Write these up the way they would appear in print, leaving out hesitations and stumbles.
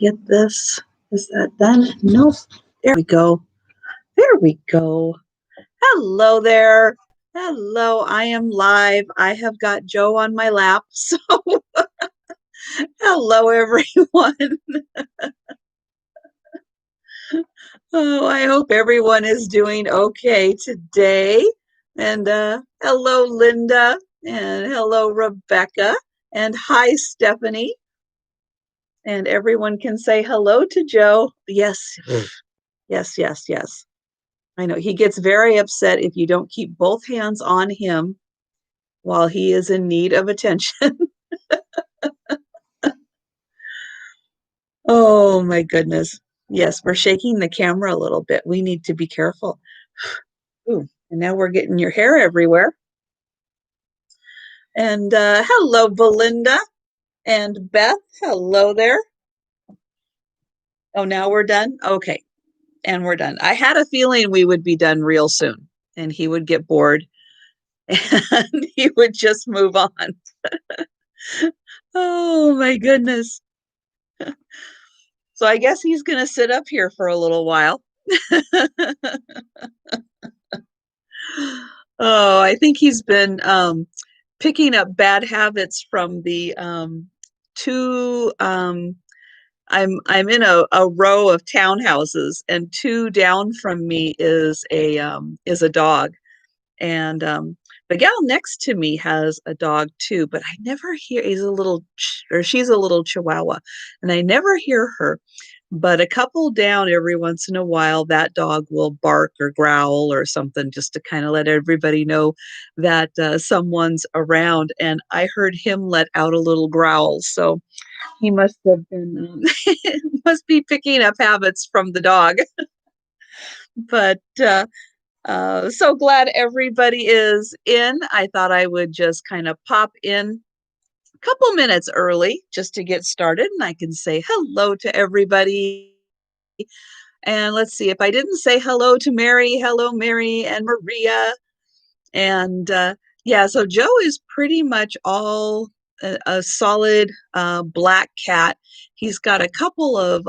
get this. Is that done? Nope. There we go. There we go. Hello there. Hello, I am live. I have got Joe on my lap. So, hello, everyone. Oh, I hope everyone is doing okay today. And hello, Linda. And hello, Rebecca. And hi, Stephanie. And everyone can say hello to Joe. Yes, yes, yes, yes. I know he gets very upset if you don't keep both hands on him while he is in need of attention. Oh my goodness. Yes, we're shaking the camera a little bit. We need to be careful. Ooh, and now we're getting your hair everywhere. And hello, Belinda and Beth. Hello there. Oh, now we're done? Okay. And we're done. I had a feeling we would be done real soon and he would get bored and he would just move on. Oh my goodness. So I guess he's going to sit up here for a little while. Oh, I think he's been picking up bad habits from the two. I'm in a row of townhouses, and two down from me is a dog, and the gal next to me has a dog too, but I never hear. She's a little Chihuahua, and I never hear her. But a couple down every once in a while, that dog will bark or growl or something just to kind of let everybody know that someone's around. And I heard him let out a little growl. So he must have been, must be picking up habits from the dog. But so glad everybody is in. I thought I would just kind of pop in a couple minutes early just to get started and I can say hello to everybody. And let's see, if I didn't say hello to Mary, hello, Mary and Maria. And yeah, so Joe is pretty much all a solid black cat. He's got a couple of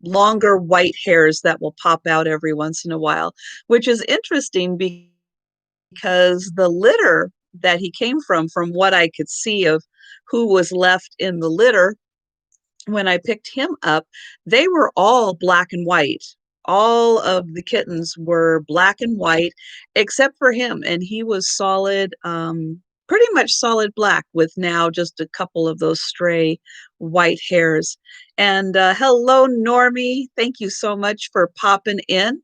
longer white hairs that will pop out every once in a while, which is interesting because the litter that he came from what I could see of who was left in the litter, when I picked him up, they were all black and white. All of the kittens were black and white, except for him, and he was solid, pretty much solid black with now just a couple of those stray white hairs. And hello, Normie. Thank you so much for popping in.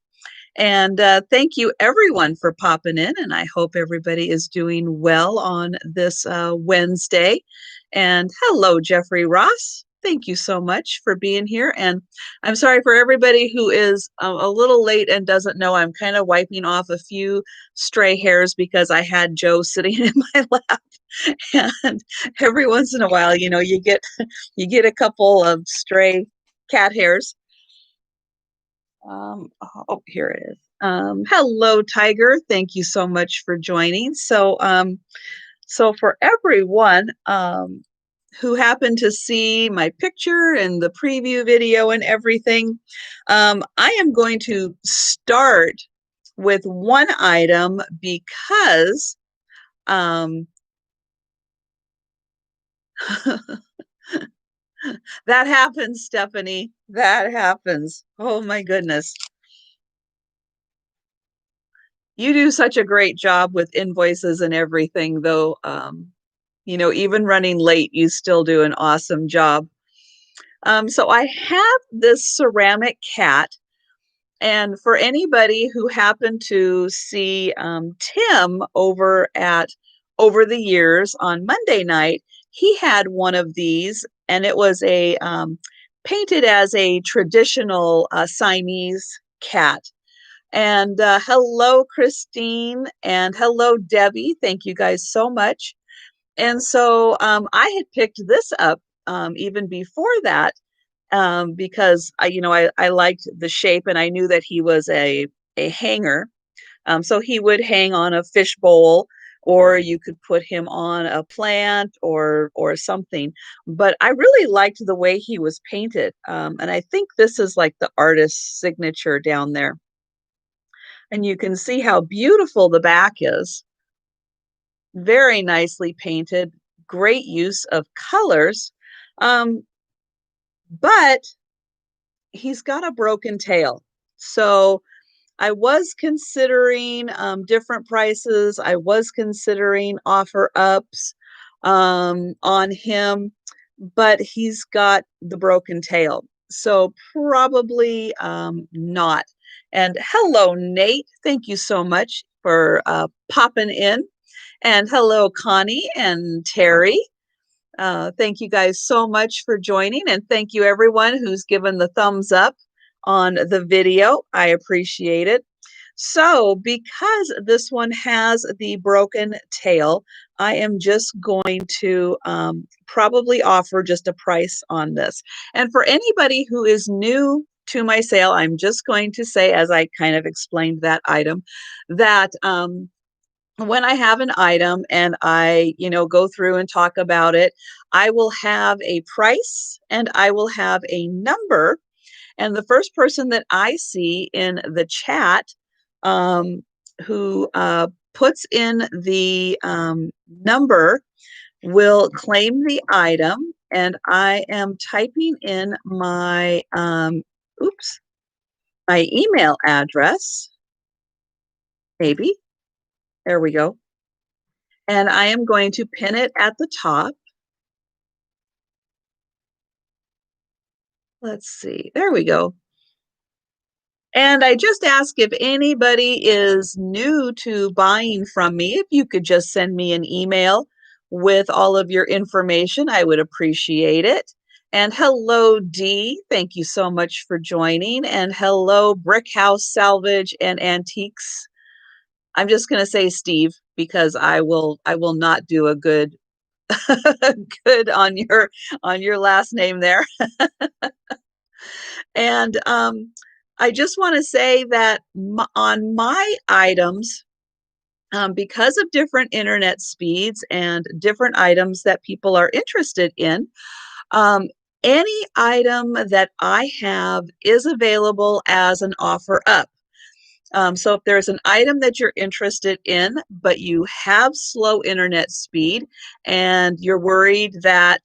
And thank you, everyone, for popping in. And I hope everybody is doing well on this Wednesday. And hello, Jeffrey Ross. Thank you so much for being here. And I'm sorry for everybody who is a little late and doesn't know. I'm kind of wiping off a few stray hairs because I had Joe sitting in my lap. And every once in a while, you get a couple of stray cat hairs. Oh, here it is. Hello, Tiger. Thank you so much for joining. So for everyone who happened to see my picture and the preview video and everything, I am going to start with one item because that happens, Stephanie. That happens. Oh my goodness. You do such a great job with invoices and everything, though. Even running late, you still do an awesome job. So I have this ceramic cat. And for anybody who happened to see Tim over the years on Monday night, he had one of these, and it was a painted as a traditional Siamese cat. And hello, Christine, and hello, Debbie. Thank you guys so much. And so I had picked this up even before that because I liked the shape and I knew that he was a hanger. So he would hang on a fish bowl or you could put him on a plant or something. But I really liked the way he was painted. And I think this is like the artist's signature down there. And you can see how beautiful the back is. Very nicely painted, great use of colors. But he's got a broken tail. So I was considering different prices. I was considering offer ups on him, but he's got the broken tail. So probably not. And hello, Nate. Thank you so much for popping in. And hello, Connie and Terry. Thank you guys so much for joining, and thank you everyone who's given the thumbs up on the video. I appreciate it. So because this one has the broken tail, I am just going to probably offer just a price on this. And for anybody who is new to my sale, I'm just going to say, as I kind of explained that item, that when I have an item and I, go through and talk about it, I will have a price and I will have a number. And the first person that I see in the chat who puts in the number will claim the item. And I am typing in my, my email address, maybe. There we go. And I am going to pin it at the top. Let's see. There we go. And I just ask if anybody is new to buying from me, if you could just send me an email with all of your information, I would appreciate it. And hello, Dee. Thank you so much for joining. And hello, Brick House Salvage and Antiques. I'm just going to say Steve because I will not do a good good on your last name there. And I just want to say that on my items, because of different internet speeds and different items that people are interested in, any item that I have is available as an offer up. So if there's an item that you're interested in, but you have slow internet speed and you're worried that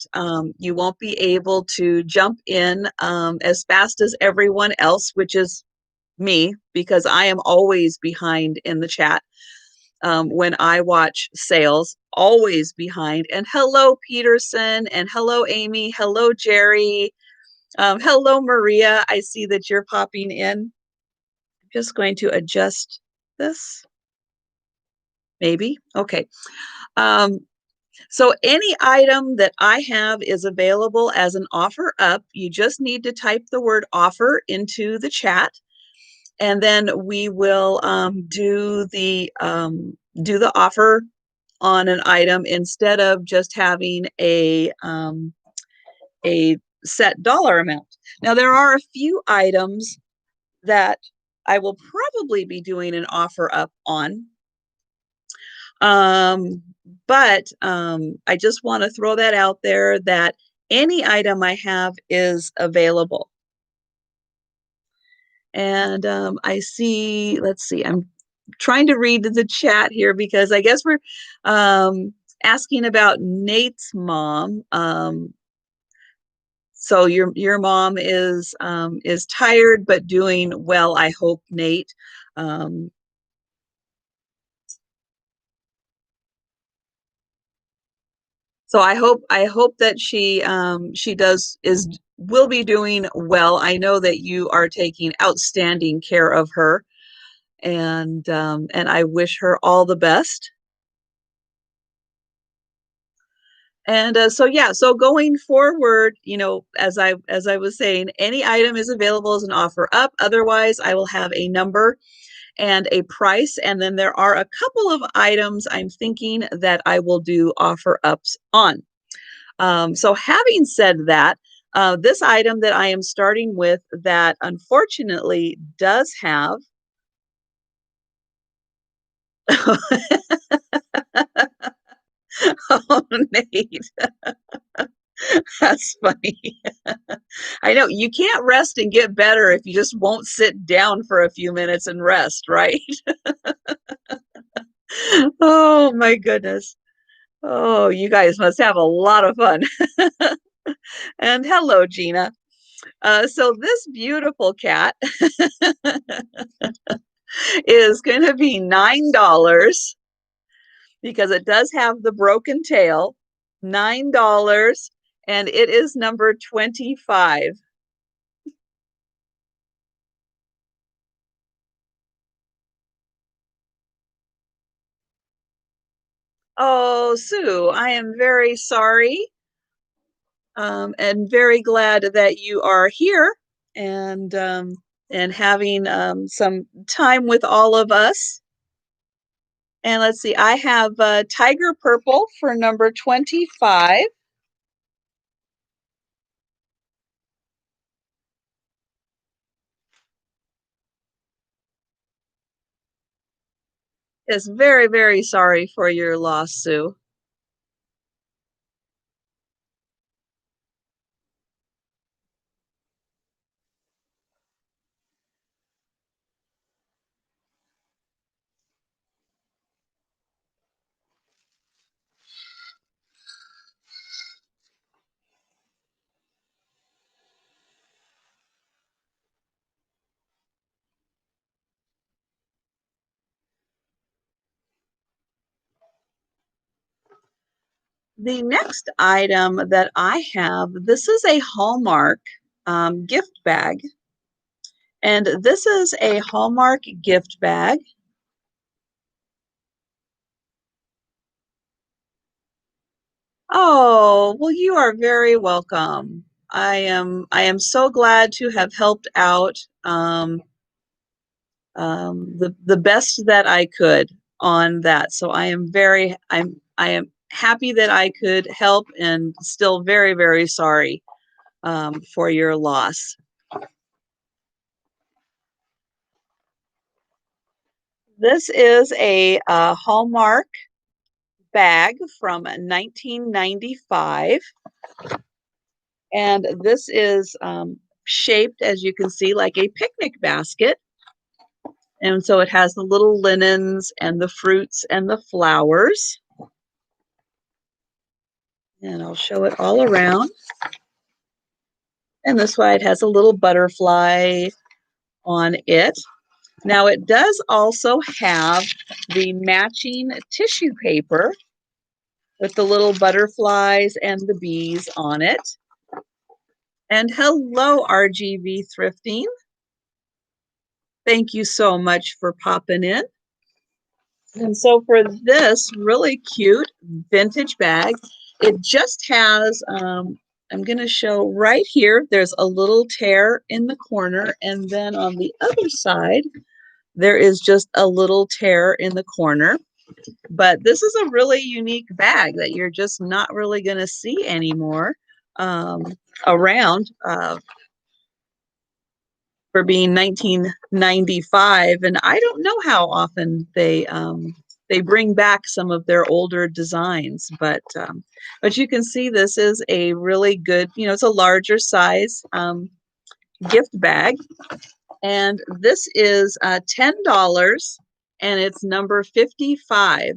you won't be able to jump in as fast as everyone else, which is me, because I am always behind in the chat when I watch sales, always behind. And hello, Peterson, and hello, Amy, hello, Jerry, hello, Maria. I see that you're popping in. Just going to adjust this, maybe. Okay. So any item that I have is available as an offer up. You just need to type the word offer into the chat, and then we will do the offer on an item instead of just having a set dollar amount. Now there are a few items that I will probably be doing an offer up on. But I just want to throw that out there that any item I have is available. And I see, let's see, I'm trying to read the chat here because I guess we're asking about Nate's mom. So your mom is tired but doing well, I hope, Nate. So I hope that she will be doing well. I know that you are taking outstanding care of her, and I wish her all the best. And so yeah, so going forward, as I was saying, any item is available as an offer up. Otherwise, I will have a number and a price, and then there are a couple of items I'm thinking that I will do offer ups on. So having said that, this item that I am starting with that unfortunately does have Oh, Nate, that's funny. I know you can't rest and get better if you just won't sit down for a few minutes and rest, right? Oh my goodness. Oh, you guys must have a lot of fun. And hello, Gina. So this beautiful cat is going to be $9 because it does have the broken tail. $9, and it is number 25. Oh, Sue, I am very sorry, and very glad that you are here and having some time with all of us. And let's see, I have Tiger Purple for number 25. Is very, very sorry for your loss, Sue. The next item that I have, this is a Hallmark gift bag. And this is a Hallmark gift bag. Oh, well, you are very welcome. I am so glad to have helped out the best that I could on that. So I am happy that I could help and still very, very sorry for your loss. This is a Hallmark bag from 1995. And this is shaped, as you can see, like a picnic basket. And so it has the little linens and the fruits and the flowers. And I'll show it all around. And this side has a little butterfly on it. Now it does also have the matching tissue paper with the little butterflies and the bees on it. And hello, RGV Thrifting. Thank you so much for popping in. And so for this really cute vintage bag, it just has, I'm going to show right here, there's a little tear in the corner. And then on the other side, there is just a little tear in the corner. But this is a really unique bag that you're just not really going to see anymore around. For being 1995, and I don't know how often they bring back some of their older designs, but you can see this is a really good, it's a larger size gift bag, and this is $10, and it's number 55.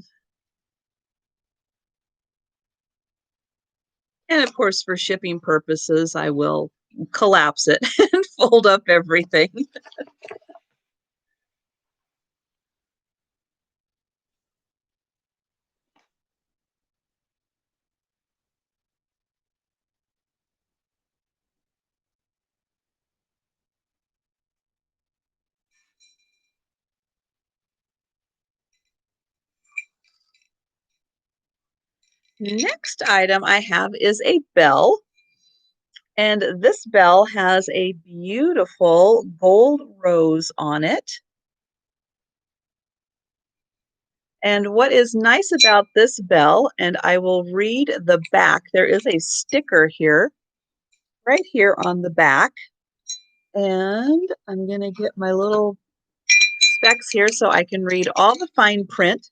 And of course, for shipping purposes, I will collapse it and fold up everything. Next item I have is a bell. And this bell has a beautiful gold rose on it. And what is nice about this bell, and I will read the back, there is a sticker here, right here on the back. And I'm going to get my little specs here so I can read all the fine print.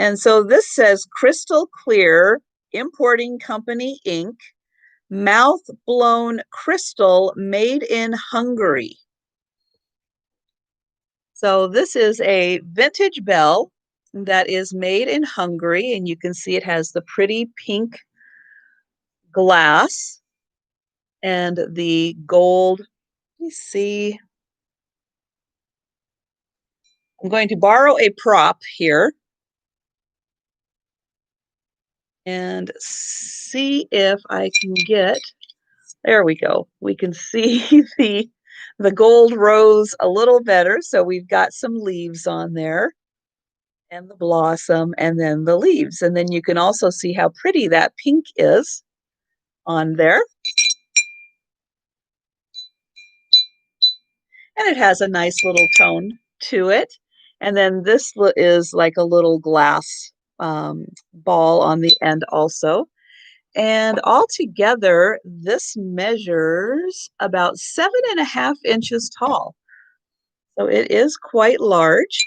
And so this says Crystal Clear Importing Company Inc. Mouth blown crystal made in Hungary. So this is a vintage bell that is made in Hungary, and you can see it has the pretty pink glass and the gold. Let me see. I'm going to borrow a prop here and see if I can get, there we go. We can see the gold rose a little better. So we've got some leaves on there and the blossom and then the leaves. And then you can also see how pretty that pink is on there. And it has a nice little tone to it. And then this is like a little glass ball on the end also. And altogether, this measures about 7.5 inches tall. So it is quite large.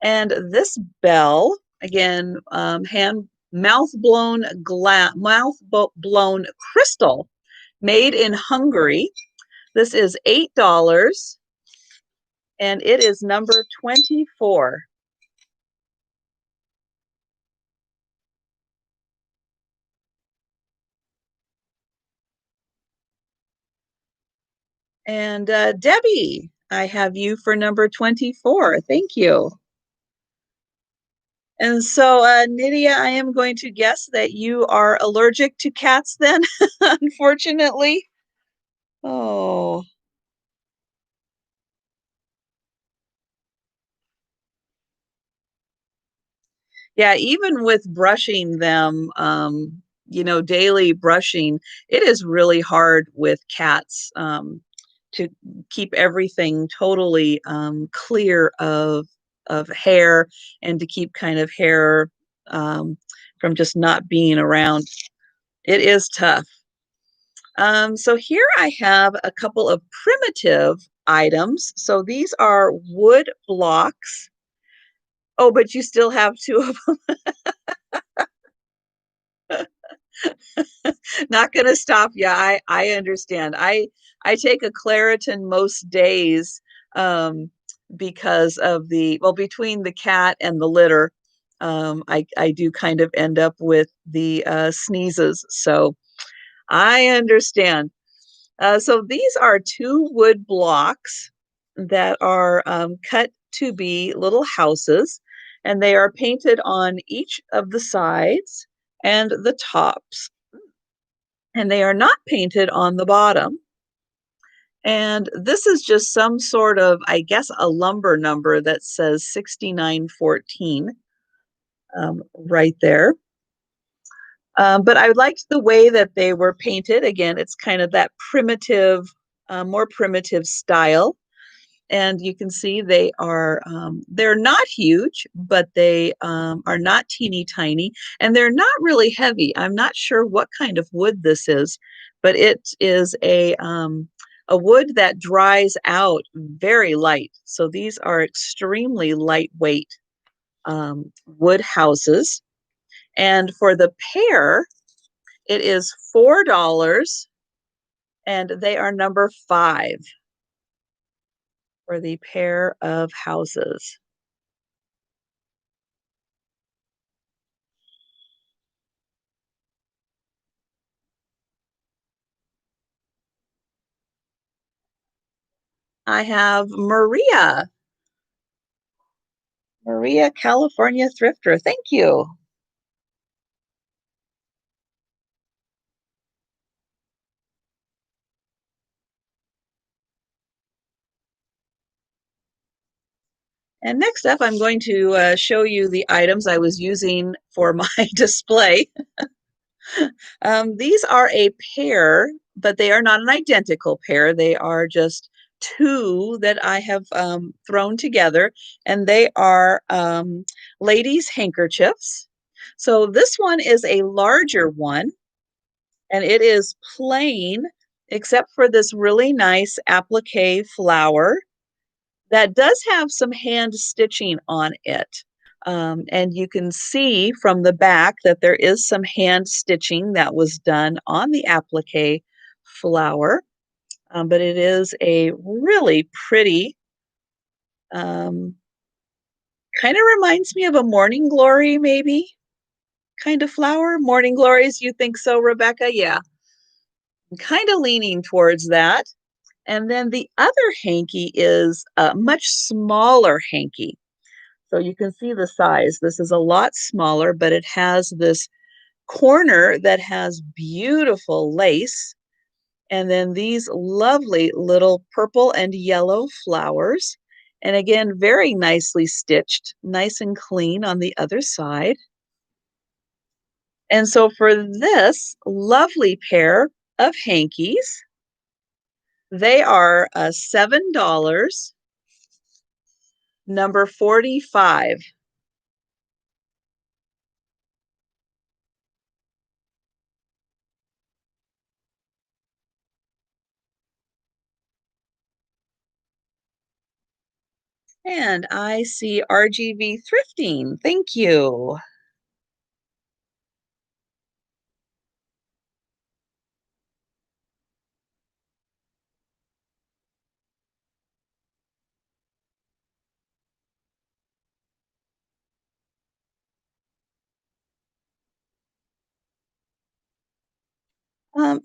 And this bell, again, mouth blown crystal made in Hungary. This is $8 and it is number 24. And Debbie, I have you for number 24. Thank you. And so, Nydia, I am going to guess that you are allergic to cats then, unfortunately. Oh, yeah, even with brushing them, daily brushing, it is really hard with cats to keep everything totally clear of hair and to keep kind of hair from just not being around. It is tough. So here I have a couple of primitive items. So these are wood blocks. Oh, but you still have two of them. Not going to stop you. I understand. I take a Claritin most days because of between the cat and the litter, I do kind of end up with the sneezes. So I understand. So these are two wood blocks that are cut to be little houses, and they are painted on each of the sides and the tops. And they are not painted on the bottom. And this is just some sort of, I guess, a lumber number that says 6914 right there. But I liked the way that they were painted. Again, it's kind of that primitive, more primitive style. And you can see they're not huge, but they are not teeny tiny, and they're not really heavy. I'm not sure what kind of wood this is, but it is a wood that dries out very light. So these are extremely lightweight wood houses. And for the pair, it is $4, and they are number 5 for the pair of houses. I have Maria, California Thrifter. Thank you. And next up, I'm going to show you the items I was using for my display. These are a pair, but they are not an identical pair. They are just two that I have thrown together, and they are ladies' handkerchiefs. So this one is a larger one, and it is plain, except for this really nice applique flower that does have some hand stitching on it. And you can see from the back that there is some hand stitching that was done on the applique flower, but it is a really pretty, um, kind of reminds me of a morning glory, maybe kind of flower. Morning glories, you think so, Rebecca? Yeah, I'm kind of leaning towards that. And then the other hanky is a much smaller hanky. So you can see the size. This is a lot smaller, but it has this corner that has beautiful lace. And then these lovely little purple and yellow flowers. And again, very nicely stitched, nice and clean on the other side. And so for this lovely pair of hankies, they are $7, number 45. And I see RGV Thrifting. Thank you.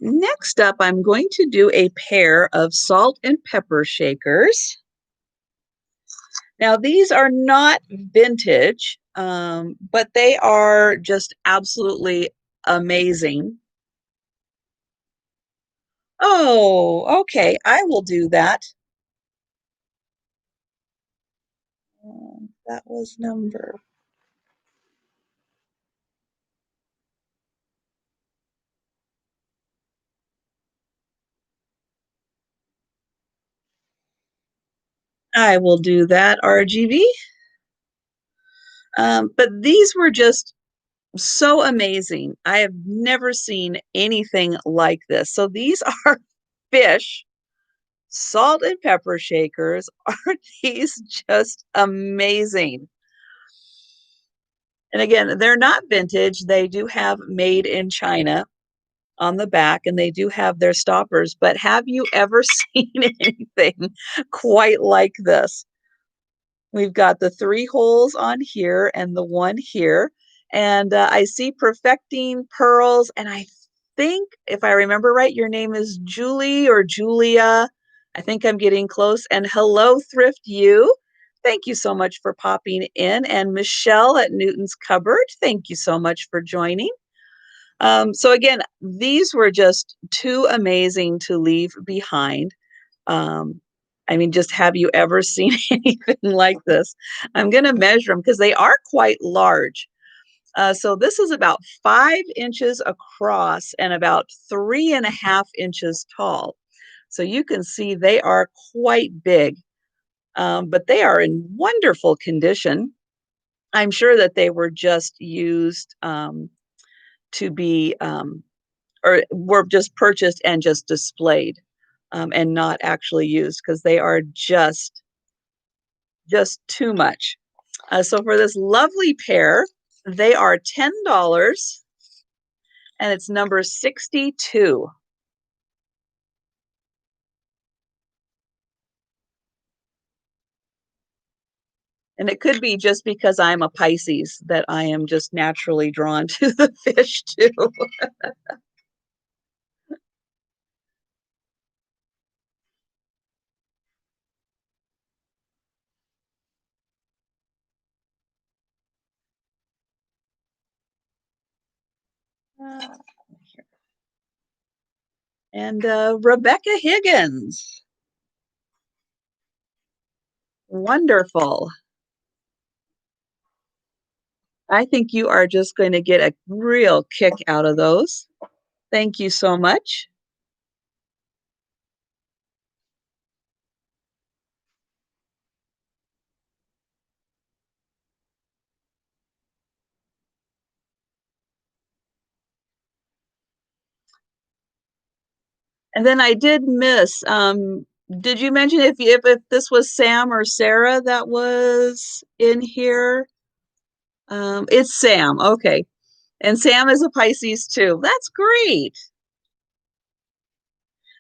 Next up, I'm going to do a pair of salt and pepper shakers. Now, these are not vintage, but they are just absolutely amazing. Oh, okay, I will do that. That was number. I will do that, RGV. But these were just so amazing. I have never seen anything like this. So these are fish salt and pepper shakers. Aren't these just amazing? And again, they're not vintage. They do have made in China on the back, and they do have their stoppers. But have you ever seen anything quite like this? We've got the 3 holes on here and the one here. And I see Perfecting Pearls. And I think, if I remember right, your name is Julie or Julia. I think I'm getting close. And hello, Thrift You. Thank you so much for popping in. And Michelle at Newton's Cupboard, thank you so much for joining. So again, these were just too amazing to leave behind. Um, I mean, just have you ever seen anything like this? I'm going to measure them because they are quite large. So this is about 5 inches across and about 3.5 inches tall. So you can see they are quite big, but they are in wonderful condition. I'm sure that they were just used to be, or were just purchased and just displayed, and not actually used because they are just too much. So for this lovely pair, they are $10 and it's number 62. And it could be just because I'm a Pisces that I am just naturally drawn to the fish too. Uh, and Rebecca Higgins. Wonderful. I think you are just going to get a real kick out of those. Thank you so much. And then I did miss, did you mention if this was Sam or Sarah that was in here? It's Sam. Okay. And Sam is a Pisces too. That's great.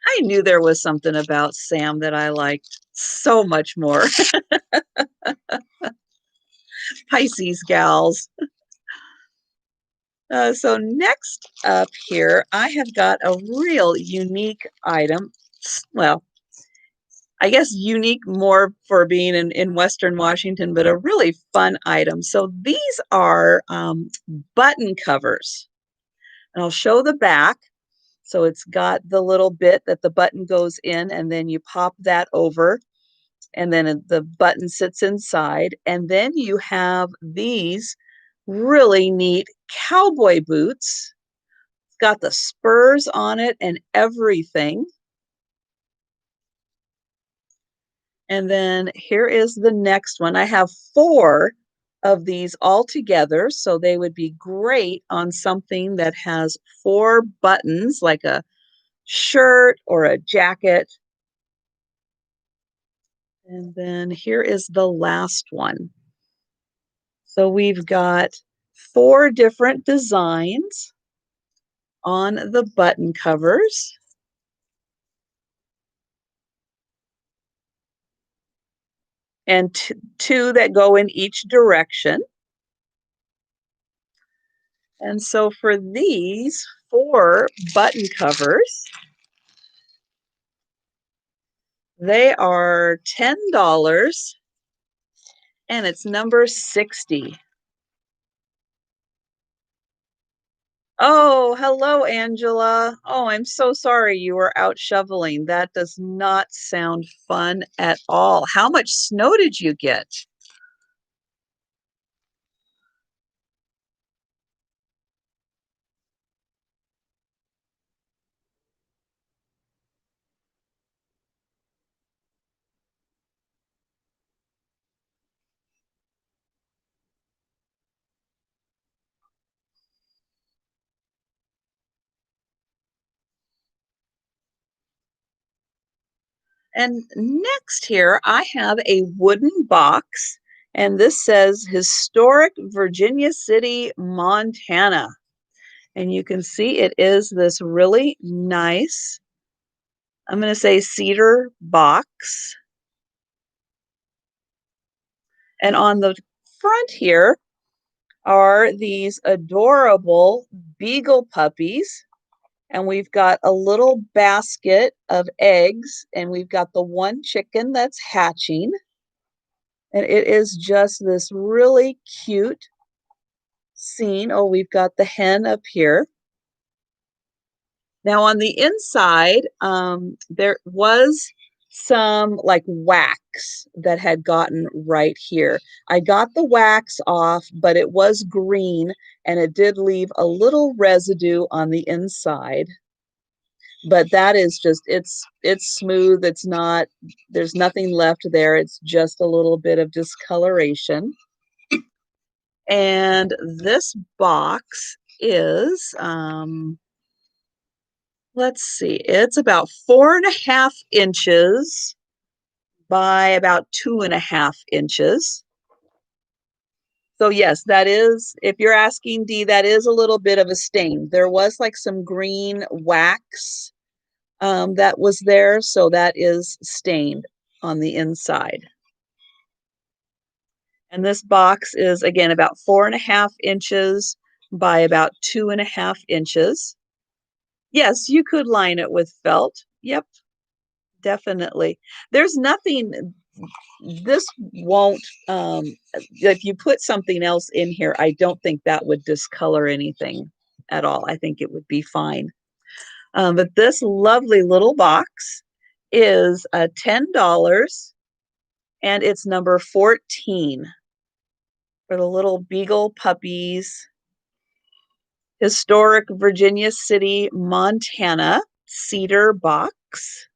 I knew there was something about Sam that I liked so much more. Pisces gals. So next up here, I have got a real unique item. Well, I guess unique more for being in Western Washington, but a really fun item. So these are button covers. And I'll show the back. So it's got the little bit that the button goes in, and then you pop that over, and then the button sits inside. And then you have these really neat cowboy boots. It's got the spurs on it and everything. And then here is the next one. I have 4 of these all together, so they would be great on something that has 4 buttons, like a shirt or a jacket. And then here is the last one. So we've got 4 different designs on the button covers. And 2 that go in each direction. And so for these 4 button covers, they are $10 and it's number 60. Oh, hello, Angela. Oh, I'm so sorry you were out shoveling. That does not sound fun at all. How much snow did you get? And next here, I have a wooden box, and this says Historic Virginia City, Montana. And you can see it is this really nice, I'm going to say cedar box. And on the front here are these adorable beagle puppies. And we've got a little basket of eggs, and we've got the one chicken that's hatching. And it is just this really cute scene. Oh, we've got the hen up here. Now on the inside, there was some like wax that had gotten right here. I got the wax off, but it was green and it did leave a little residue on the inside. But that is just, it's smooth. It's not, there's nothing left there. It's just a little bit of discoloration. And this box is, let's see, it's about 4.5 inches by about 2.5 inches. So yes, that is, if you're asking Dee, that is a little bit of a stain. There was like some green wax that was there, so that is stained on the inside. And this box is again about 4.5 inches by about 2.5 inches. Yes, you could line it with felt. Yep, definitely. There's nothing, this won't, if you put something else in here, I don't think that would discolor anything at all. I think it would be fine. But this lovely little box is $10 and it's number 14 for the little beagle puppies. Historic Virginia City, Montana cedar box.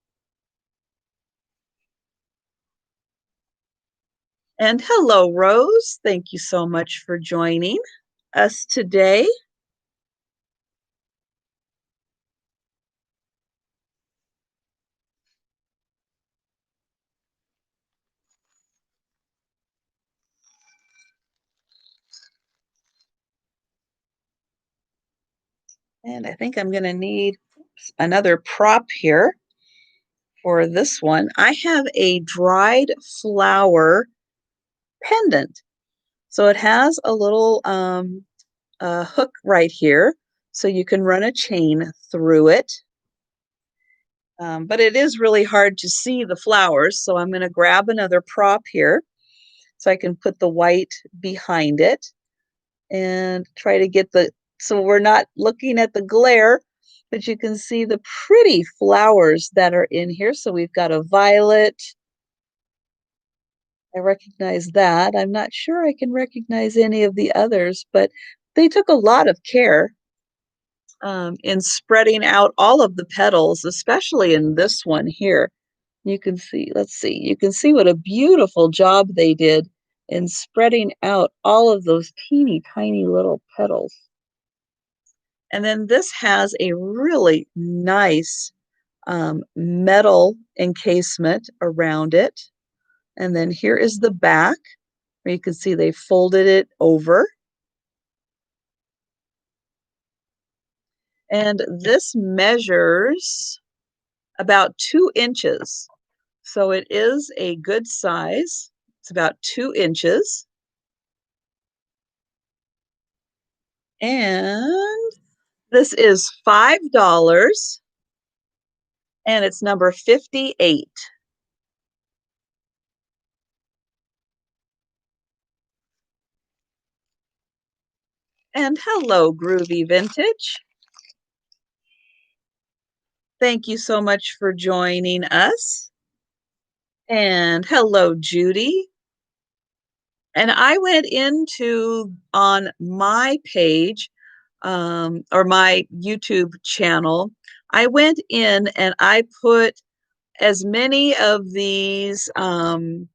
And hello, Rose. Thank you so much for joining us today. And I think I'm going to need another prop here for this one. I have a dried flower pendant. So it has a little hook right here, so you can run a chain through it. But it is really hard to see the flowers, so I'm going to grab another prop here so I can put the white behind it and try to get so we're not looking at the glare, but you can see the pretty flowers that are in here. So we've got a violet. I recognize that. I'm not sure I can recognize any of the others, but they took a lot of care in spreading out all of the petals, especially in this one here. You can see, let's see, you can see what a beautiful job they did in spreading out all of those teeny tiny little petals. And then this has a really nice metal encasement around it. And then here is the back, where you can see they folded it over. And this measures about 2 inches. So it is a good size. It's about 2 inches. And this is $5 and it's number 58. And hello, Groovy Vintage. Thank you so much for joining us. And hello, Judy. And I went into on my page or my YouTube channel, I went in and I put as many of these new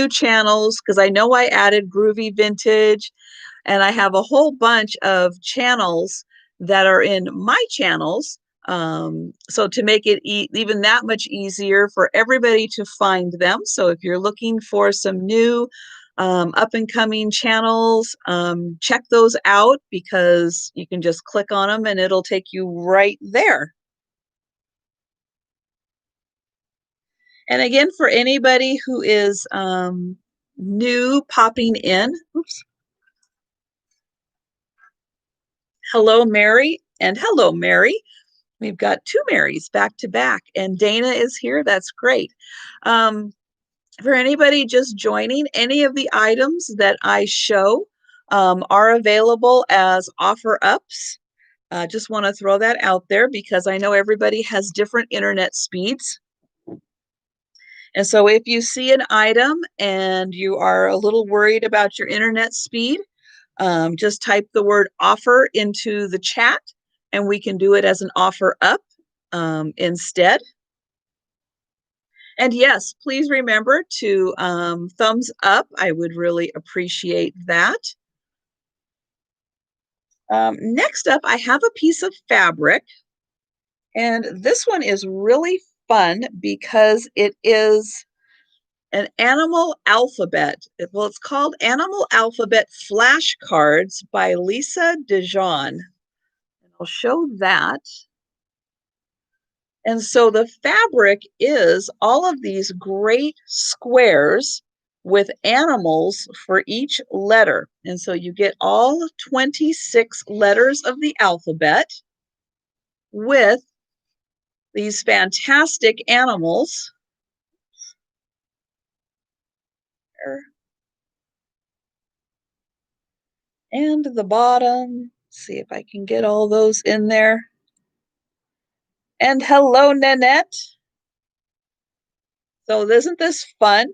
channels, because I know I added Groovy Vintage, and I have a whole bunch of channels that are in my channels. So to make it even that much easier for everybody to find them. So if you're looking for some new up and coming channels, check those out, because you can just click on them and it'll take you right there. And again, for anybody who is new popping in, oops. Hello, Mary, and hello, Mary. We've got 2 Marys back to back, and Dana is here. That's great. For anybody just joining, any of the items that I show are available as offer ups. Just want to throw that out there, because I know everybody has different internet speeds. And so if you see an item and you are a little worried about your internet speed, just type the word offer into the chat and we can do it as an offer up instead. And yes, please remember to thumbs up. I would really appreciate that. Next up, I have a piece of fabric, and this one is really fun because it is an animal alphabet. Well, it's called Animal Alphabet Flashcards by Lisa Dejean. And I'll show that. And so the fabric is all of these great squares with animals for each letter. And so you get all 26 letters of the alphabet with these fantastic animals. And the bottom, see if I can get all those in there. And hello, Nanette. So isn't this fun?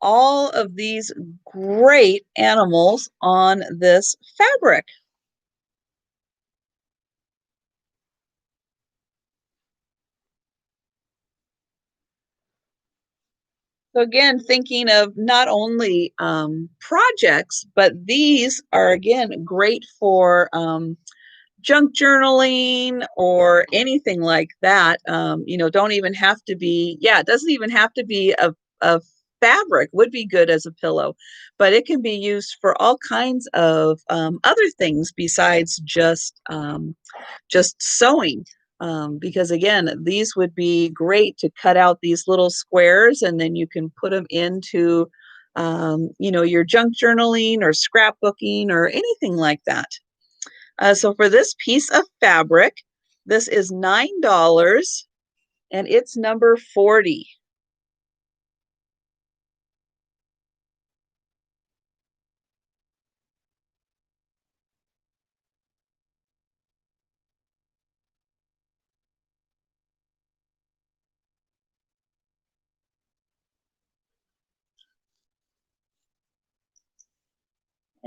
All of these great animals on this fabric. So again, thinking of not only projects, but these are, again, great for junk journaling or anything like that. You know, don't even have to be, yeah, it doesn't even have to be a fabric would be good as a pillow, but it can be used for all kinds of other things besides just sewing. Because again, these would be great to cut out these little squares, and then you can put them into your junk journaling or scrapbooking or anything like that. So for this piece of fabric, this is $9 and it's number 40.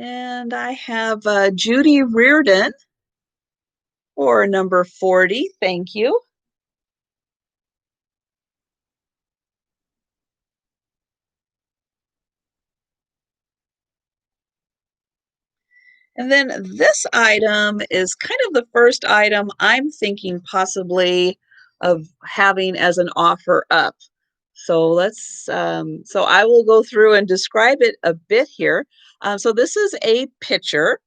And I have Judy Reardon for number 40. Thank you. And then this item is kind of the first item I'm thinking possibly of having as an offer up. So so I will go through and describe it a bit here. So this is a pitcher.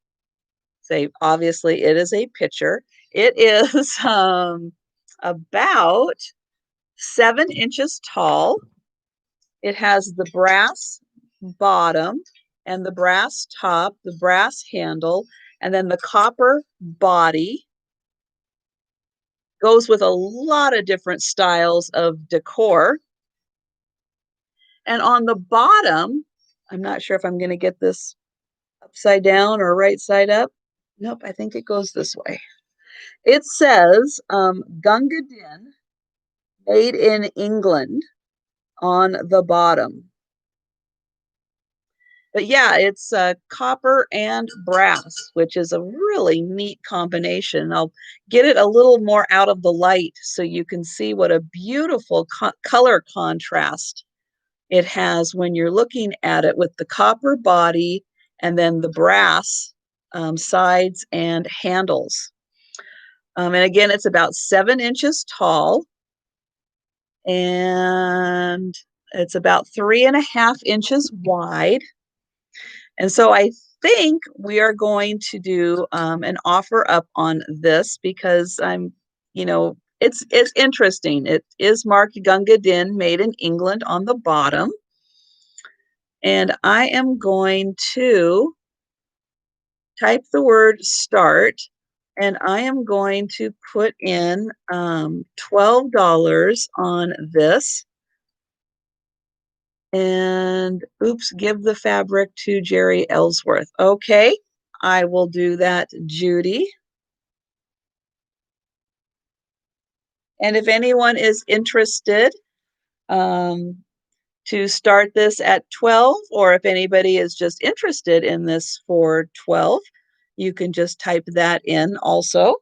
Say, obviously it is a pitcher. It is about 7 inches tall. It has the brass bottom and the brass top, the brass handle, and then the copper body. Goes with a lot of different styles of decor. And on the bottom, I'm not sure if I'm going to get this upside down or right side up. Nope, I think it goes this way. It says Gunga Din, made in England on the bottom. But yeah, it's copper and brass, which is a really neat combination. I'll get it a little more out of the light so you can see what a beautiful color contrast it has when you're looking at it with the copper body and then the brass sides and handles. And again, it's about 7 inches tall and it's about 3.5 inches wide. And so I think we are going to do an offer up on this because it's interesting. It is marked Gunga Din, made in England on the bottom. And I am going to type the word start, and I am going to put in $12 on this. And oops, give the fabric to Jerry Ellsworth. Okay, I will do that, Judy. And if anyone is interested to start this at 12, or if anybody is just interested in this for 12, you can just type that in also.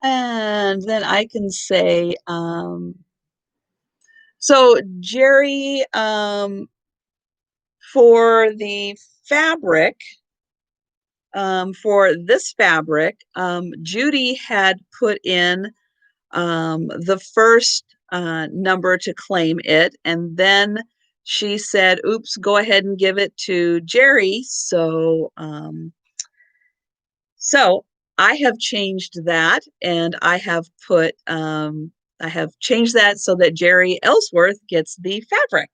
And then I can say, so Jerry, for the fabric, for this fabric, Judy had put in the first number to claim it, and then she said, oops, go ahead and give it to Jerry. So I have changed that, and I have changed that so that Jerry Ellsworth gets the fabric.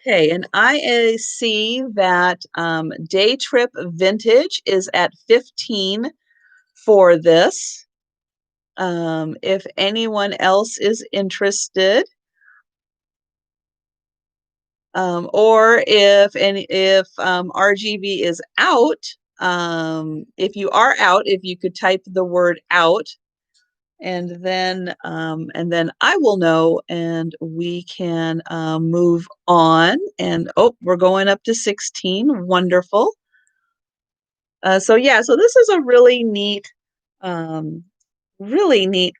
Okay, and I see that Day Trip Vintage is at 15 for this. If anyone else is interested, or if RGB is out, if you are out, if you could type the word out, and then I will know, and we can move on. And oh, we're going up to 16. Wonderful. So yeah, so this is a um, really neat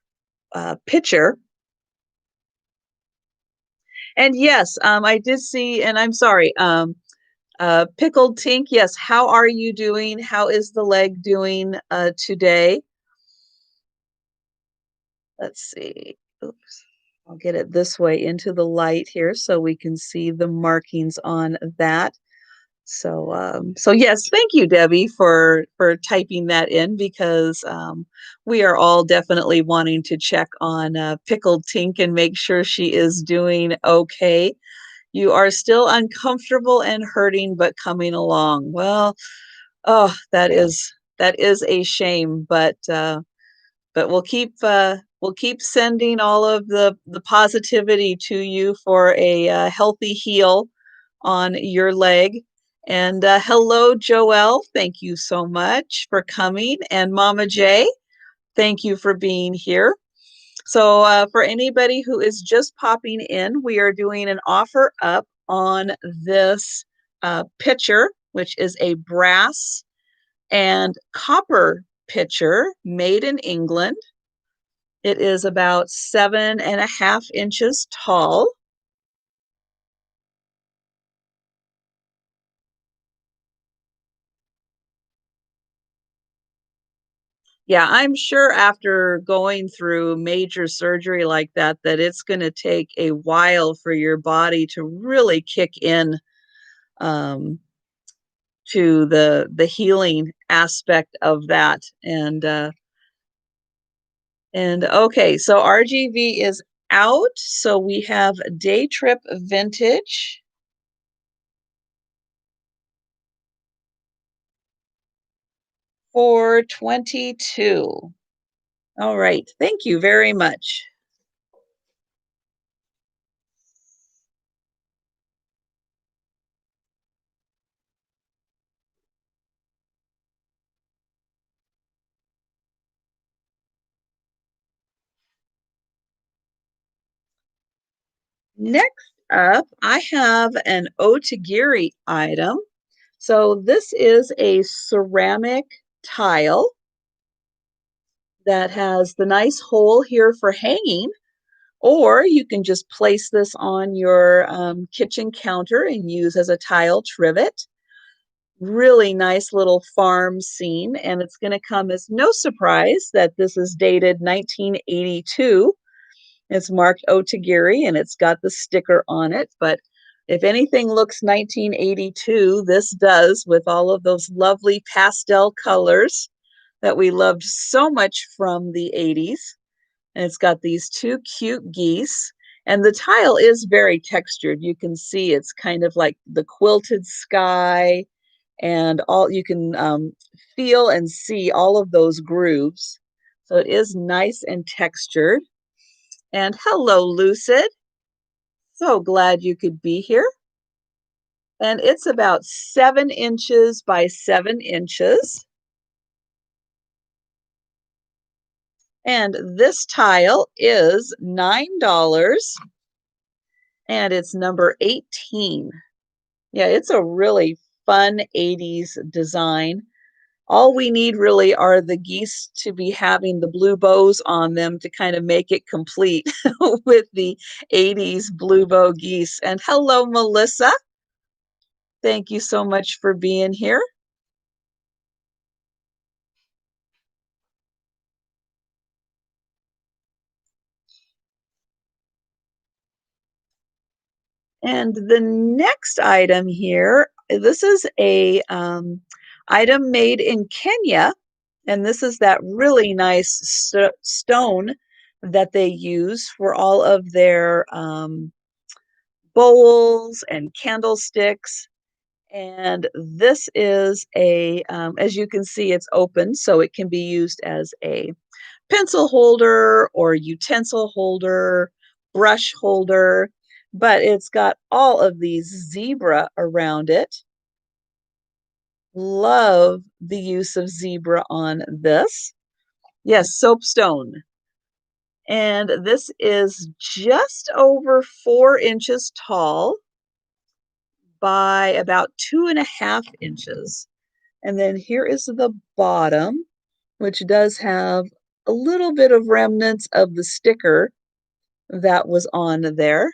picture. And yes, I did see, and I'm sorry, Pickled Tink. Yes, how are you doing? How is the leg doing today? Let's see. Oops. I'll get it this way into the light here so we can see the markings on that. So yes, thank you, Debbie, for typing that in, because we are all definitely wanting to check on Pickled Tink and make sure she is doing okay. You are still uncomfortable and hurting, but coming along. Well, oh, that is a shame, but we'll keep sending all of the positivity to you for a healthy heal on your leg. And hello, Joelle. Thank you so much for coming. And Mama J, thank you for being here. So for anybody who is just popping in, we are doing an offer up on this pitcher, which is a brass and copper pitcher made in England. It is about 7.5 inches tall. Yeah, I'm sure after going through major surgery like that, that it's going to take a while for your body to really kick in um, to the healing aspect of that. And okay, so RGV is out. So we have Day Trip Vintage. For 22. All right, thank you very much. Next up, I have an Otogiri item. So this is a ceramic tile that has the nice hole here for hanging, or you can just place this on your kitchen counter and use as a tile trivet. Really nice little farm scene, and it's going to come as no surprise that this is dated 1982. It's marked Otigiri and it's got the sticker on it, but if anything looks 1982, this does, with all of those lovely pastel colors that we loved so much from the 80s. And it's got these two cute geese. And the tile is very textured. You can see it's kind of like the quilted sky, and all you can feel and see all of those grooves. So it is nice and textured. And hello, Lucid. So glad you could be here. And it's about 7 inches by 7 inches. And this tile is $9, and it's number 18. Yeah, it's a really fun 80s design. All we need really are the geese to be having the blue bows on them to kind of make it complete with the 80s blue bow geese. And hello, Melissa. Thank you so much for being here. And the next item here, this is a item made in Kenya, and this is that really nice stone that they use for all of their bowls and candlesticks. And this is as you can see, it's open, so it can be used as a pencil holder or utensil holder, brush holder, but it's got all of these zebra around it. Love the use of zebra on this. Yes, soapstone. And this is just over 4 inches tall by about 2.5 inches. And then here is the bottom, which does have a little bit of remnants of the sticker that was on there.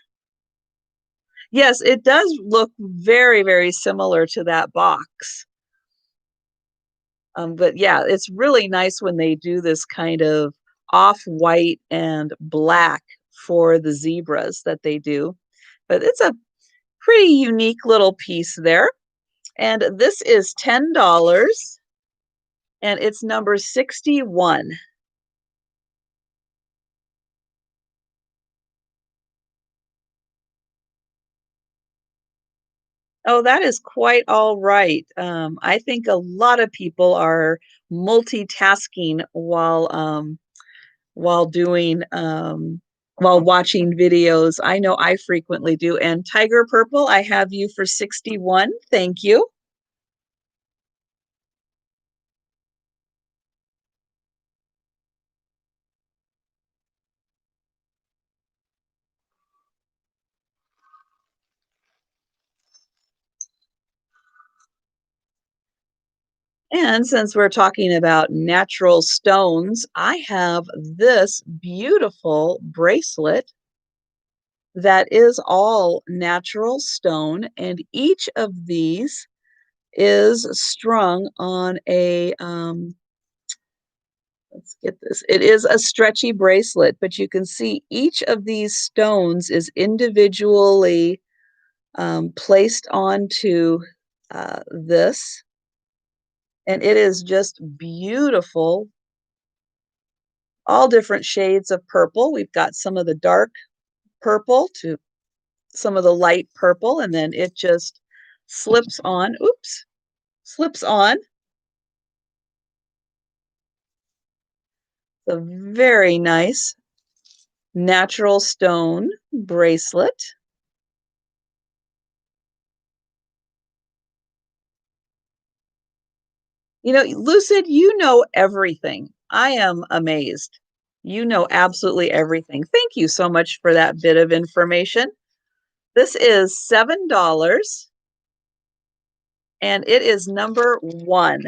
Yes, it does look very, very similar to that box. But yeah, it's really nice when they do this kind of off-white and black for the zebras that they do. But it's a pretty unique little piece there. And this is $10 and it's number 61. Oh, that is quite all right. I think a lot of people are multitasking while doing while watching videos. I know I frequently do. And Tiger Purple, I have you for 61. Thank you. And since we're talking about natural stones, I have this beautiful bracelet that is all natural stone, and each of these is strung on a let's get this. It is a stretchy bracelet, but you can see each of these stones is individually placed onto this, and it is just beautiful. All different shades of purple. We've got some of the dark purple to some of the light purple, and then it just slips on. Oops, slips on. A very nice natural stone bracelet. You know, Lucid, you know everything. I am amazed. You know absolutely everything. Thank you so much for that bit of information. This is $7 and it is number 1.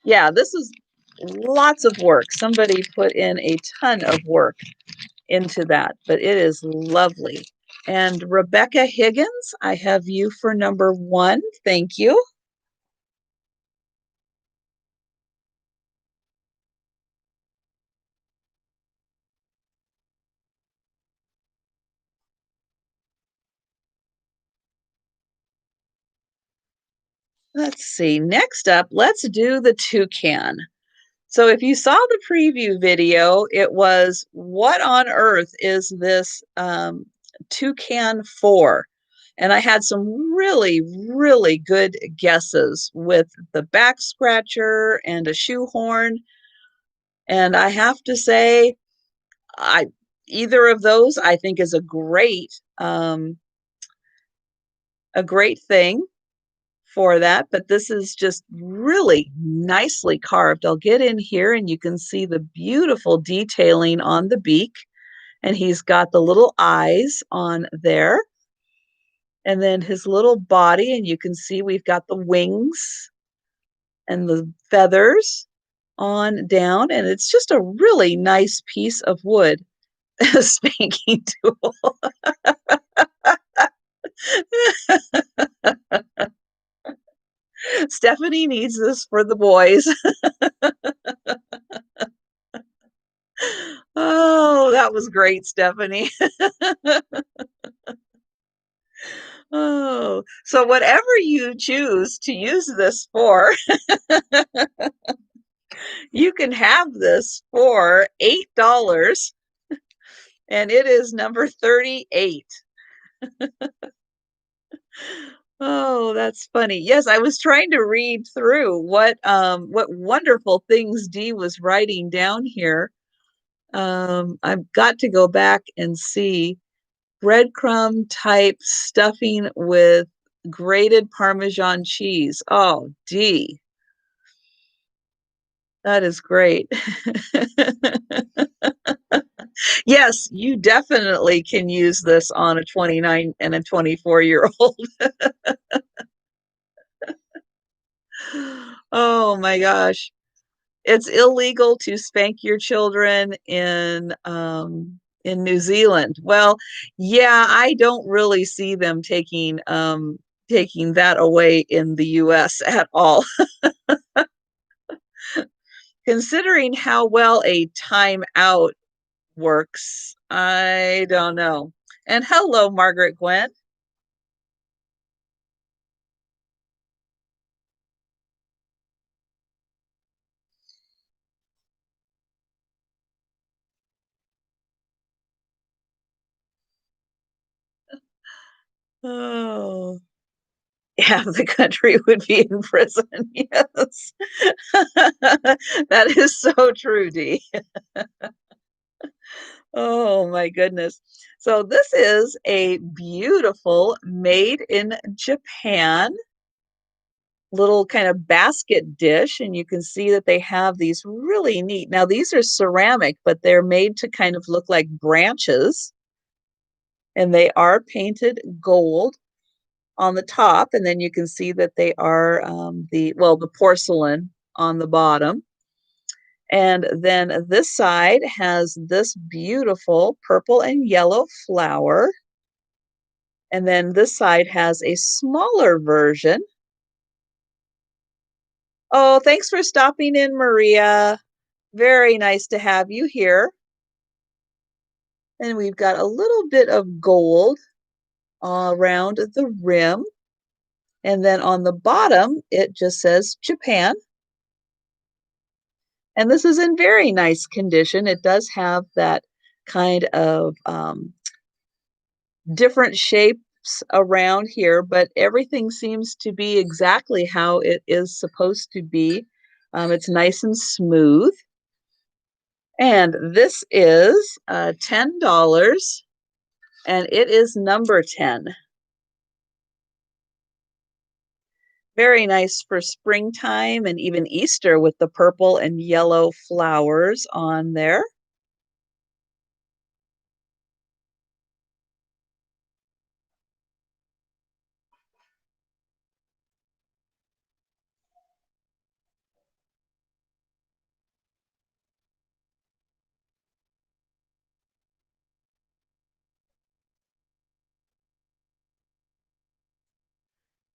Yeah, this is lots of work. Somebody put in a ton of work into that, but it is lovely. And Rebecca Higgins, I have you for number 1. Thank you. Let's see. Next up, let's do the toucan. So if you saw the preview video, it was what on earth is this toucan for? And I had some really, really good guesses with the back scratcher and a shoehorn. And I have to say, I either of those I think is a great thing for that, but this is just really nicely carved. I'll get in here and you can see the beautiful detailing on the beak, and he's got the little eyes on there, and then his little body, and you can see we've got the wings and the feathers on down, and it's just a really nice piece of wood. Spanking tool. Stephanie needs this for the boys. Oh, that was great, Stephanie. Oh, so whatever you choose to use this for, you can have this for $8 and it is number 38. Oh, that's funny. Yes, I was trying to read through what wonderful things Dee was writing down here. I've got to go back and see. breadcrumb type stuffing with grated Parmesan cheese. Oh, D. That is great. Yes, you definitely can use this on a 29 and a 24-year-old. Oh my gosh. It's illegal to spank your children in New Zealand. Well, yeah, I don't really see them taking that away in the US at all. Considering how well a timeout works, I don't know. And hello, Margaret Gwen. Oh, half the country would be in prison. Yes. That is so true, Dee. Oh my goodness. So this is a beautiful made in Japan little kind of basket dish, and you can see that they have these really neat. Now these are ceramic, but they're made to kind of look like branches, and they are painted gold on the top, and then you can see that they are the porcelain on the bottom. And then this side has this beautiful purple and yellow flower. And then this side has a smaller version. Oh, thanks for stopping in, Maria. Very nice to have you here. And we've got a little bit of gold around the rim. And then on the bottom, it just says Japan. And this is in very nice condition. It does have that kind of different shapes around here, but everything seems to be exactly how it is supposed to be. It's nice and smooth. And this is $10, and it is number 10. Very nice for springtime and even Easter with the purple and yellow flowers on there.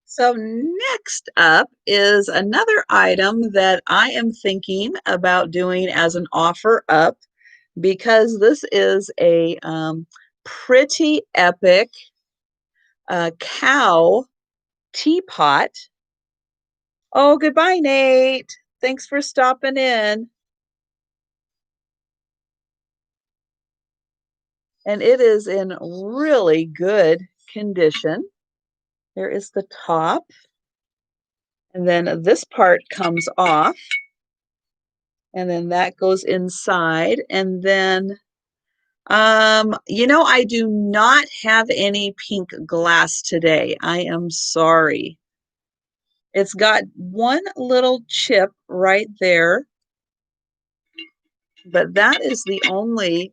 So next up is another item that I am thinking about doing as an offer up, because this is a pretty epic cow teapot. Oh, goodbye, Nate. Thanks for stopping in. And it is in really good condition. There is the top, and then this part comes off, and then that goes inside, and then I do not have any pink glass today. I am sorry. It's got one little chip right there, but that is the only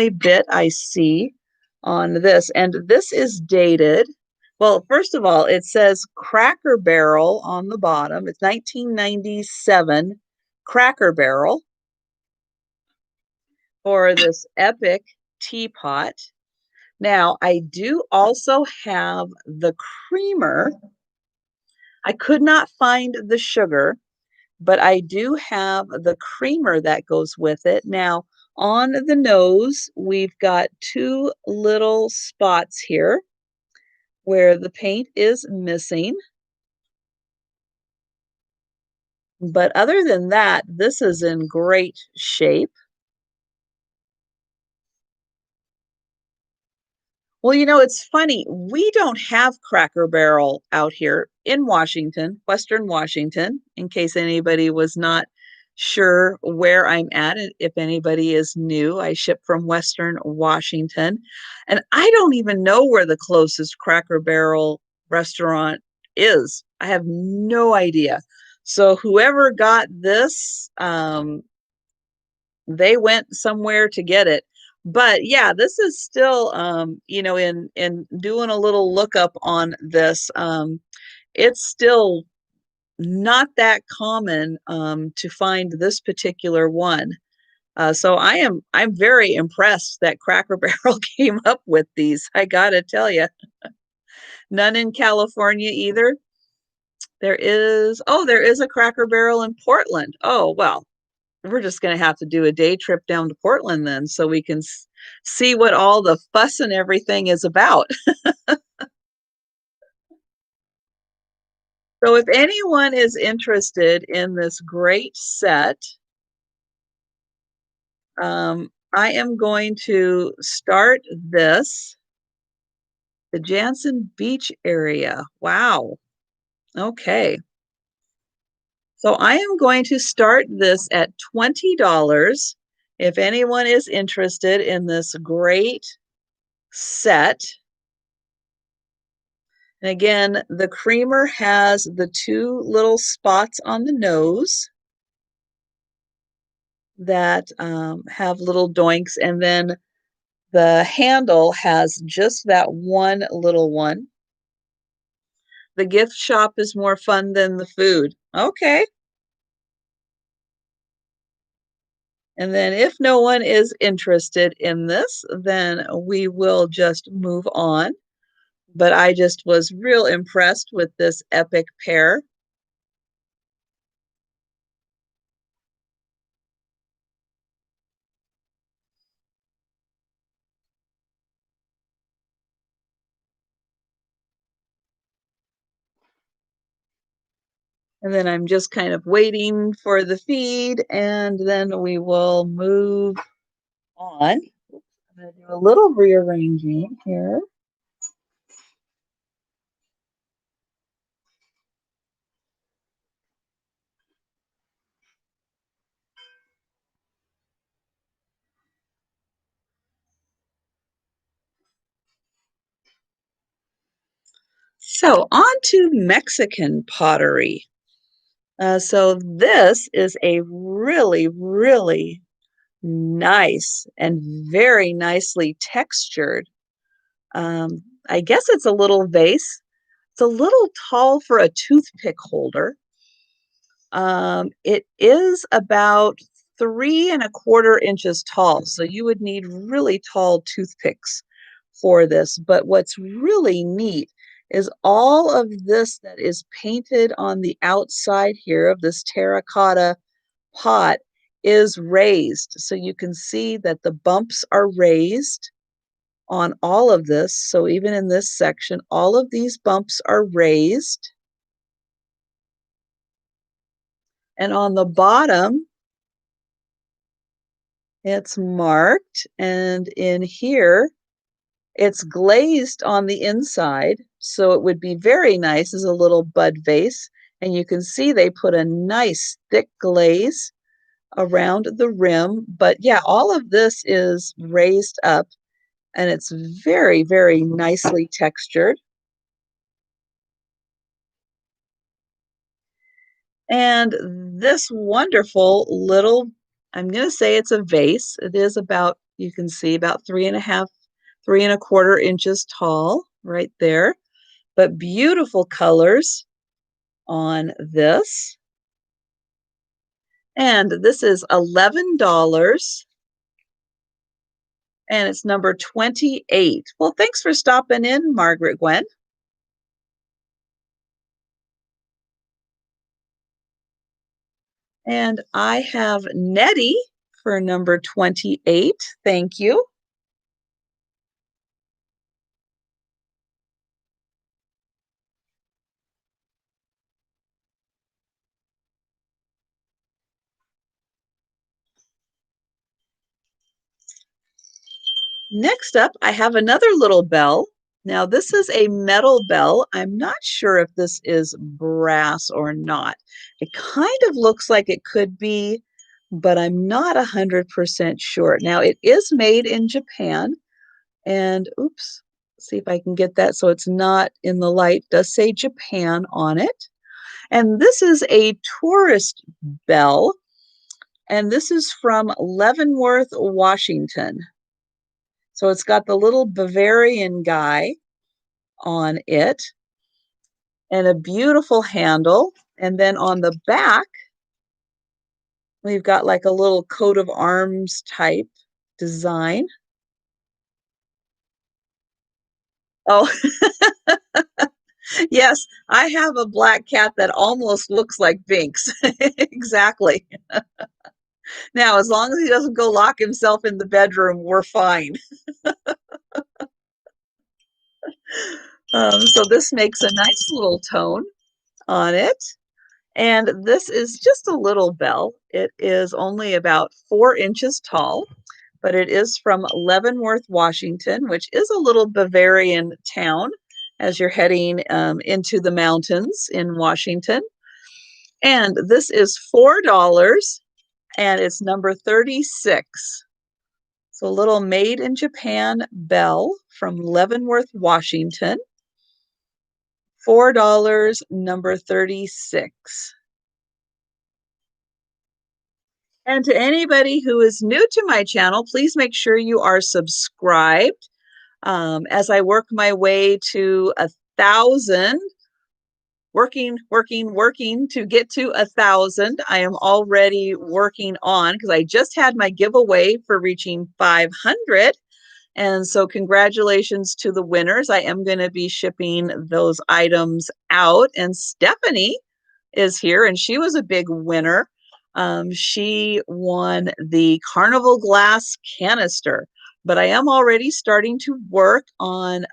bit I see on this. And this is dated. Well, first of all, it says Cracker Barrel on the bottom. It's 1997 Cracker Barrel for this epic teapot. Now, I do also have the creamer. I could not find the sugar, but I do have the creamer that goes with it. Now, on the nose, we've got two little spots here where the paint is missing. But other than that, this is in great shape. Well, it's funny. We don't have Cracker Barrel out here in Washington, Western Washington, in case anybody was not sure where I'm at. If anybody is new, I ship from Western Washington, and I don't even know where the closest Cracker Barrel restaurant is. I have no idea. So whoever got this, they went somewhere to get it. But yeah, this is still, in doing a little lookup on this, it's still not that common to find this particular one. So I'm very impressed that Cracker Barrel came up with these. I gotta tell you, none in California either. There is a Cracker Barrel in Portland. Oh well, we're just gonna have to do a day trip down to Portland then, so we can see what all the fuss and everything is about. So if anyone is interested in this great set, I am going to start this, the Jansen Beach area. Wow. Okay. So I am going to start this at $20. If anyone is interested in this great set. And again, the creamer has the two little spots on the nose that have little doinks, and then the handle has just that one little one. The gift shop is more fun than the food. Okay. And then if no one is interested in this, then we will just move on. But I just was real impressed with this epic pair. And then I'm just kind of waiting for the feed, and then we will move on. I'm going to do a little rearranging here. So on to Mexican pottery. So this is a really, really nice and very nicely textured. I guess it's a little vase. It's a little tall for a toothpick holder. It is about 3¼ inches tall, so you would need really tall toothpicks for this. But what's really neat is all of this that is painted on the outside here of this terracotta pot is raised. So you can see that the bumps are raised on all of this. So even in this section, all of these bumps are raised. And on the bottom, it's marked. And in here, it's glazed on the inside. So it would be very nice as a little bud vase. And you can see they put a nice thick glaze around the rim. But yeah, all of this is raised up, and it's very, very nicely textured. And this wonderful little, I'm going to say it's a vase. It is about, you can see about 3¼ inches tall right there, but beautiful colors on this. And this is $11. And it's number 28. Well, thanks for stopping in, Margaret Gwen. And I have Nettie for number 28. Thank you. Next up, I have another little bell. Now, this is a metal bell. I'm not sure if this is brass or not. It kind of looks like it could be. but I'm not 100% sure. Now, it is made in Japan, and oops, see if I can get that so it's not in the light. It does say Japan on it. And this is a tourist bell, and this is from Leavenworth, Washington. So it's got the little Bavarian guy on it and a beautiful handle. And then on the back, we've got like a little coat of arms type design. Oh, yes, I have a black cat that almost looks like Binks. Exactly. Now, as long as he doesn't go lock himself in the bedroom, we're fine. So this makes a nice little tone on it. And this is just a little bell. It is only about 4 inches tall, but it is from Leavenworth, Washington, which is a little Bavarian town as you're heading into the mountains in Washington. And this is $4 and it's number 36. So a little made in Japan bell from Leavenworth, Washington. $4, number 36. And to anybody who is new to my channel, please make sure you are subscribed. As I work my way to 1,000, working to get to 1,000. I am already working on, because I just had my giveaway for reaching 500. And so congratulations to the winners. I am going to be shipping those items out. And Stephanie is here, and she was a big winner. She won the Carnival glass canister, but I am already starting to work on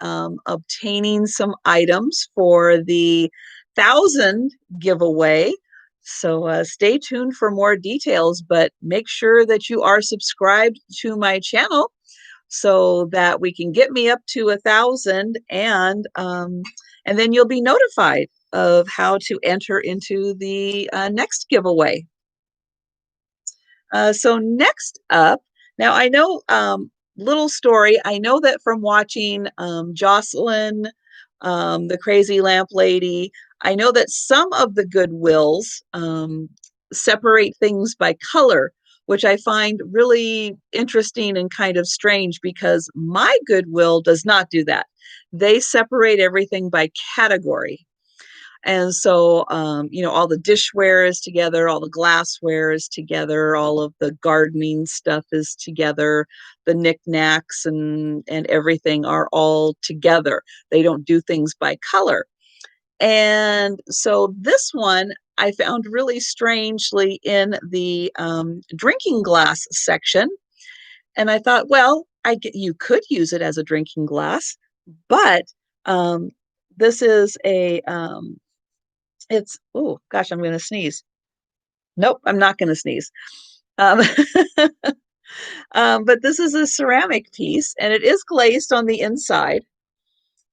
obtaining some items for the 1,000 giveaway. So stay tuned for more details, but make sure that you are subscribed to my channel so that we can get me up to 1,000, and then you'll be notified of how to enter into the next giveaway. So next up, now I know, little story, I know that from watching Jocelyn, the Crazy Lamp Lady, I know that some of the Goodwills separate things by color, which I find really interesting and kind of strange because my Goodwill does not do that. They separate everything by category. And so, all the dishware is together, all the glassware is together, all of the gardening stuff is together, the knickknacks and everything are all together. They don't do things by color. And so this one I found really strangely in the drinking glass section. And I thought, well, you could use it as a drinking glass, but this is oh gosh, I'm going to sneeze. Nope, I'm not going to sneeze. Um, but this is a ceramic piece, and it is glazed on the inside.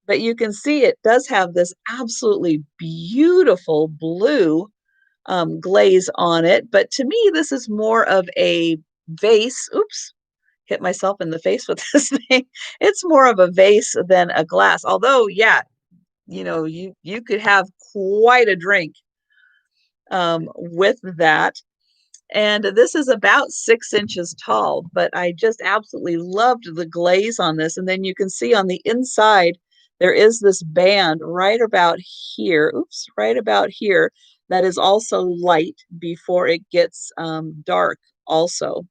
But you can see it does have this absolutely beautiful blue glaze on it. But to me, this is more of a vase. Oops, hit myself in the face with this thing. It's more of a vase than a glass. Although, yeah, you could have quite a drink with that. And this is about 6 inches tall, but I just absolutely loved the glaze on this. And then you can see on the inside, there is this band right about here. Oops, right about here. That is also light before it gets dark also.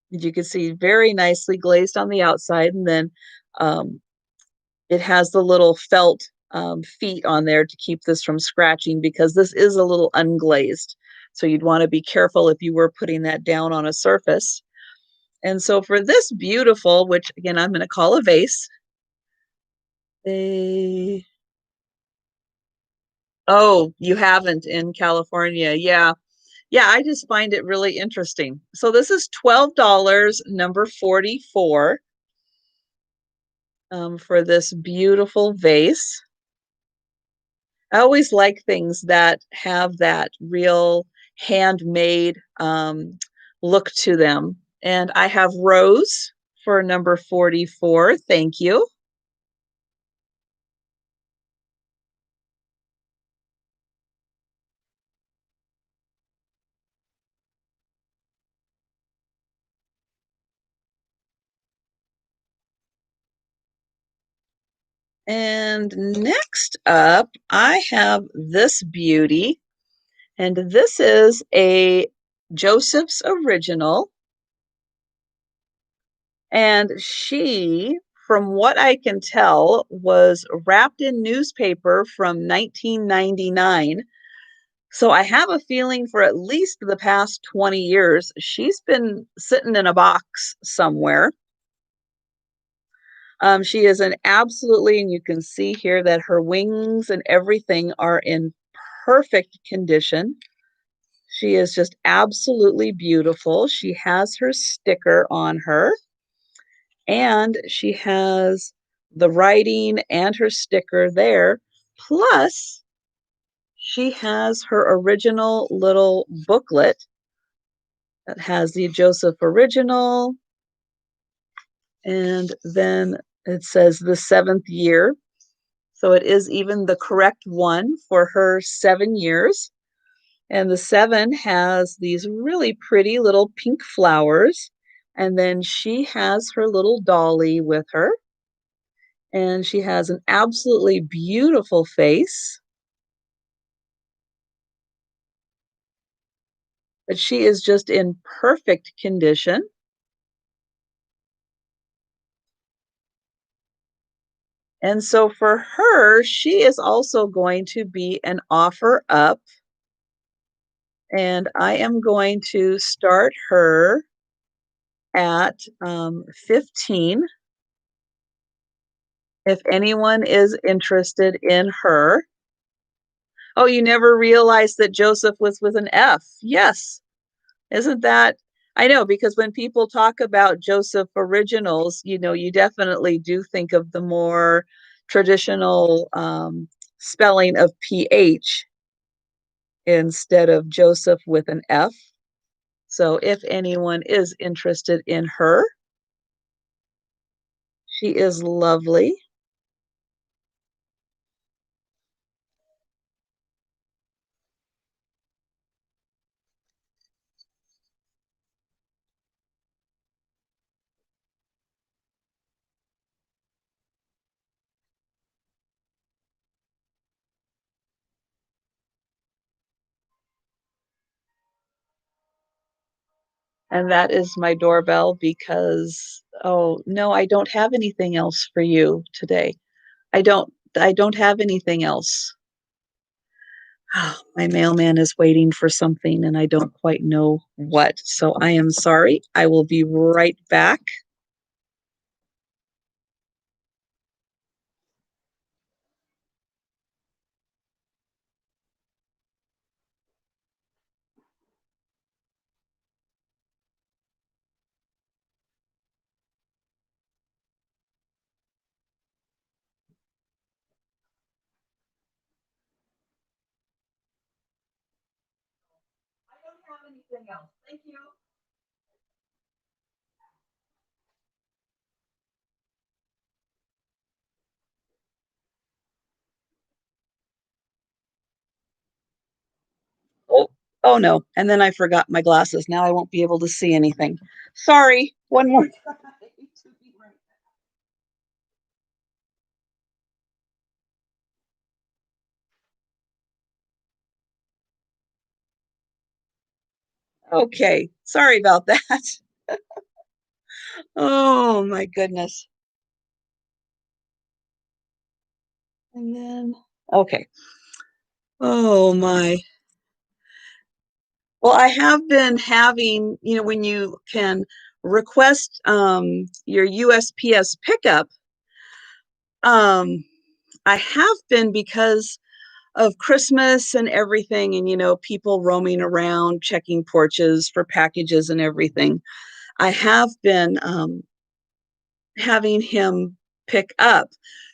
You can see very nicely glazed on the outside. And then it has the little felt feet on there to keep this from scratching because this is a little unglazed. So you'd want to be careful if you were putting that down on a surface. And so for this beautiful, which again, I'm going to call a vase. Oh, you haven't in California. Yeah. Yeah, I just find it really interesting. So this is $12, number 44, for this beautiful vase. I always like things that have that real handmade um, look to them. And I have Rose for number 44. Thank you. And next up, I have this beauty, and this is a Joseph's original. And she, from what I can tell, was wrapped in newspaper from 1999. So I have a feeling for at least the past 20 years, she's been sitting in a box somewhere. She is an absolutely, and you can see here that her wings and everything are in perfect condition. She is just absolutely beautiful. She has her sticker on her, and she has the writing and her sticker there. Plus, she has her original little booklet that has the Joseph original, and then it says the 7th year. So it is even the correct one for her 7 years. And the 7 has these really pretty little pink flowers. And then she has her little dolly with her. And she has an absolutely beautiful face. But she is just in perfect condition. And so for her, she is also going to be an offer up. And I am going to start her at 15 if anyone is interested in her. Oh, you never realized that Joseph was with an F. Yes. Isn't that? I know, because when people talk about Joseph originals, you definitely do think of the more traditional spelling of PH instead of Joseph with an F. So if anyone is interested in her, she is lovely. And that is my doorbell because, oh, no, I don't have anything else for you today. I don't have anything else. Oh, my mailman is waiting for something and I don't quite know what. So I am sorry. I will be right back. I don't have anything else. Thank you. Oh, oh no. And then I forgot my glasses. Now I won't be able to see anything. Sorry. One more time. Okay. Sorry about that. Oh my goodness. And then, okay. Oh my. Well, I have been having, when you can request your USPS pickup, um, I have been because of Christmas and everything, and people roaming around checking porches for packages and everything. I have been having him pick up.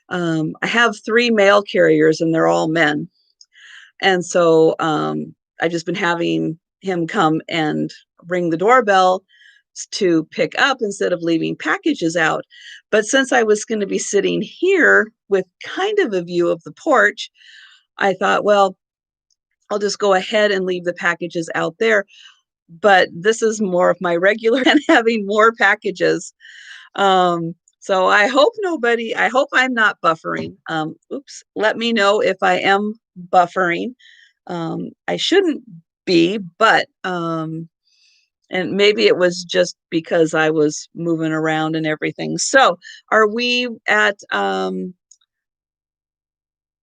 I have 3 mail carriers, and they're all men. And so I've just been having him come and ring the doorbell to pick up instead of leaving packages out. But since I was going to be sitting here with kind of a view of the porch, I thought, well, I'll just go ahead and leave the packages out there. But this is more of my regular and having more packages. So I hope I'm not buffering. Oops, let me know if I am buffering. I shouldn't be, but and maybe it was just because I was moving around and everything. So are we at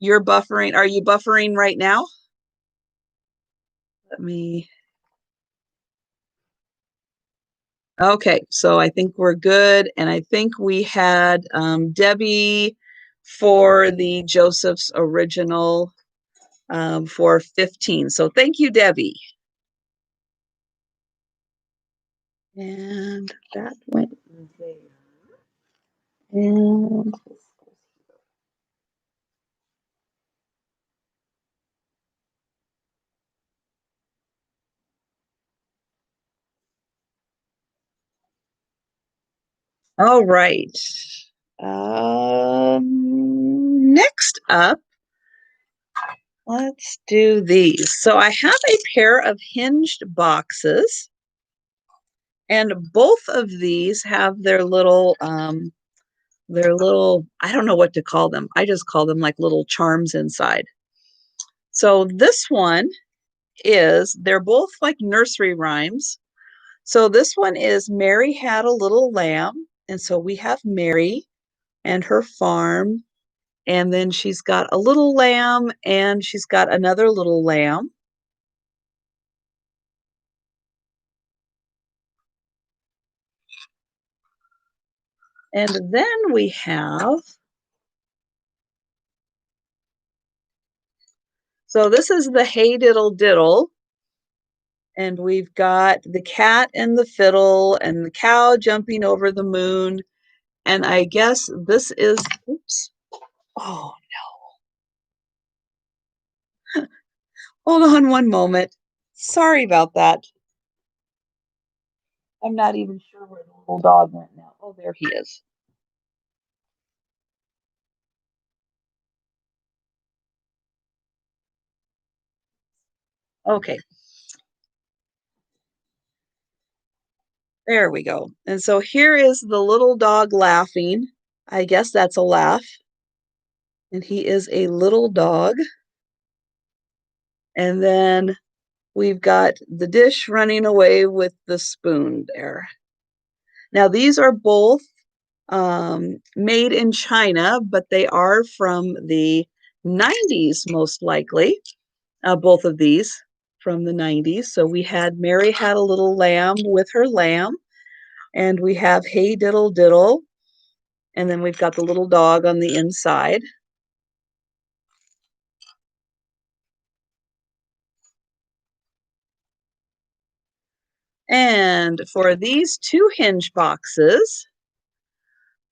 you're buffering? Are you buffering right now? Let me. Okay, so I think we're good. And I think we had Debbie for the Joseph's original for 15. So thank you, Debbie. And that went there. And all right. Next up, let's do these. So I have a pair of hinged boxes, and both of these have their little, I don't know what to call them. I just call them like little charms inside. So this one they're both like nursery rhymes. So this one is Mary Had a Little Lamb. And so we have Mary and her farm. And then she's got a little lamb and she's got another little lamb. And then we have, so this is the Hey Diddle Diddle. And we've got the cat and the fiddle and the cow jumping over the moon. And I guess this is, oops. Oh, hold on one moment. Sorry about that. I'm not even sure where the little dog went now. Oh, there he is. Okay, there we go. And so here is the little dog laughing. I guess that's a laugh. And he is a little dog. And then we've got the dish running away with the spoon there. Now, these are both made in China, but they are from the 90s, most likely. Both of these from the 90s. So we had Mary Had a Little Lamb with her lamb, and we have Hey Diddle Diddle, and then we've got the little dog on the inside. And for these two hinge boxes,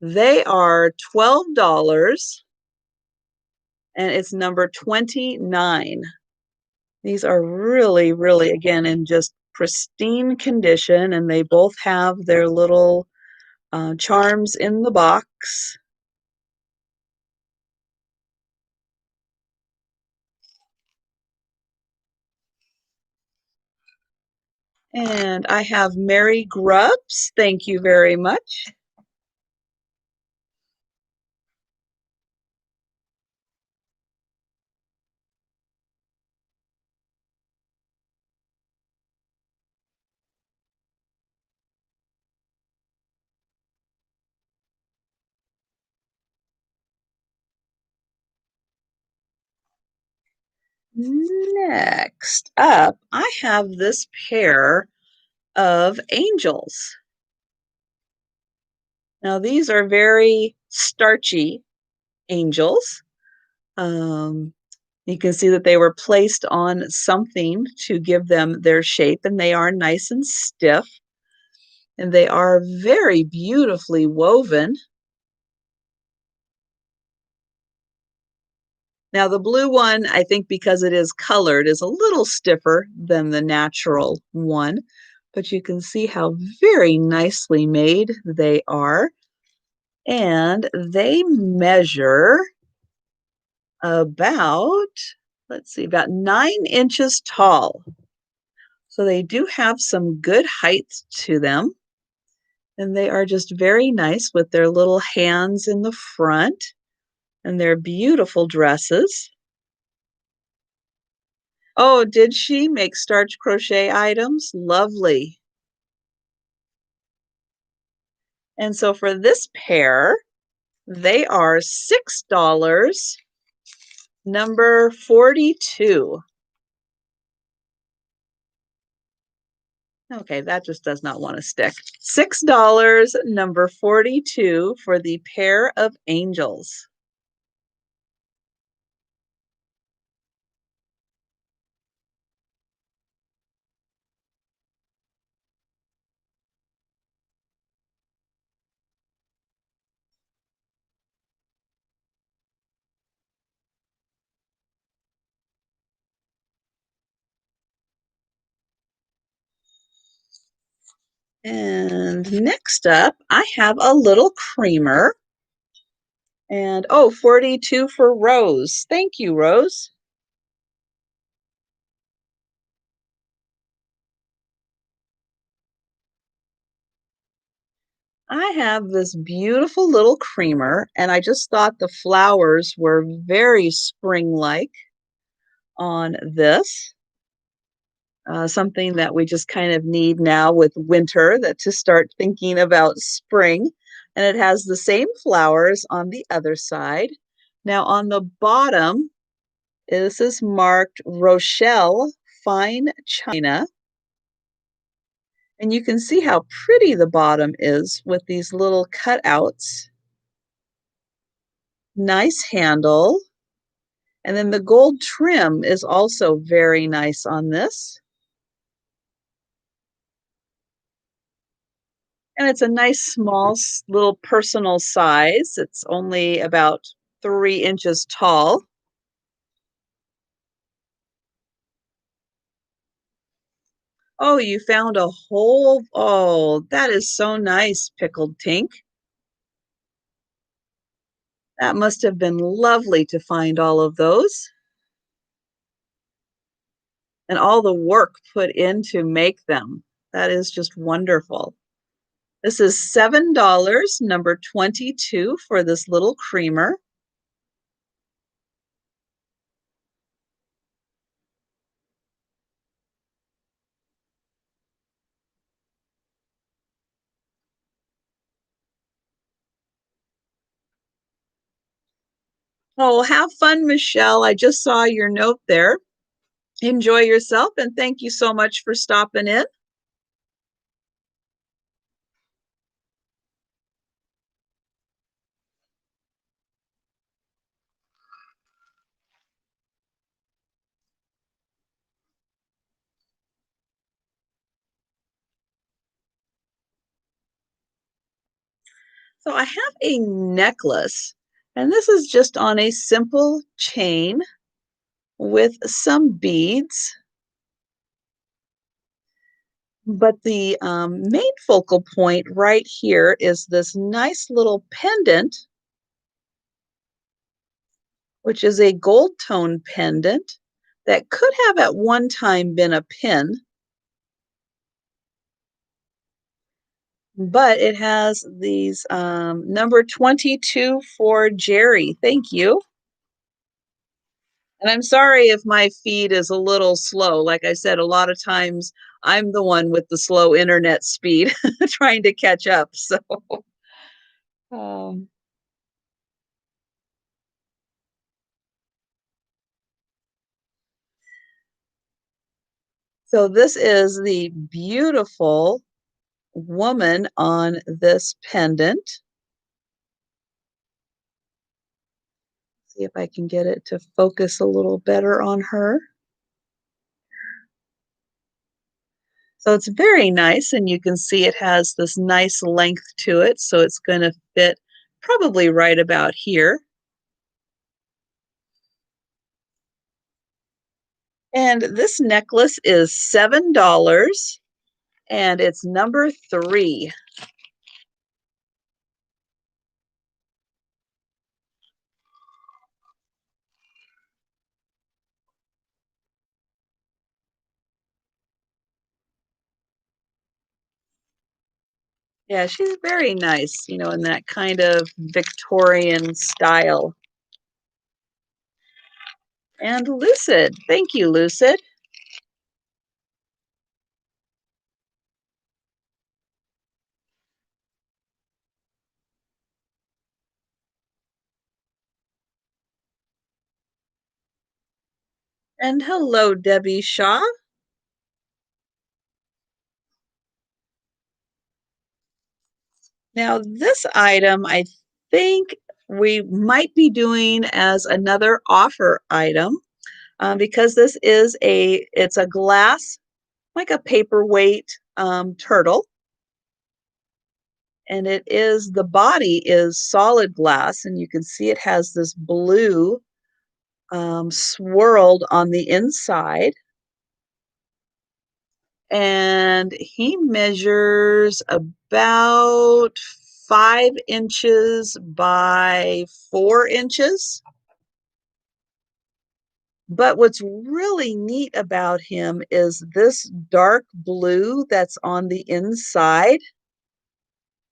they are $12, and it's number 29. These are really, really, again, in just pristine condition, and they both have their little charms in the box. And I have Mary Grubs. Thank you very much. Next up, I have this pair of angels. Now, these are very starchy angels. You can see that they were placed on something to give them their shape, and they are nice and stiff, and they are very beautifully woven. Now the blue one, I think because it is colored, is a little stiffer than the natural one, but you can see how very nicely made they are. And they measure about, let's see, about 9 inches tall. So they do have some good height to them. And they are just very nice with their little hands in the front and their beautiful dresses. Oh, did she make starch crochet items? Lovely. And so for this pair, they are $6, number 42. Okay, that just does not want to stick. $6, number 42 for the pair of angels. And next up, I have a little creamer. And oh, 42 for Rose. Thank you, Rose. I have this beautiful little creamer, and I just thought the flowers were very spring-like on this. Something that we just kind of need now with winter, that to start thinking about spring. And it has the same flowers on the other side. Now on the bottom, this is marked Rochelle Fine China. And you can see how pretty the bottom is with these little cutouts. Nice handle. And then the gold trim is also very nice on this. And it's a nice small little personal size. It's only about 3 inches tall. Oh, you found a whole, oh, that is so nice, Pickled Tink. That must have been lovely to find all of those. And all the work put in to make them. That is just wonderful. This is $7, number 22 for this little creamer. Oh, have fun, Michelle. I just saw your note there. Enjoy yourself, and thank you so much for stopping in. So I have a necklace, and this is just on a simple chain with some beads. But the main focal point right here is this nice little pendant, which is a gold tone pendant that could have at one time been a pin, but it has these number 22 for Jerry. Thank you. And I'm sorry if my feed is a little slow. Like I said, a lot of times I'm the one with the slow internet speed trying to catch up. So, um, so this is the beautiful woman on this pendant. See if I can get it to focus a little better on her. So it's very nice, and you can see it has this nice length to it, so it's going to fit probably right about here. And this necklace is $7 and it's number 3. Yeah, she's very nice, in that kind of Victorian style. And Lucid. Thank you, Lucid. And hello, Debbie Shaw. Now, this item, I think we might be doing as another offer item because it's a glass, like a paperweight turtle. And the body is solid glass, and you can see it has this blue swirled on the inside. And he measures about 5 inches by 4 inches. But what's really neat about him is this dark blue that's on the inside.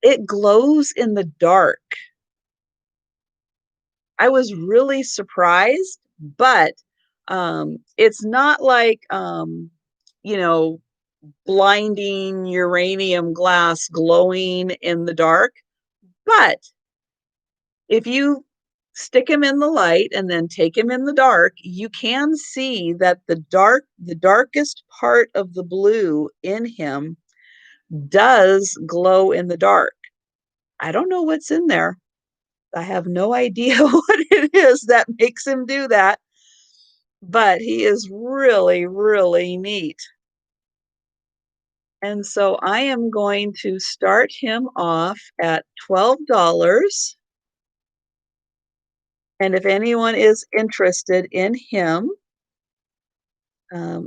It glows in the dark. I was really surprised, but it's not like you know, blinding uranium glass glowing in the dark. But if you stick him in the light and then take him in the dark, you can see that the darkest part of the blue in him does glow in the dark. I don't know what's in there. I have no idea what it is that makes him do that, but he is really, really neat. And so I am going to start him off at $12. And if anyone is interested in him,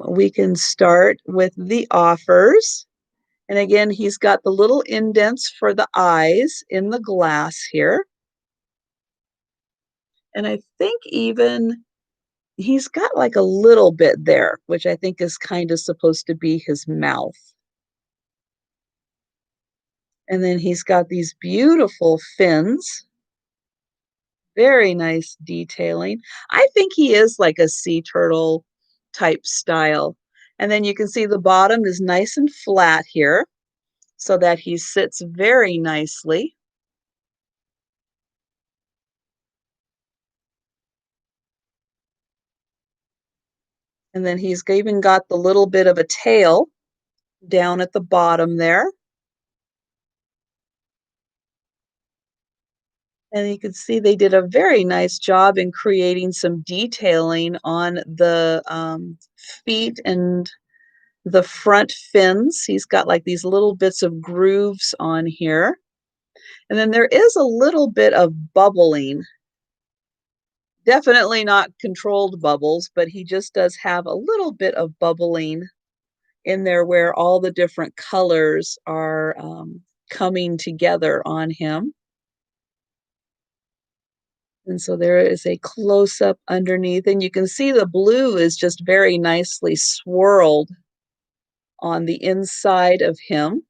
we can start with the offers. And again, he's got the little indents for the eyes in the glass here. And I think even he's got like a little bit there, which I think is kind of supposed to be his mouth. And then he's got these beautiful fins. Very nice detailing. I think he is like a sea turtle type style. And then you can see the bottom is nice and flat here so that he sits very nicely. And then he's even got the little bit of a tail down at the bottom there. And you can see they did a very nice job in creating some detailing on the feet and the front fins. He's got like these little bits of grooves on here. And then there is a little bit of bubbling. Definitely not controlled bubbles, but he just does have a little bit of bubbling in there where all the different colors are coming together on him. And so there is a close-up underneath, and you can see the blue is just very nicely swirled on the inside of him.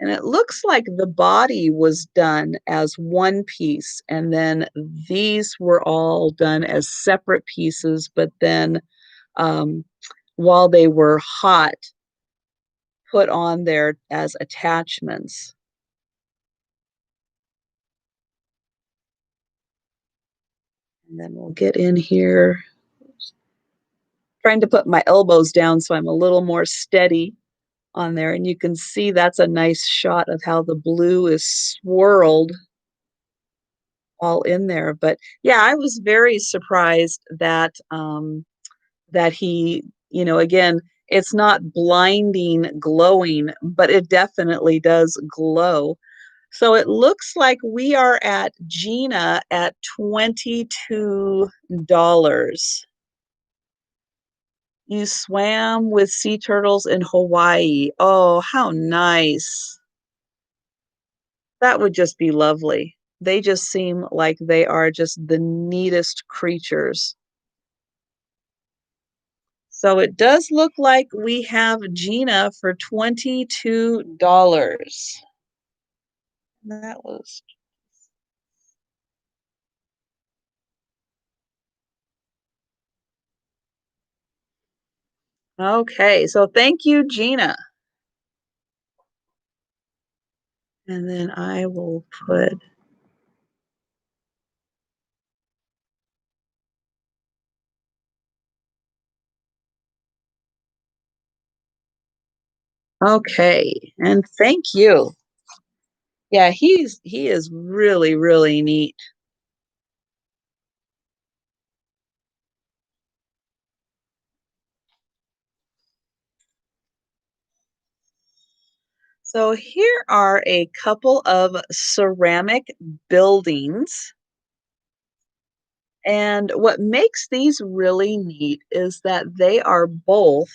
And it looks like the body was done as one piece, and then these were all done as separate pieces, but then um, while they were hot, put on there as attachments. And then we'll get in here, trying to put my elbows down so I'm a little more steady on there. And you can see that's a nice shot of how the blue is swirled all in there. But yeah, I was very surprised that that he, again, it's not blinding glowing, but it definitely does glow. So it looks like we are at Gina at $22. You swam with sea turtles in Hawaii. Oh, how nice. That would just be lovely. They just seem like they are just the neatest creatures. So it does look like we have Gina for $22. That was okay. So thank you, Gina. And then I will put, okay. And thank you. Yeah, he is really, really neat. So here are a couple of ceramic buildings. And what makes these really neat is that they are both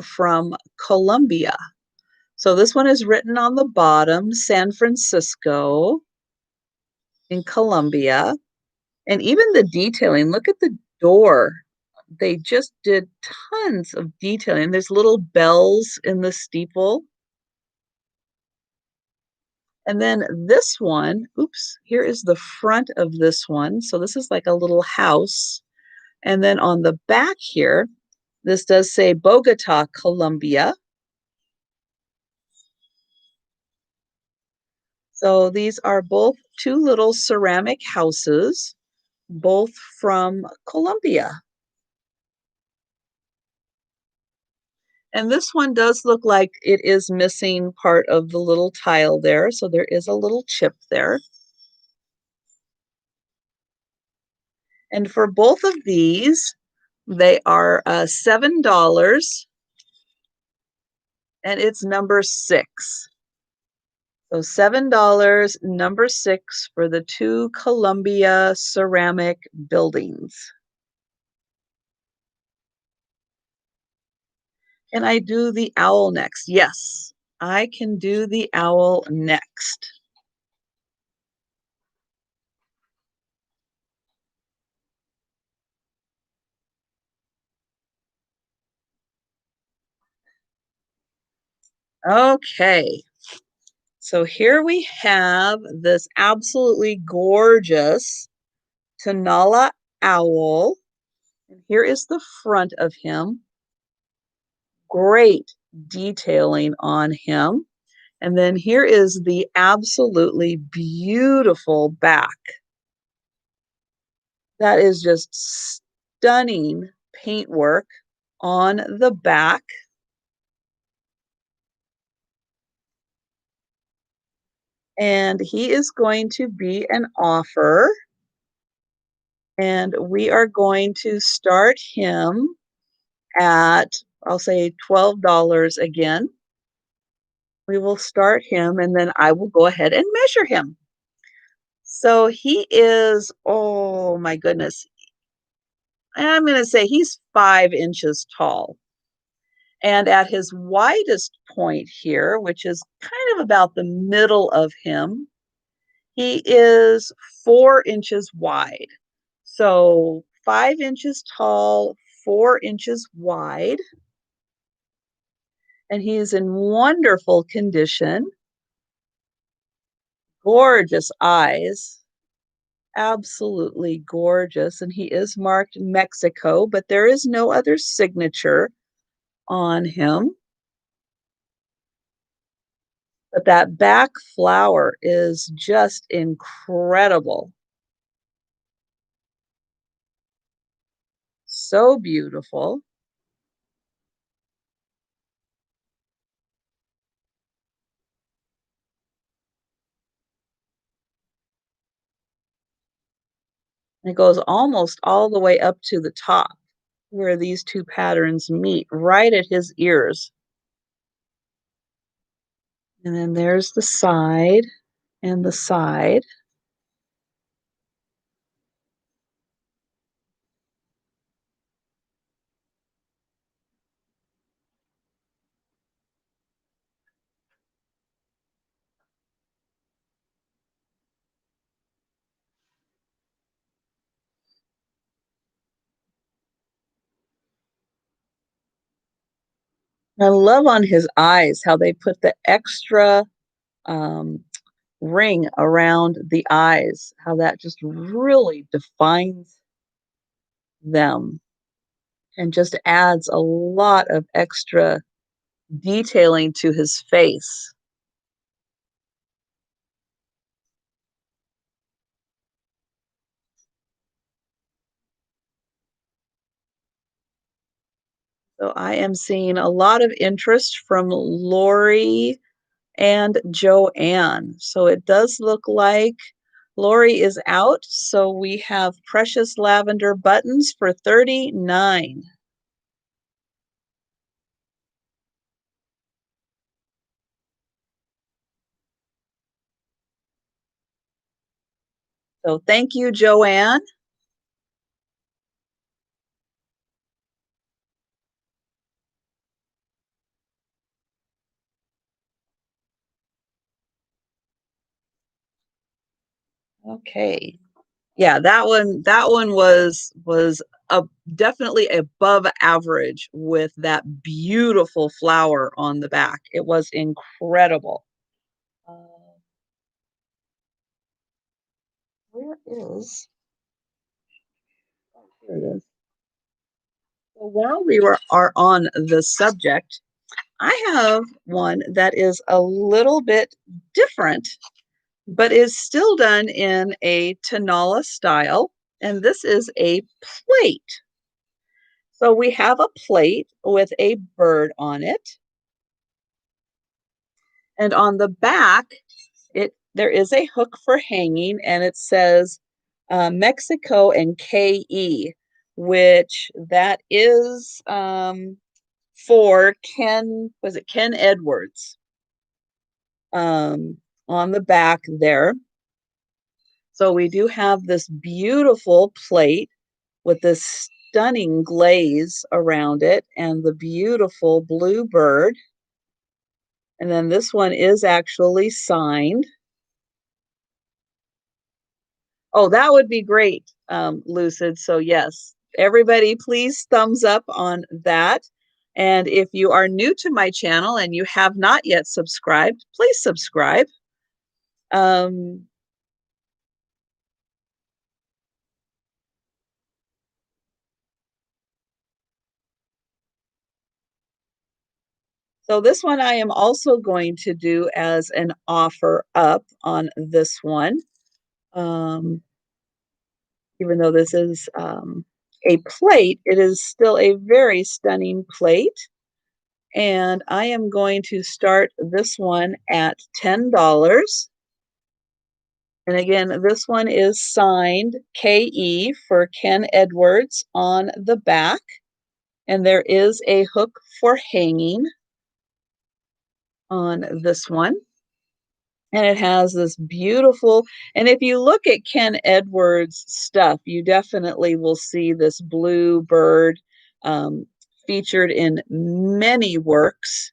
from Colombia. So this one is written on the bottom, San Francisco in Colombia. And even the detailing, look at the door. They just did tons of detailing. There's little bells in the steeple. And then this one, oops, here is the front of this one. So this is like a little house. And then on the back here, this does say Bogota, Colombia. So these are both two little ceramic houses, both from Colombia. And this one does look like it is missing part of the little tile there. So there is a little chip there. And for both of these, they are $7 and it's number 6. So $7, number 6 for the two Columbia ceramic buildings. Can I do the owl next? Yes, I can do the owl next. Okay, so here we have this absolutely gorgeous Tanala owl. And here is the front of him. Great detailing on him. And then here is the absolutely beautiful back. That is just stunning paintwork on the back. And he is going to be an offer. And we are going to start him at, I'll say $12 again. We will start him and then I will go ahead and measure him. So he is, oh my goodness, I'm going to say he's 5 inches tall. And at his widest point here, which is kind of about the middle of him, he is 4 inches wide. So 5 inches tall, 4 inches wide. And he is in wonderful condition. Gorgeous eyes. Absolutely gorgeous. And he is marked Mexico, but there is no other signature on him. But that back flower is just incredible. So beautiful. It goes almost all the way up to the top where these two patterns meet, right at his ears. And then there's the side and the side. I love on his eyes how they put the extra um, ring around the eyes, how that just really defines them and just adds a lot of extra detailing to his face. So I am seeing a lot of interest from Lori and Joanne. So it does look like Lori is out. So we have precious lavender buttons for 39. So thank you, Joanne. Okay. Yeah, that one was a definitely above average with that beautiful flower on the back. It was incredible. Uh, where is? Oh, here it is. So while are on the subject, I have one that is a little bit different, but is still done in a Tenala style, and this is a plate. So we have a plate with a bird on it, and on the back, there is a hook for hanging, and it says Mexico and KE, which that is for Ken, was it Ken Edwards, um, on the back there. So we do have this beautiful plate with this stunning glaze around it and the beautiful blue bird. And then this one is actually signed. Oh, that would be great, Lucid. So yes, everybody please thumbs up on that. And if you are new to my channel and you have not yet subscribed, please subscribe. Um, so this one I am also going to do as an offer up on this one. Um, Even though this is a plate, it is still a very stunning plate. And I am going to start this one at $10. And again, this one is signed KE for Ken Edwards on the back. And there is a hook for hanging on this one. And it has this beautiful, and if you look at Ken Edwards' stuff, you definitely will see this blue bird um, featured in many works.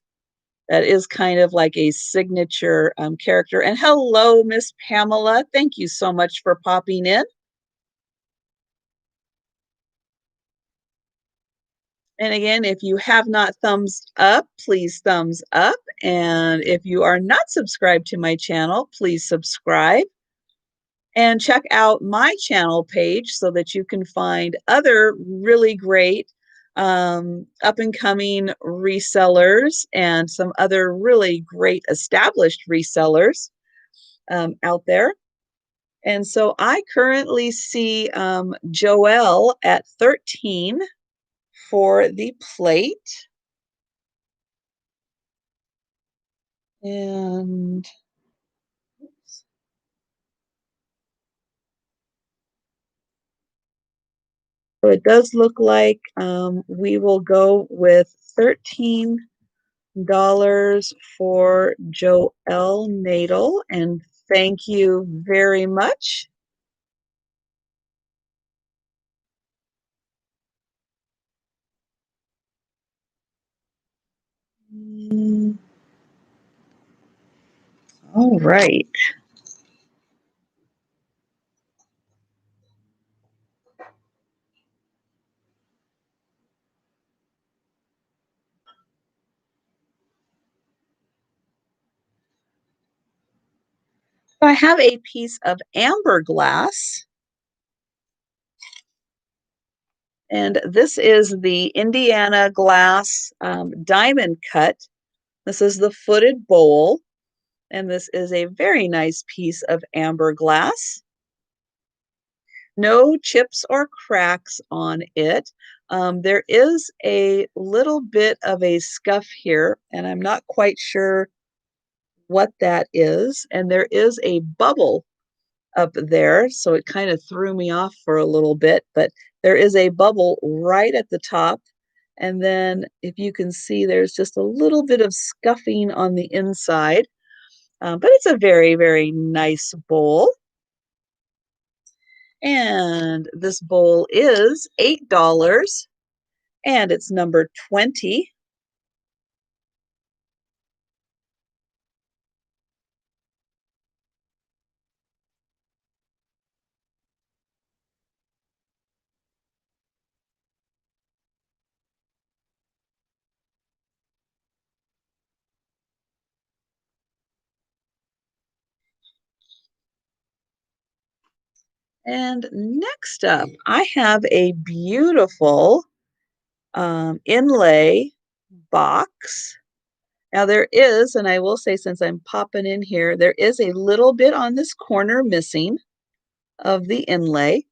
That is kind of like a signature character. And hello, Miss Pamela. Thank you so much for popping in. And again, if you have not thumbs up, please thumbs up. And if you are not subscribed to my channel, please subscribe. And check out my channel page so that you can find other really great up and coming resellers and some other really great established resellers out there. And so I currently see Joelle at 13 for the plate. And So it does look like we will go with $13 for Joelle Nadel, and thank you very much. Mm, all right. I have a piece of amber glass, and this is the Indiana glass diamond cut. This is the footed bowl, and this is a very nice piece of amber glass. No chips or cracks on it. There is a little bit of a scuff here, and I'm not quite sure what that is. And there is a bubble up there, so it kind of threw me off for a little bit, but there is a bubble right at the top. And then if you can see, there's just a little bit of scuffing on the inside, but it's a very, very nice bowl. And this bowl is $8 and it's number 20. And next up, I have a beautiful inlay box. Now there is, and I will say since I'm popping in here, there is a little bit on this corner missing of the inlay,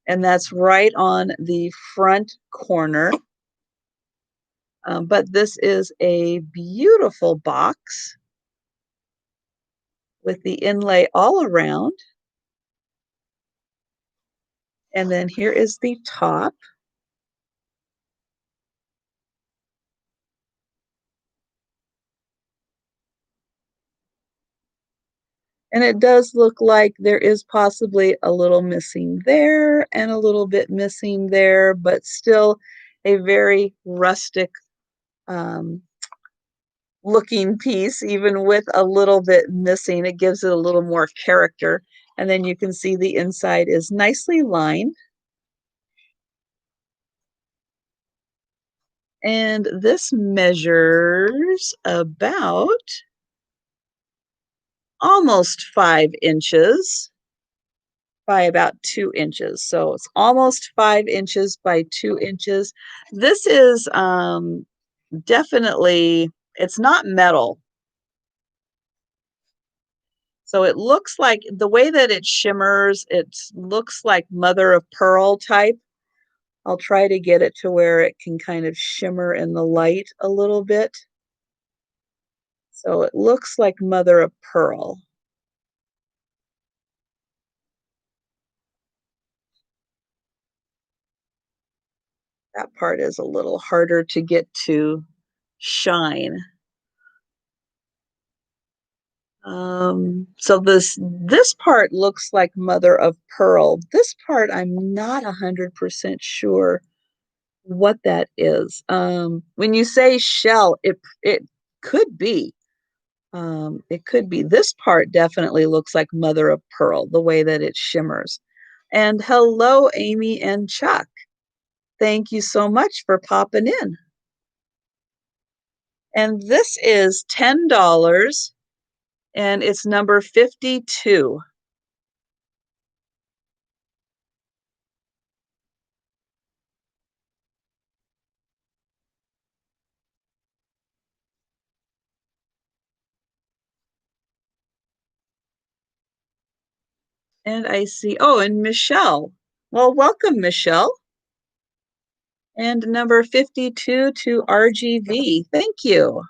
and that's right on the front corner. But this is a beautiful box with the inlay all around. And then here is the top. And it does look like there is possibly a little missing there and a little bit missing there, but still a very rustic um, looking piece, even with a little bit missing. It gives it a little more character. And then you can see the inside is nicely lined. And this measures about almost 5 inches by about 2 inches. So it's almost 5 inches by 2 inches. This is definitely, it's not metal. So it looks like the way that it shimmers, it looks like mother of pearl type. I'll try to get it to where it can kind of shimmer in the light a little bit. So it looks like mother of pearl. That part is a little harder to get to shine. So this part looks like mother of pearl. This part I'm not 100% sure what that is. When you say shell, it could be. It could be. This part definitely looks like mother of pearl, the way that it shimmers. And hello, Amy and Chuck. Thank you so much for popping in. And this is $10 and it's number 52. And I see, oh, and Michelle. Well, welcome, Michelle. And number 52 to RGV. Thank you.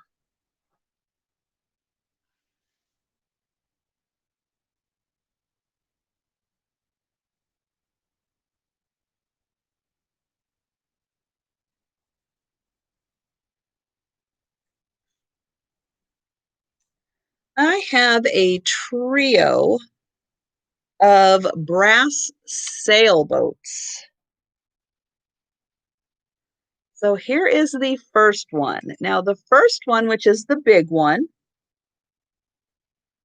I have a trio of brass sailboats. So here is the first one. Now, the first one, which is the big one,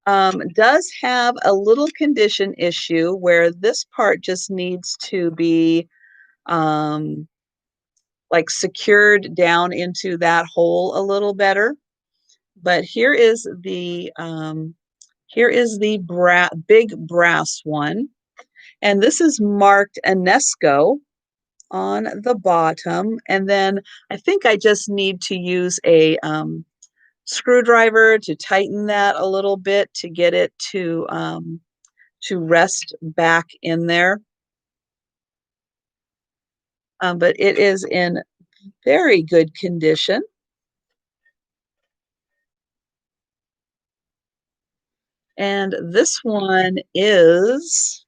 does have a little condition issue where this part just needs to be um, like secured down into that hole a little better. But here is the big brass one, and this is marked Enesco on the bottom. And then I think I just need to use a screwdriver to tighten that a little bit to get it to rest back in there. But it is in very good condition. And this one is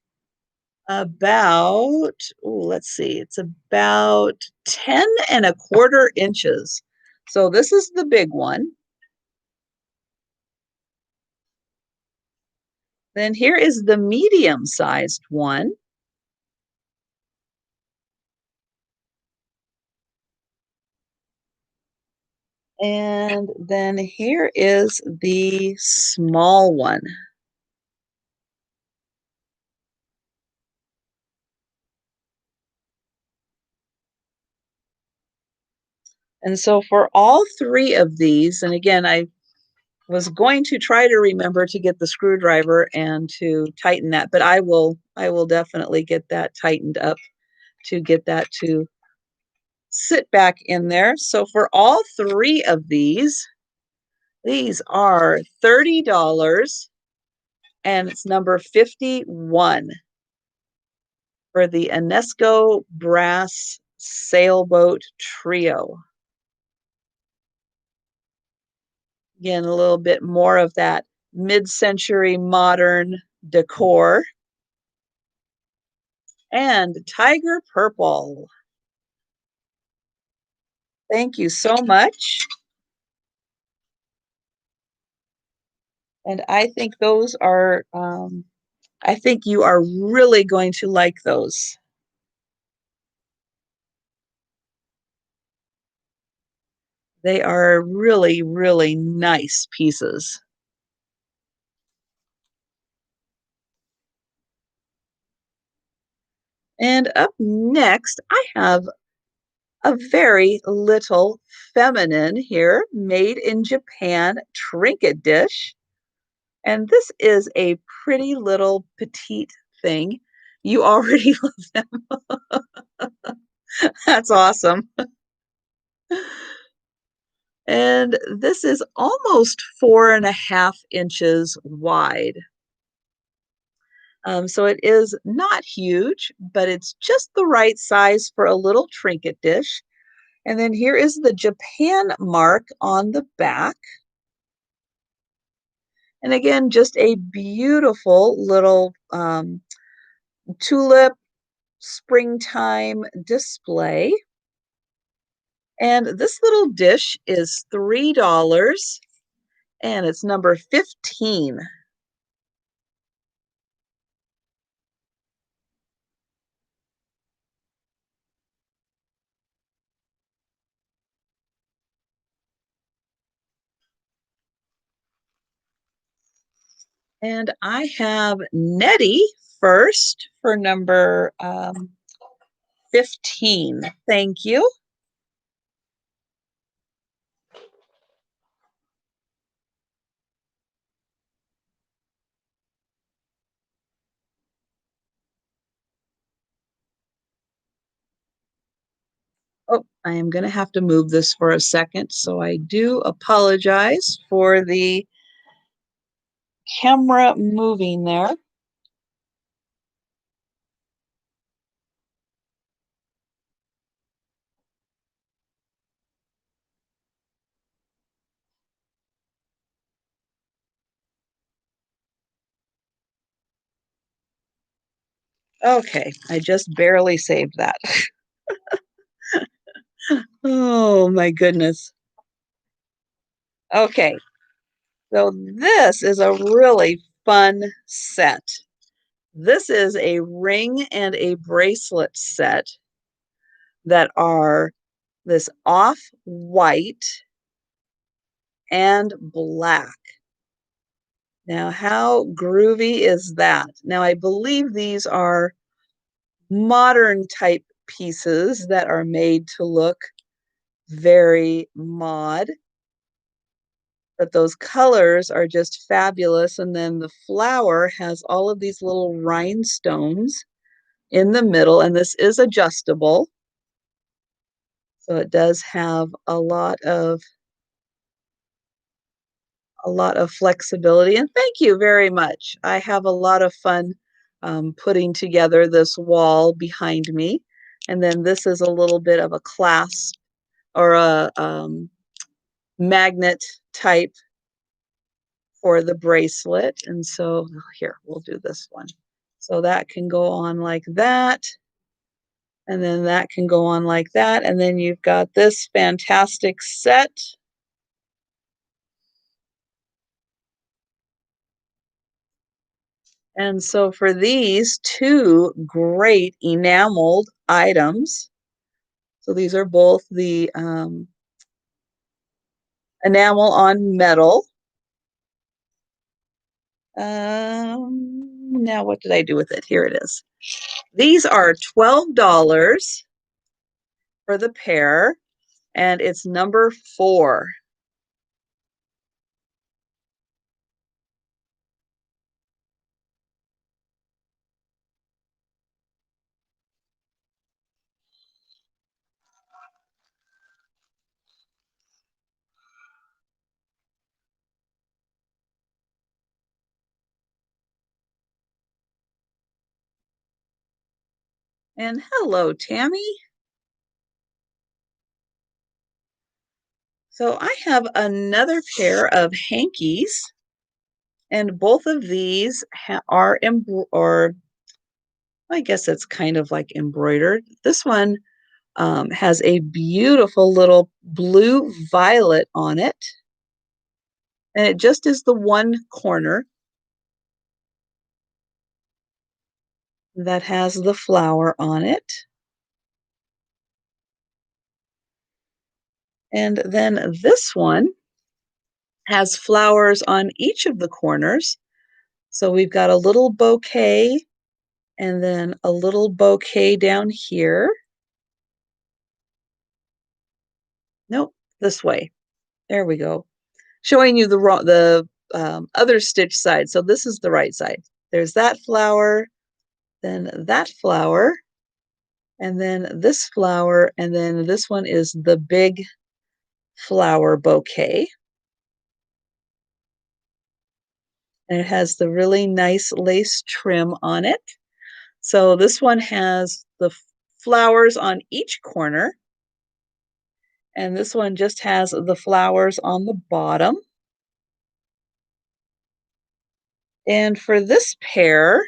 about, let's see, it's about 10 1/4 inches. So this is the big one. Then here is the medium-sized one. And then here is the small one. And so for all three of these, and again, I was going to try to remember to get the screwdriver and to tighten that, but I will definitely get that tightened up to get that to sit back in there. So for all three of these are $30 and it's number 51 for the Enesco Brass Sailboat Trio. Again, a little bit more of that mid-century modern decor. And tiger purple. Thank you so much. And I think those are, I think you are really going to like those. They are really, really nice pieces. And up next, I have a very little feminine here, made in Japan trinket dish. And this is a pretty little petite thing. You already love them. That's awesome. And this is almost 4.5 inches wide. So it is not huge, but it's just the right size for a little trinket dish. And then here is the Japan mark on the back. And again, just a beautiful little tulip springtime display. And this little dish is $3 and it's number 15. And I have Nettie first for number 15. Thank you. Oh, I am going to have to move this for a second, so I do apologize for the camera moving there. Okay, I just barely saved that. Oh my goodness. Okay, So this is a really fun set. This is a ring and a bracelet set that are this off-white and black. Now, how groovy is that? Now, I believe these are modern type pieces that are made to look very mod, but those colors are just fabulous. And then the flower has all of these little rhinestones in the middle, and this is adjustable. So it does have a lot of flexibility. And thank you very much. I have a lot of fun putting together this wall behind me. And then this is a little bit of a clasp or a magnet type for the bracelet. And so here, we'll do this one. So that can go on like that. And then that can go on like that. And then you've got this fantastic set. And so for these two great enameled items, so these are both the enamel on metal. Now what did I do with it? Here it is. These are $12 for the pair, and it's number 4. And hello, Tammy. So I have another pair of hankies, and both of these are or I guess it's kind of like embroidered. This one has a beautiful little blue violet on it, and it just is the one corner that has the flower on it. And then this one has flowers on each of the corners. So we've got a little bouquet and then a little bouquet down here. Nope, this way. There we go. Showing you the other stitch side. So this is the right side. There's that flower, then that flower, and then this flower, and then this one is the big flower bouquet. And it has the really nice lace trim on it. So this one has the flowers on each corner, and this one just has the flowers on the bottom. And for this pair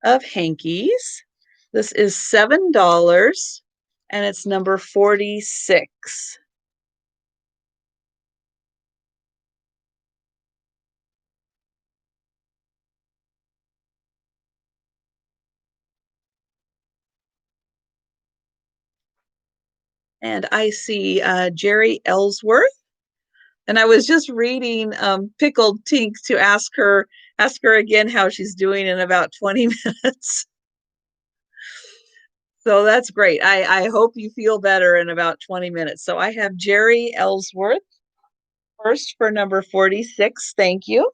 of hankies, this is $7, and it's number 46. And I see Jerry Ellsworth. And I was just reading Pickled Tink to ask her again how she's doing in about 20 minutes. So that's great. I hope you feel better in about 20 minutes. So I have Jerry Ellsworth first for number 46. Thank you.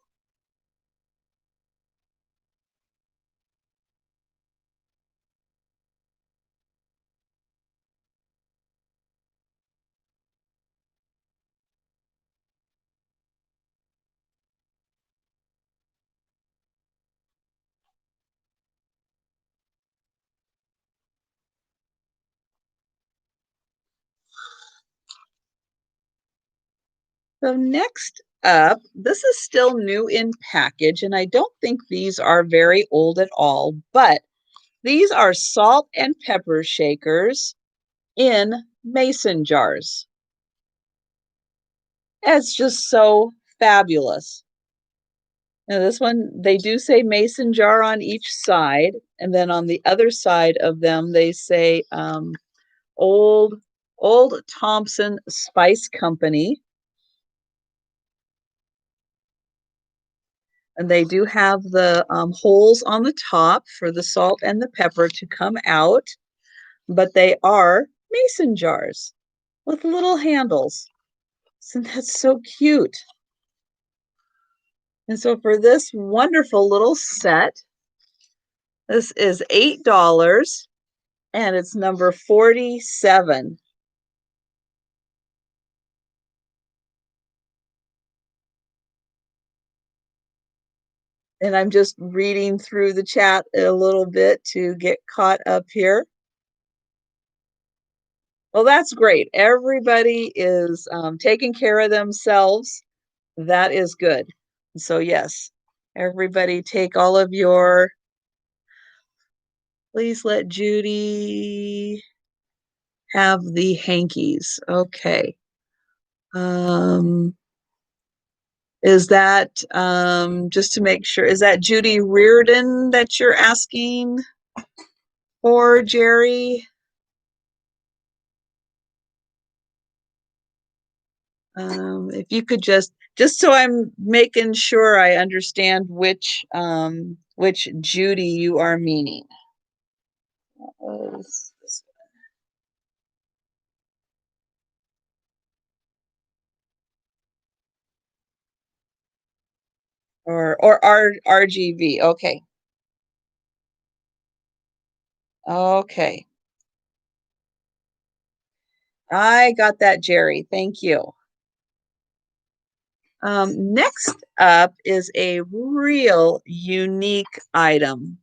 So next up, this is still new in package, and I don't think these are very old at all, but these are salt and pepper shakers in mason jars. It's just so fabulous. Now this one, they do say mason jar on each side, and then on the other side of them, they say Old Thompson Spice Company. And they do have the holes on the top for the salt and the pepper to come out, but they are mason jars with little handles. Isn't that so cute? And so for this wonderful little set, this is $8 and it's number 47. And I'm just reading through the chat a little bit to get caught up here. Well, that's great. Everybody is taking care of themselves. That is good. So yes, everybody take all of your, please let Judy have the hankies. Okay. Is that, just to make sure, is that Judy Reardon that you're asking for, Jerry? If you could just so I'm making sure I understand which Judy you are meaning. Or RGV. Okay. Okay. I got that, Jerry. Thank you. Next up is a real unique item.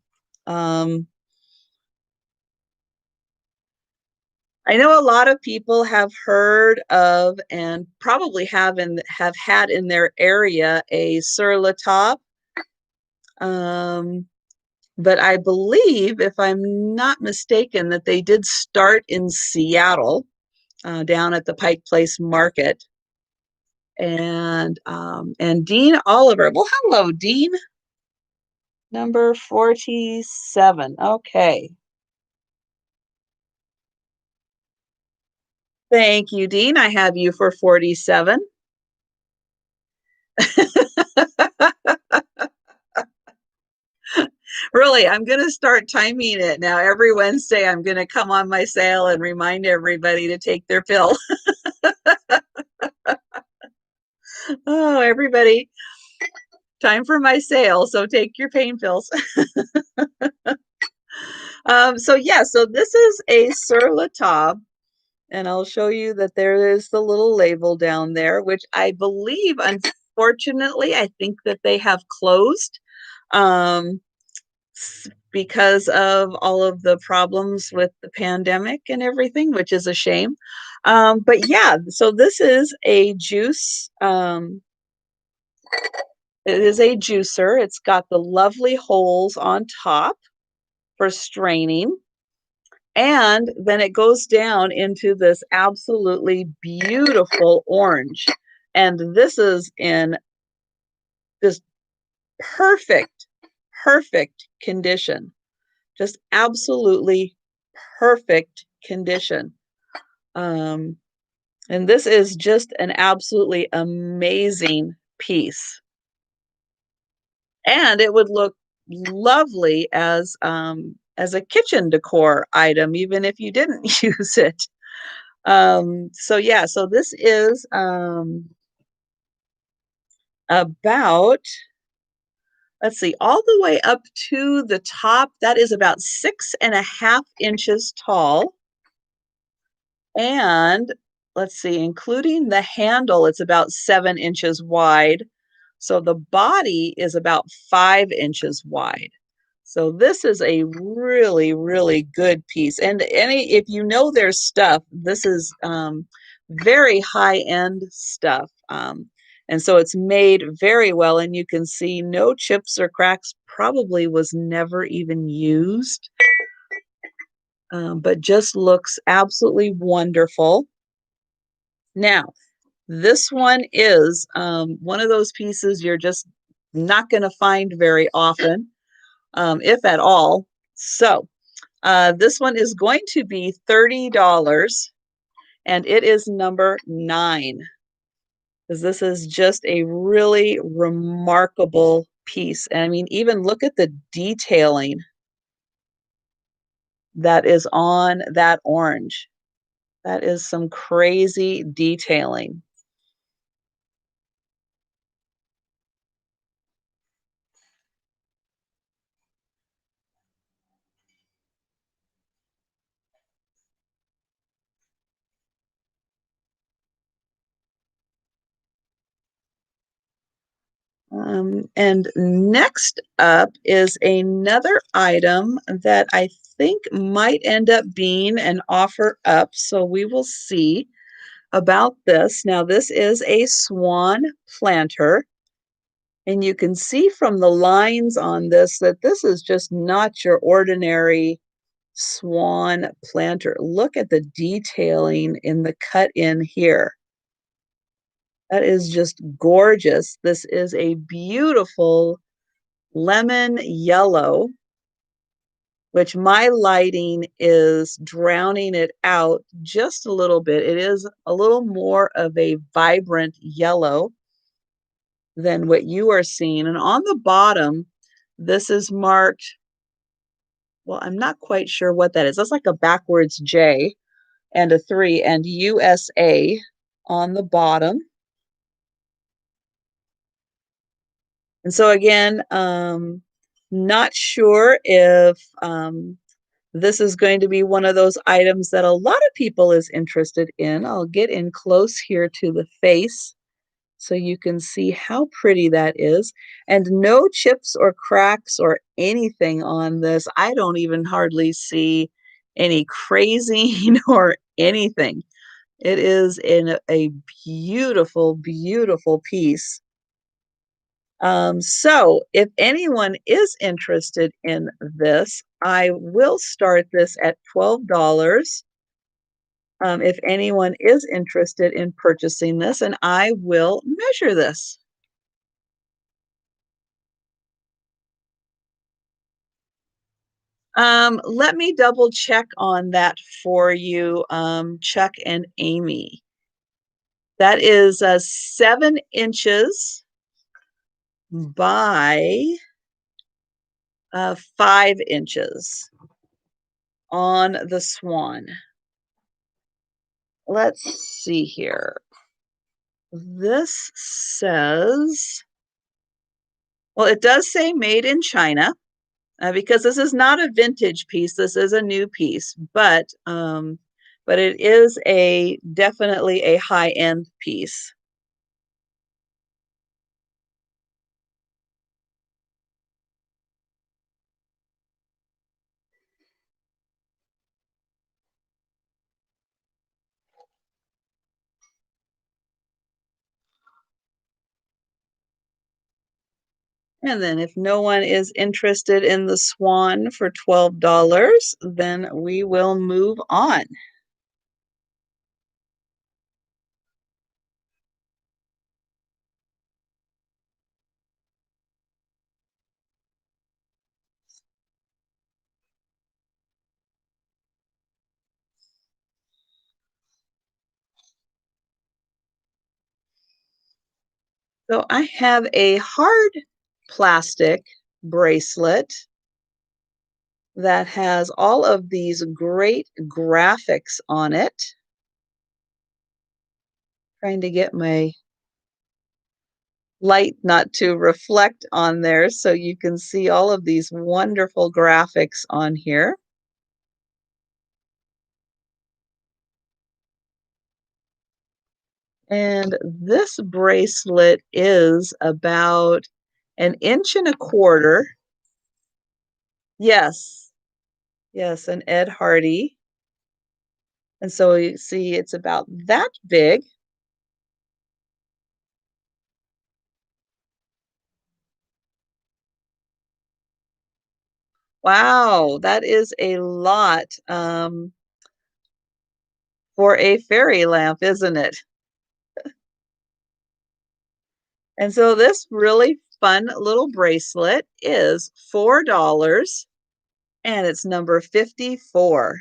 I know a lot of people have heard of and probably have had in their area a sur la table. But I believe, if I'm not mistaken, that they did start in Seattle, down at the Pike Place Market. And Dean Oliver. Well, hello, Dean. Number 47. Okay. Thank you, Dean. I have you for 47. Really, I'm going to start timing it now. Every Wednesday, I'm going to come on my sale and remind everybody to take their pill. Oh, everybody, time for my sale. So take your pain pills. So this is a sur la table. And I'll show you that there is the little label down there, which I believe, unfortunately, I think that they have closed because of all of the problems with the pandemic and everything, which is a shame. But yeah, so this is a juice. It is a juicer. It's got the lovely holes on top for straining. And then it goes down into this absolutely beautiful orange. And this is in this perfect condition. Just absolutely perfect condition. And this is just an absolutely amazing piece. And it would look lovely as a kitchen decor item, even if you didn't use it. So yeah, so this is about, let's see, all the way up to the top. That is about 6.5 inches tall. And let's see, including the handle, it's about 7 inches wide. So the body is about 5 inches wide. So this is a really, really good piece. And if you know their stuff, this is very high-end stuff. And so it's made very well, and you can see no chips or cracks, probably was never even used, but just looks absolutely wonderful. Now, This one is one of those pieces you're just not going to find very often, if at all. So this one is going to be $30, and it is number 9. Because this is just a really remarkable piece. And I mean, even look at the detailing that is on that orange. That is some crazy detailing. And next up is another item that I think might end up being an offer up. So we will see about this. Now, this is a Swan Planter. And you can see from the lines on this that this is just not your ordinary Swan Planter. Look at the detailing in the cut in here. That is just gorgeous. This is a beautiful lemon yellow, which my lighting is drowning it out just a little bit. It is a little more of a vibrant yellow than what you are seeing. And on the bottom, this is marked, well, I'm not quite sure what that is. That's like a backwards J and a 3 and USA on the bottom. And so again, not sure if this is going to be one of those items that a lot of people is interested in. I'll get in close here to the face so you can see how pretty that is. And no chips or cracks or anything on this. I don't even hardly see any crazing or anything. It is in a beautiful, beautiful piece. So if anyone is interested in this, I will start this at $12. If anyone is interested in purchasing this, and I will measure this. Let me double check on that for you, Chuck and Amy. That is 7 inches by 5 inches on the Swan. Let's see here. This says, well, it does say made in China, because this is not a vintage piece. This is a new piece, but it is a definitely a high-end piece. And then if no one is interested in the Swan for $12, then we will move on. So I have a hard plastic bracelet that has all of these great graphics on it. Trying to get my light not to reflect on there so you can see all of these wonderful graphics on here. And this bracelet is about 1.25 inches. Yes, yes, an Ed Hardy. And so you see it's about that big. Wow, that is a lot for a fairy lamp, isn't it? And so this really fun little bracelet is $4 and it's number 54.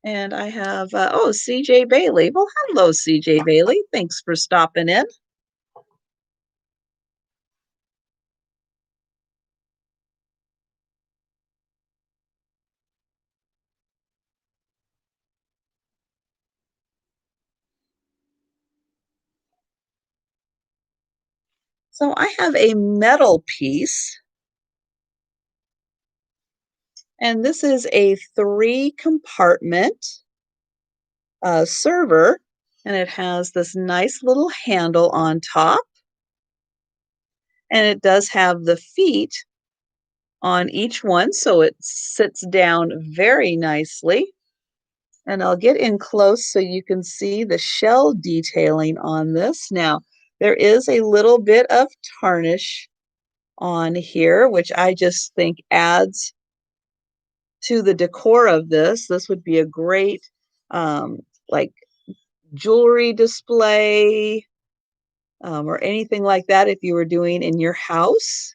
And I have, oh, CJ Bailey. Well, hello, CJ Bailey. Thanks for stopping in. So I have a metal piece, and this is a 3-compartment server, and it has this nice little handle on top, and it does have the feet on each one, so it sits down very nicely. And I'll get in close so you can see the shell detailing on this. Now, there is a little bit of tarnish on here, which I just think adds to the decor of this. This would be a great like jewelry display or anything like that if you were doing in your house.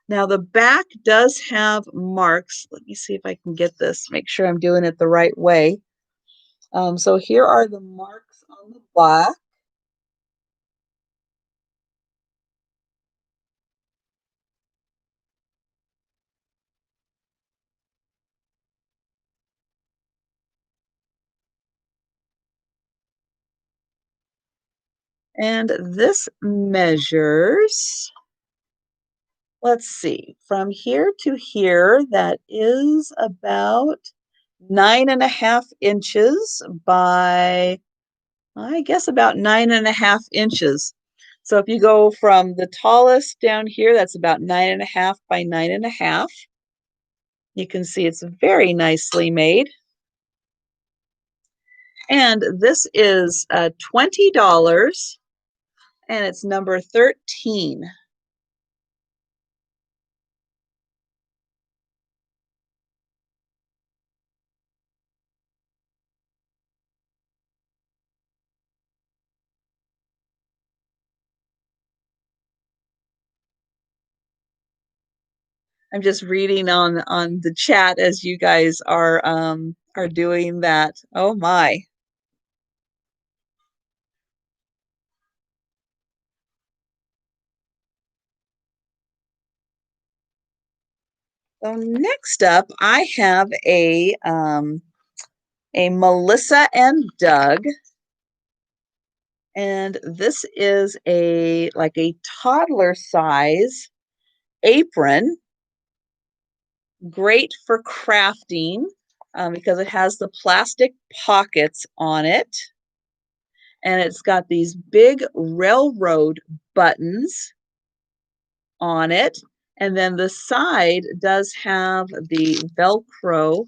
Now the back does have marks. Let me see if I can get this, make sure I'm doing it the right way. So here are the marks on the back. And this measures, let's see, from here to here, that is about 9.5 inches by, I guess, about 9.5 inches. So if you go from the tallest down here, that's about 9.5 by 9.5. You can see it's very nicely made. And this is $20 and it's number 13. I'm just reading on the chat as you guys are doing that. Oh my. So next up, I have a Melissa and Doug, and this is a like a toddler size apron, great for crafting because it has the plastic pockets on it, and it's got these big railroad buttons on it. And then the side does have the Velcro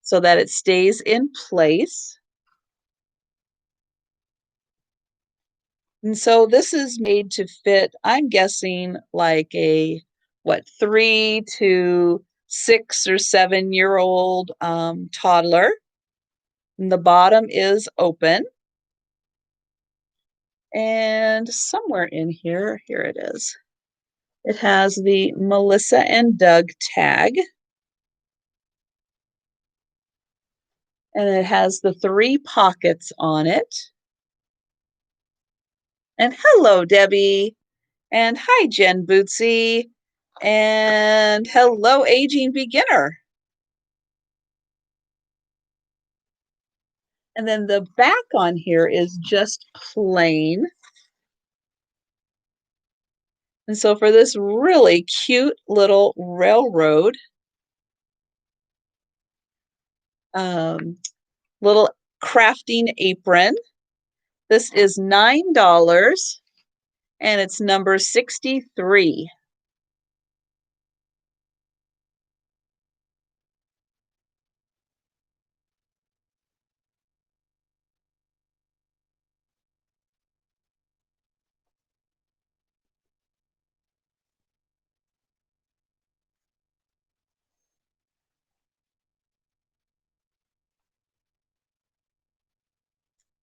so that it stays in place. And so this is made to fit, I'm guessing, like a, what, 3 to 6 or 7-year-old toddler. And the bottom is open. And somewhere in here, here it is. It has the Melissa and Doug tag. And it has the 3 pockets on it. And hello, Debbie. And hi, Jen Bootsy. And hello, Aging Beginner. And then the back on here is just plain. And so for this really cute little railroad, little crafting apron, this is $9 and it's number 63.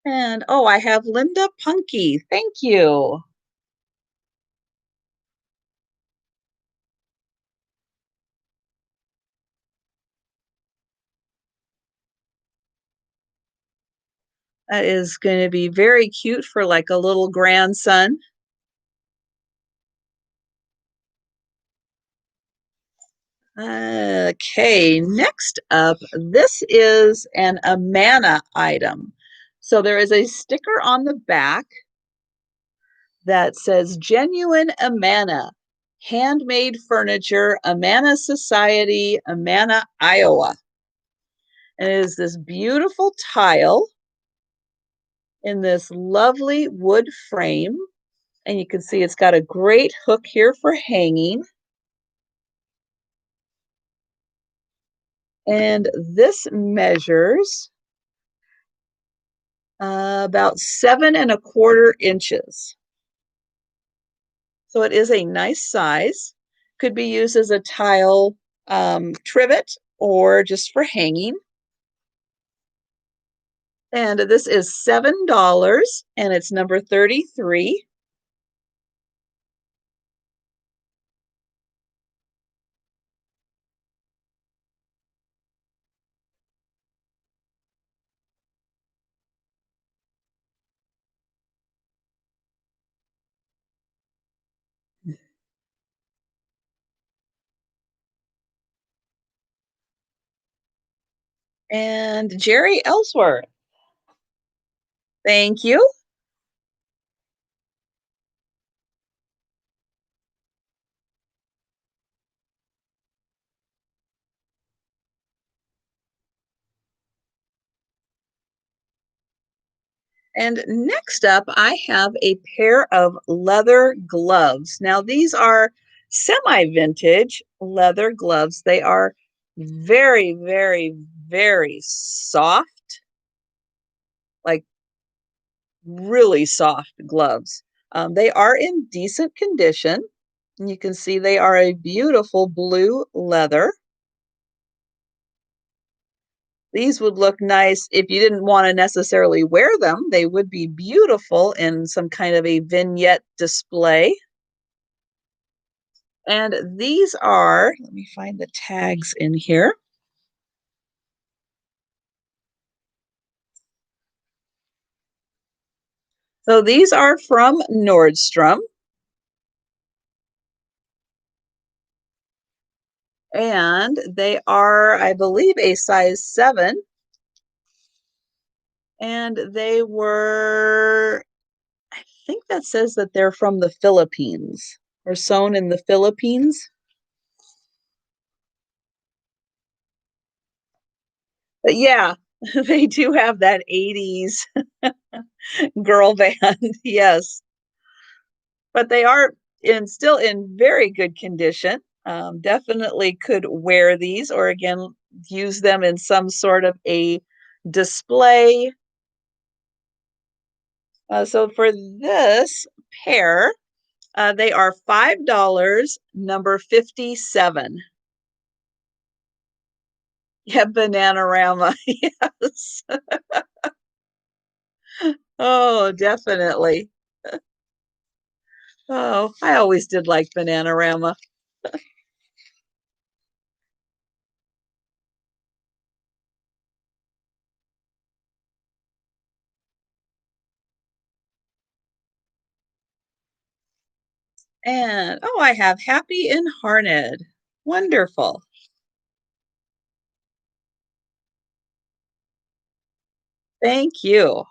And oh, I have Linda Punky. Thank you. That is going to be very cute for like a little grandson. Okay, next up, this is an Amana item. So there is a sticker on the back that says Genuine Amana, Handmade Furniture, Amana Society, Amana, Iowa. And it is this beautiful tile in this lovely wood frame. And you can see it's got a great hook here for hanging. And this measures about 7¼ inches. So it is a nice size. Could be used as a tile trivet or just for hanging. And this is $7 and it's number 33. And Jerry Ellsworth. Thank you. And next up, I have a pair of leather gloves. Now, these are semi-vintage leather gloves. They are very, very, very soft, like really soft gloves. They are in decent condition. You can see they are a beautiful blue leather. These would look nice if you didn't want to necessarily wear them. They would be beautiful in some kind of a vignette display. And these are, let me find the tags in here. So these are from Nordstrom. And they are, I believe, a size 7. And they were, I think that says that they're from the Philippines or sewn in the Philippines. But yeah, they do have that 80s girl band. Yes. But they are still in very good condition. Definitely could wear these or again use them in some sort of a display. So for this pair, they are $5, number 57. Yeah, Bananarama. Yes. Oh, definitely. Oh, I always did like Bananarama. And oh, I have Happy in Harned. Wonderful. Thank you.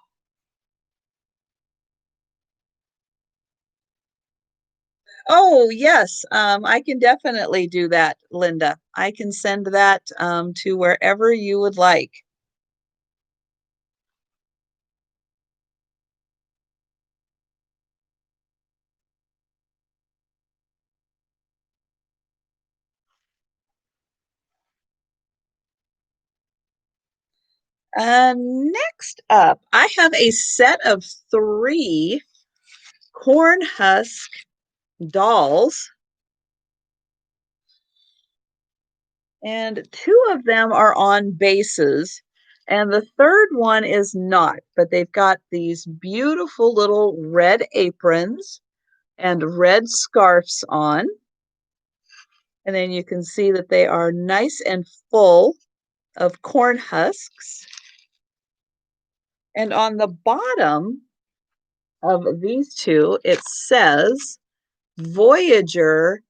Oh, yes. I can definitely do that, Linda. I can send that to wherever you would like. Next up, I have a set of 3 corn husk dolls, and 2 of them are on bases, And the third one is not, but they've got these beautiful little red aprons and red scarves on. And then you can see that they are nice and full of corn husks. And on the bottom of these two, it says Voyager,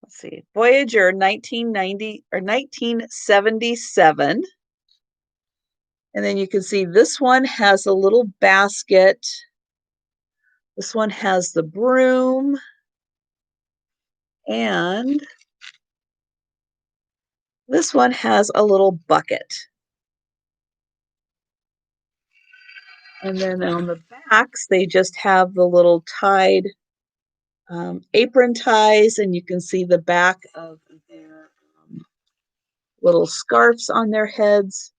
let's see, Voyager 1990 or 1977. And then you can see this one has a little basket. This one has the broom. And this one has a little bucket. And then on the backs, they just have the little tied apron ties, and you can see the back of their little scarves on their heads.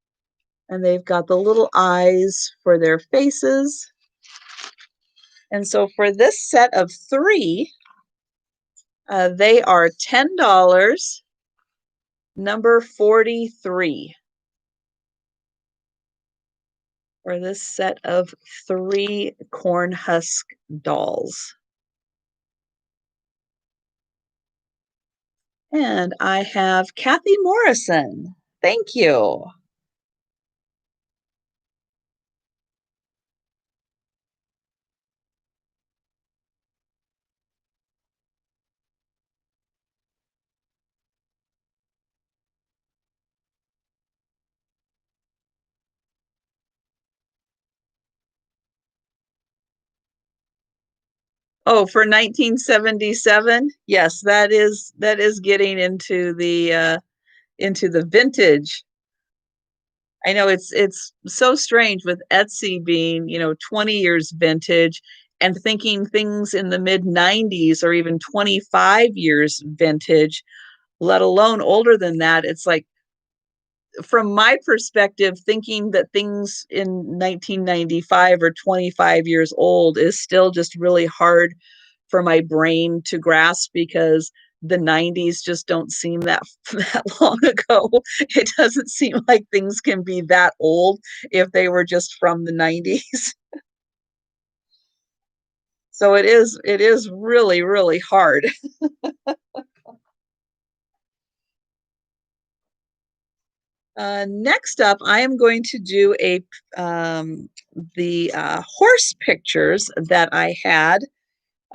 And they've got the little eyes for their faces. And so for this set of three, they are $10, number 43. For this set of three corn husk dolls. And I have Kathy Morrison. Thank you. Oh, for 1977? Yes, that is getting into the vintage. I know it's so strange with Etsy being, 20 years vintage and thinking things in the mid 90s or even 25 years vintage, let alone older than that. It's like, from my perspective, thinking that things in 1995 or 25 years old is still just really hard for my brain to grasp, because the 90s just don't seem that that long ago. It doesn't seem like things can be that old if they were just from the 90s. So it is really, really hard. Next up, I am going to do the horse pictures that I had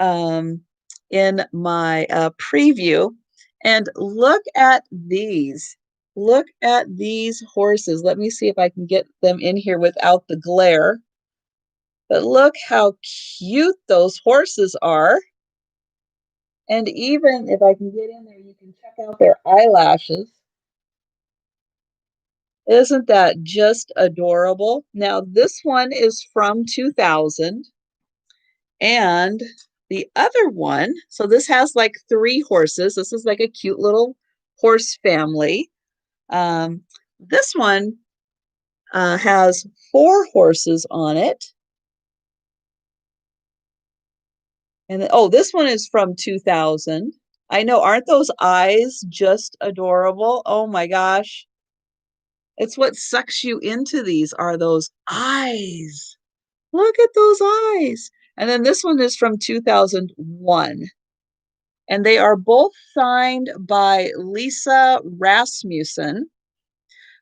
um, in my preview. And look at these. Look at these horses. Let me see if I can get them in here without the glare. But look how cute those horses are. And even if I can get in there, you can check out their eyelashes. Isn't that just adorable? Now, this one is from 2000. And the other one, so this has like three horses. This is like a cute little horse family. This one has four horses on it. And oh, this one is from 2000. I know, aren't those eyes just adorable? Oh my gosh. It's what sucks you into these are those eyes. Look at those eyes. And then this one is from 2001. And they are both signed by Lisa Rasmussen.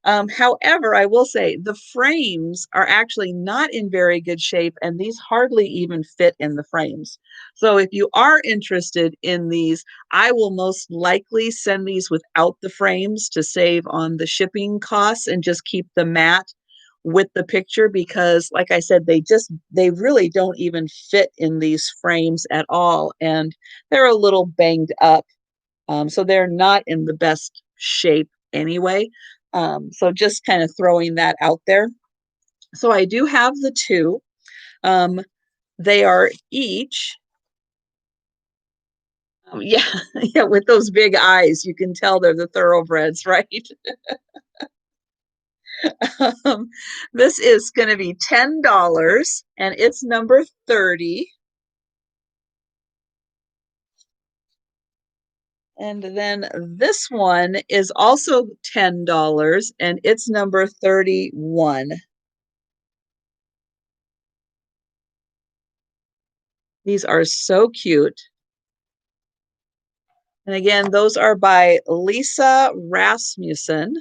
However, I will say the frames are actually not in very good shape, and these hardly even fit in the frames. So if you are interested in these, I will most likely send these without the frames to save on the shipping costs and just keep the mat with the picture, because like I said, they really don't even fit in these frames at all, and they're a little banged up. So they're not in the best shape anyway. So just kind of throwing that out there. So I do have the two. Um, they are each, yeah, yeah, with those big eyes, you can tell they're the thoroughbreds, right? This is going to be $10, and it's number 30. And then this one is also $10 and it's number 31. These are so cute. And again, those are by Lisa Rasmussen.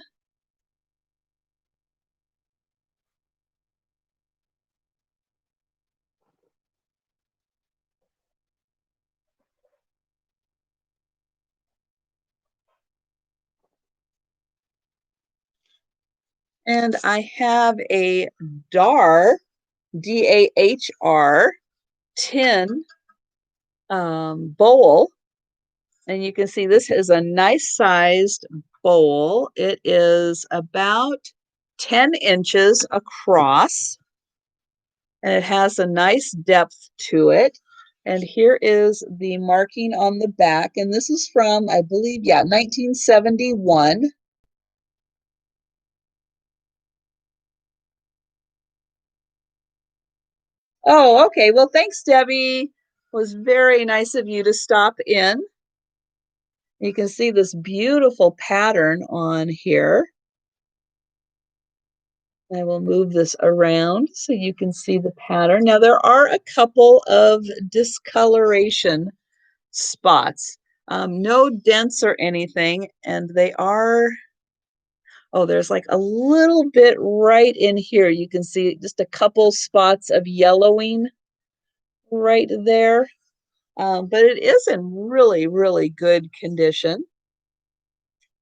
And I have a DAR, DAHR, tin bowl. And you can see this is a nice sized bowl. It is about 10 inches across, and it has a nice depth to it. And here is the marking on the back. And this is from, I believe, yeah, 1971. Oh, okay. Well, thanks, Debbie. It was very nice of you to stop in. You can see this beautiful pattern on here. I will move this around so you can see the pattern. Now, there are a couple of discoloration spots. No dents or anything, and they are, oh, there's like a little bit right in here. You can see just a couple spots of yellowing right there. But it is in really, really good condition.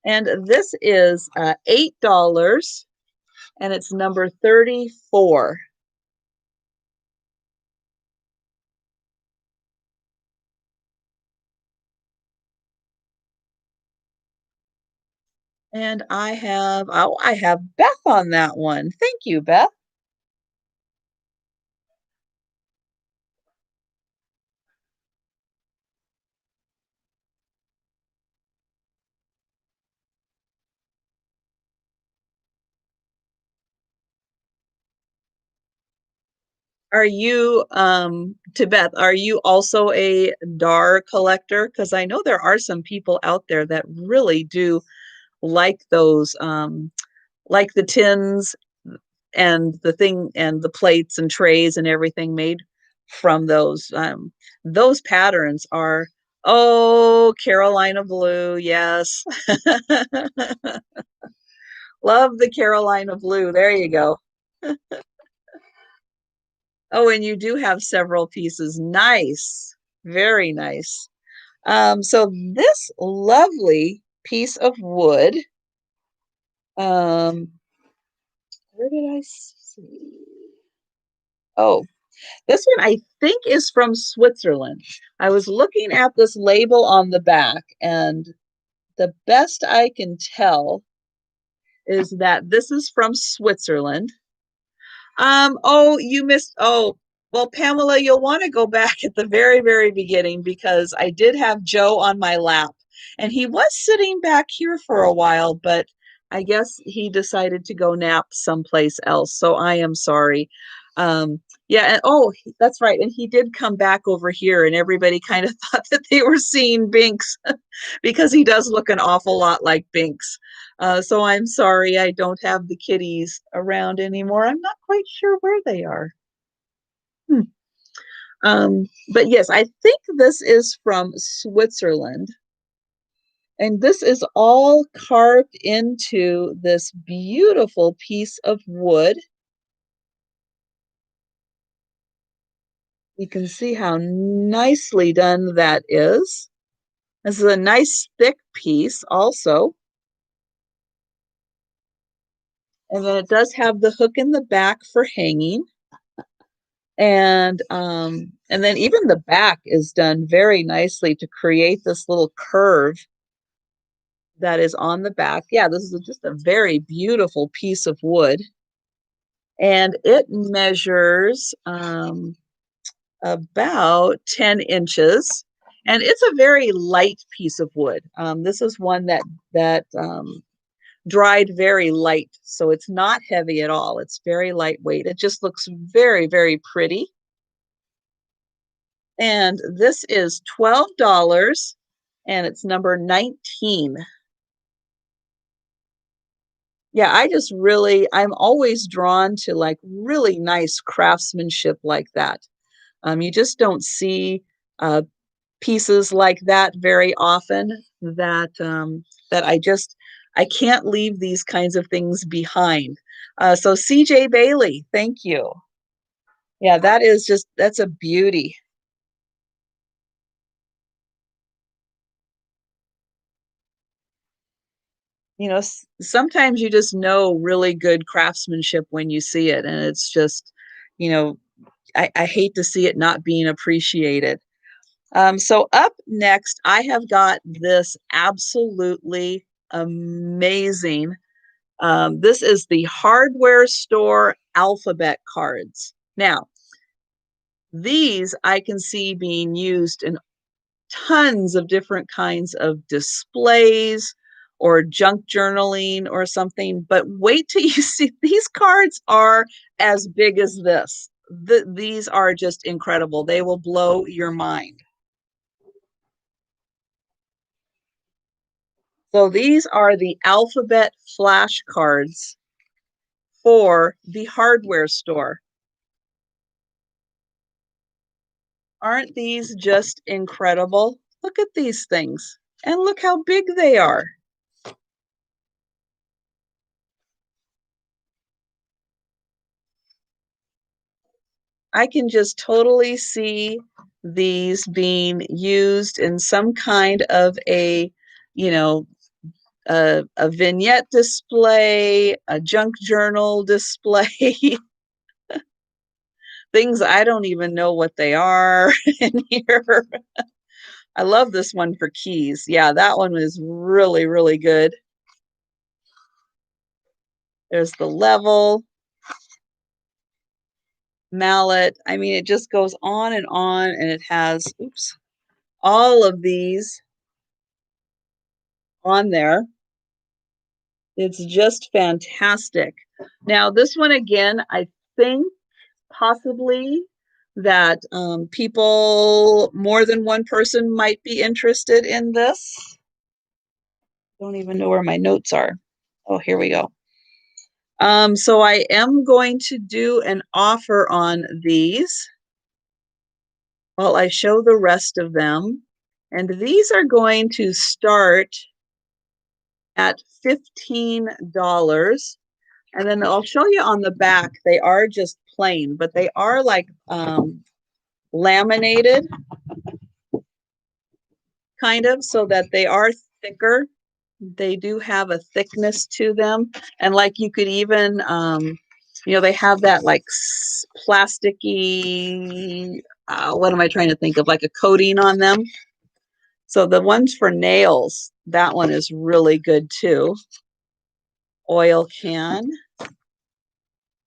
And this is $8, and it's number 34. And I have Beth on that one. Thank you, Beth. Are you, to Beth, are you also a DAR collector? Because I know there are some people out there that really do like those, like the tins and the thing and the plates and trays and everything made from those. Those patterns are, oh, Carolina blue, yes. Love the Carolina blue. There you go. Oh, and you do have several pieces. Nice. Very nice. So this lovely piece of wood, um, where did I see? Oh, this one I think is from Switzerland. I was looking at this label on the back, and the best I can tell is that this is from Switzerland. Oh, you missed. Oh, well, Pamela, you'll want to go back at the very, very beginning because I did have Joe on my lap and he was sitting back here for a while, but I guess he decided to go nap someplace else. So I am sorry. Yeah, and oh, that's right. And he did come back over here, and everybody kind of thought that they were seeing Binks because he does look an awful lot like Binks. So I'm sorry I don't have the kitties around anymore. I'm not quite sure where they are. Hmm. But yes, I think this is from Switzerland. And this is all carved into this beautiful piece of wood. You can see how nicely done that is. This is a nice thick piece also. And then it does have the hook in the back for hanging. And then even the back is done very nicely to create this little curve that is on the back. Yeah, this is just a very beautiful piece of wood. And it measures about 10 inches. And it's a very light piece of wood. This is one that dried very light. So it's not heavy at all. It's very lightweight. It just looks very, very pretty. And this is $12. and it's number 19. Yeah, I'm always drawn to like really nice craftsmanship like that. You just don't see uh, pieces like that very often that I can't leave these kinds of things behind. So CJ Bailey, thank you. Yeah, that's a beauty. Sometimes you just know really good craftsmanship when you see it, and it's just, you know, I hate to see it not being appreciated. So up next, I have got this absolutely amazing. This is the hardware store alphabet cards. Now, these I can see being used in tons of different kinds of displays or junk journaling or something, but wait till you see these cards are as big as this. These are just incredible. They will blow your mind. So these are the alphabet flashcards for the hardware store. Aren't these just incredible? Look at these things and look how big they are. I can just totally see these being used in some kind of you know, a vignette display, a junk journal display, things I don't even know what they are in here. I love this one for keys. Yeah, that one is really, really good. There's the level, mallet. I mean, it just goes on, and it has, oops, all of these on there. It's just fantastic. Now, this one again, I think possibly that more than one person might be interested in this. Don't even know where my notes are. Oh, here we go. So I am going to do an offer on these while I show the rest of them. And these are going to start at $15. And then I'll show you on the back, they are just plain, but they are like laminated, kind of, so that they are thicker. They do have a thickness to them. And like you could even, they have that like plasticky, what am I trying to think of? Like a coating on them. So the ones for nails, that one is really good too. Oil can,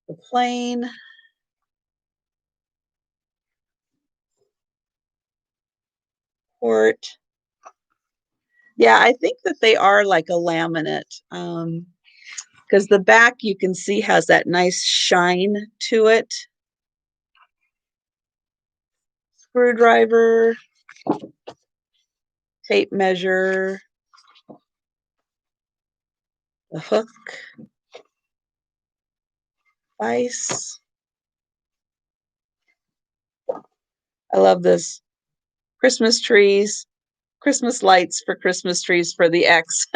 the plain, quart. Yeah, I think that they are like a laminate, because the back you can see has that nice shine to it. Screwdriver, tape measure, the hook, vise. I love this. Christmas trees, Christmas lights for Christmas trees for the X.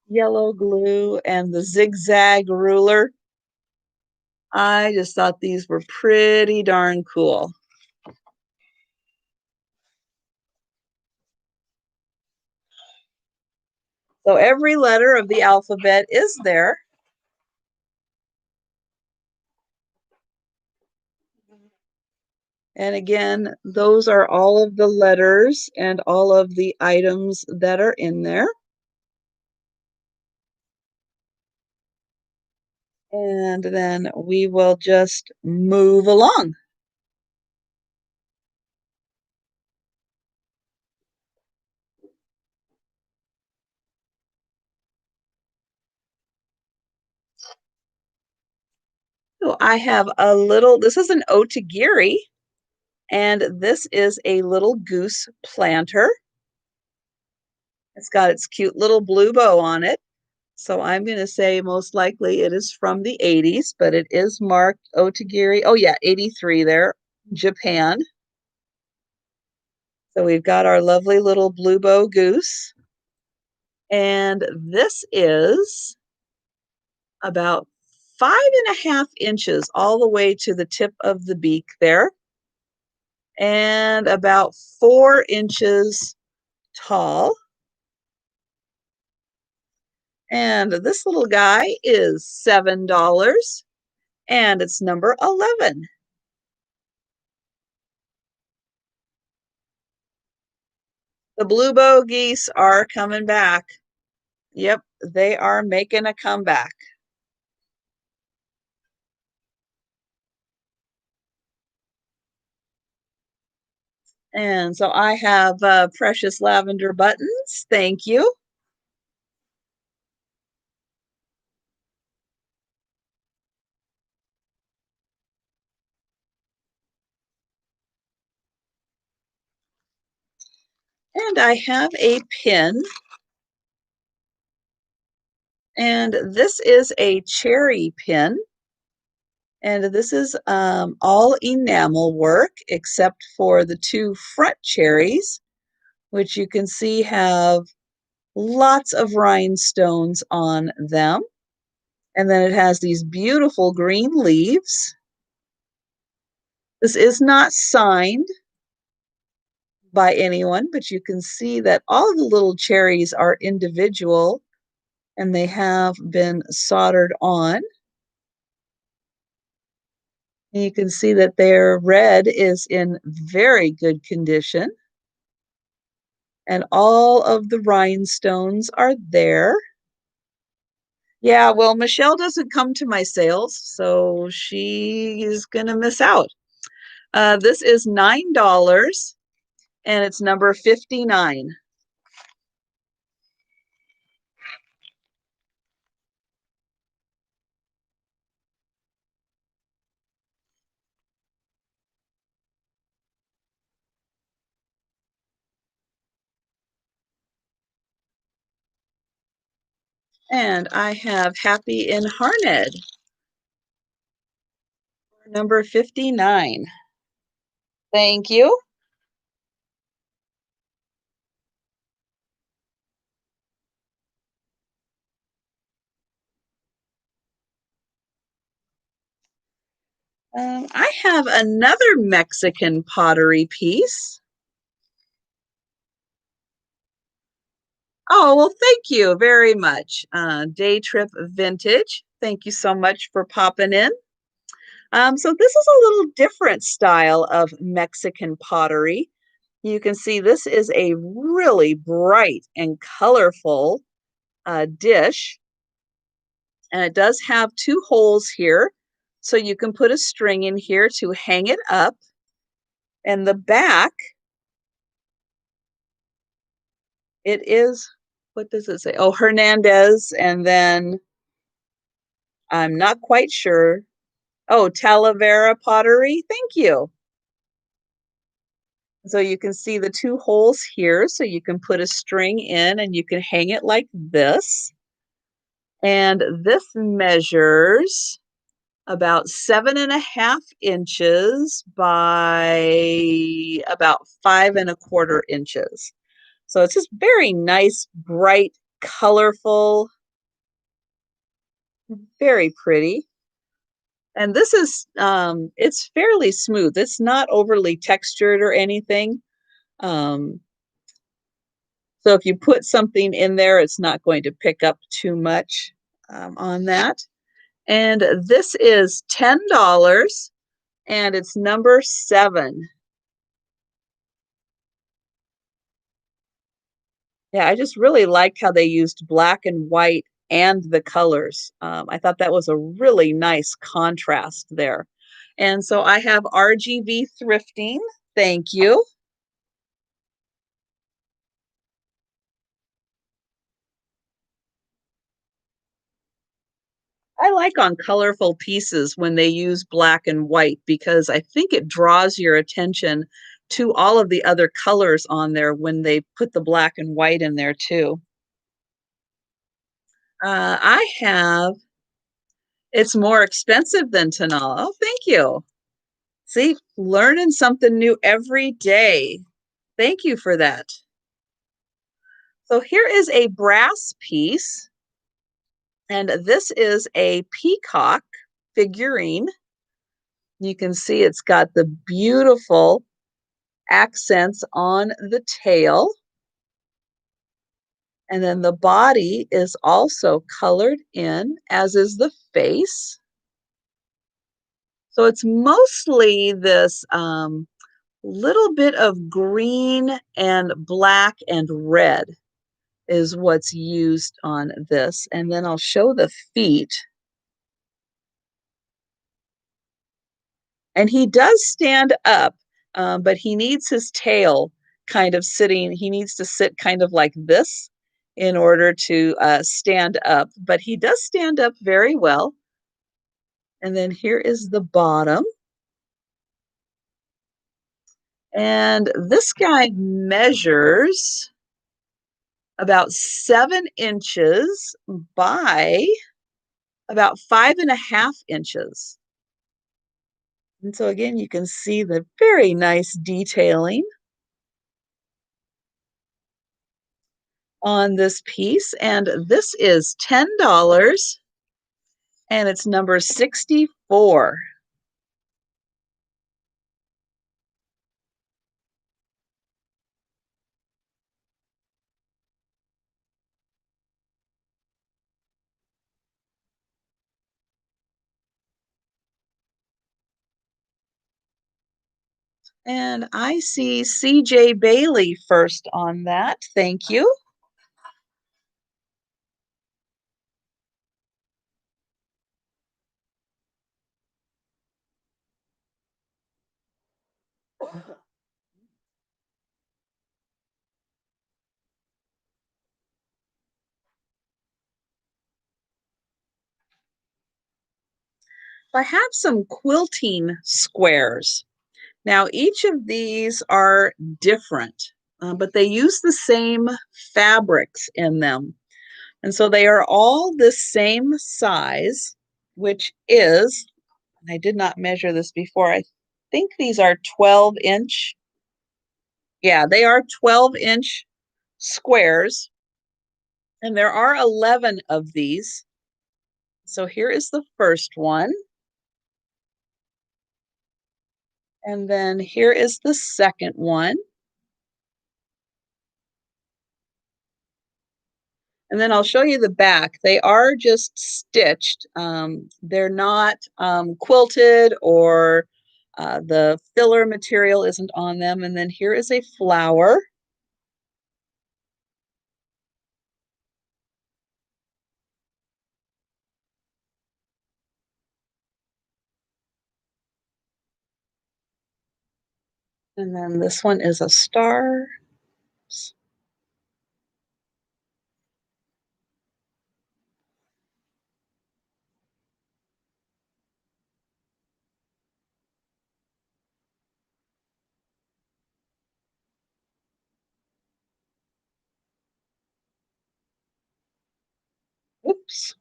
Yellow glue and the zigzag ruler. I just thought these were pretty darn cool. So every letter of the alphabet is there. And again, those are all of the letters and all of the items that are in there. And then we will just move along. So I have this is an Otogiri. And this is a little goose planter. It's got its cute little blue bow on it. So I'm going to say most likely it is from the 80s, but it is marked Otogiri. Oh, yeah, 83 there, Japan. So we've got our lovely little blue bow goose. And this is about 5.5 inches all the way to the tip of the beak there, and about 4 inches tall. And this little guy is $7, and it's number 11. The blue bow geese are coming back. Yep, they are making a comeback. And so I have precious lavender buttons. Thank you. And I have a pin. And this is a cherry pin. And this is all enamel work except for the two front cherries, which you can see have lots of rhinestones on them. And then it has these beautiful green leaves. This is not signed by anyone, but you can see that all of the little cherries are individual and they have been soldered on. And you can see that their red is in very good condition. And all of the rhinestones are there. Yeah, well, Michelle doesn't come to my sales, so she is going to miss out. This is $9, and it's number 59. And I have Happy in Harned, number 59. Thank you. I have another Mexican pottery piece. Oh, well, thank you very much. Day Trip Vintage. Thank you so much for popping in. So this is a little different style of Mexican pottery. You can see this is a really bright and colorful dish, and it does have two holes here, so you can put a string in here to hang it up. And the back, it is, what does it say? Oh, Hernandez, and then I'm not quite sure. Oh, Talavera Pottery. Thank you. So you can see the two holes here, so you can put a string in and you can hang it like this. And this measures about 7.5 inches by about 5.25 inches. So it's just very nice, bright, colorful, very pretty. And this is, it's fairly smooth. It's not overly textured or anything. Um, so if you put something in there, it's not going to pick up too much on that. And this is $10, and it's number 7. Yeah, I just really liked how they used black and white and the colors. I thought that was a really nice contrast there. And so I have RGV Thrifting. Thank you. I like on colorful pieces when they use black and white because I think it draws your attention to all of the other colors on there when they put the black and white in there too. I have, it's more expensive than Tanala. Oh, thank you. See, learning something new every day. Thank you for that. So here is a brass piece, and this is a peacock figurine. You can see it's got the beautiful accents on the tail. And then the body is also colored in, as is the face. So it's mostly this little bit of green and black and red is what's used on this. And then I'll show the feet. And he does stand up, but he needs his tail kind of sitting. He needs to sit kind of like this in order to stand up. But he does stand up very well. And then here is the bottom. And this guy measures about 7 inches by about 5.5 inches. And so again, you can see the very nice detailing on this piece. And this is $10 and it's number 64. And I see CJ Bailey first on that. Thank you. I have some quilting squares. Now, each of these are different, but they use the same fabrics in them. And so they are all the same size, which is, and I did not measure this before, I think these are 12-inch. Yeah, they are 12-inch squares. And there are 11 of these. So here is the first one. And then here is the second one. And then I'll show you the back. They are just stitched. They're not quilted, or the filler material isn't on them. And then here is a flower. And then this one is a star. Oops.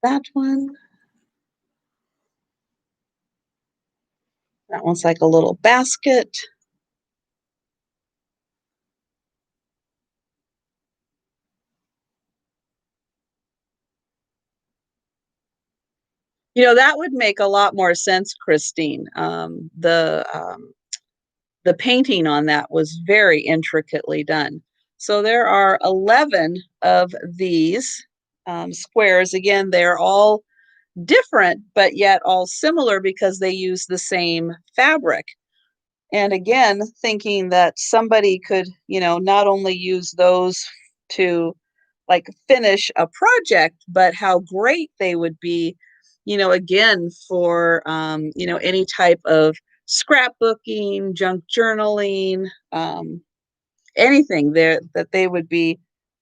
That one. That one's like a little basket. That would make a lot more sense, Christine. The painting on that was very intricately done. So there are 11 of these squares. Again, they're all different, but yet all similar because they use the same fabric. And again, thinking that somebody could, not only use those to like finish a project, but how great they would be, again, for, any type of scrapbooking, junk journaling, anything there, that they would be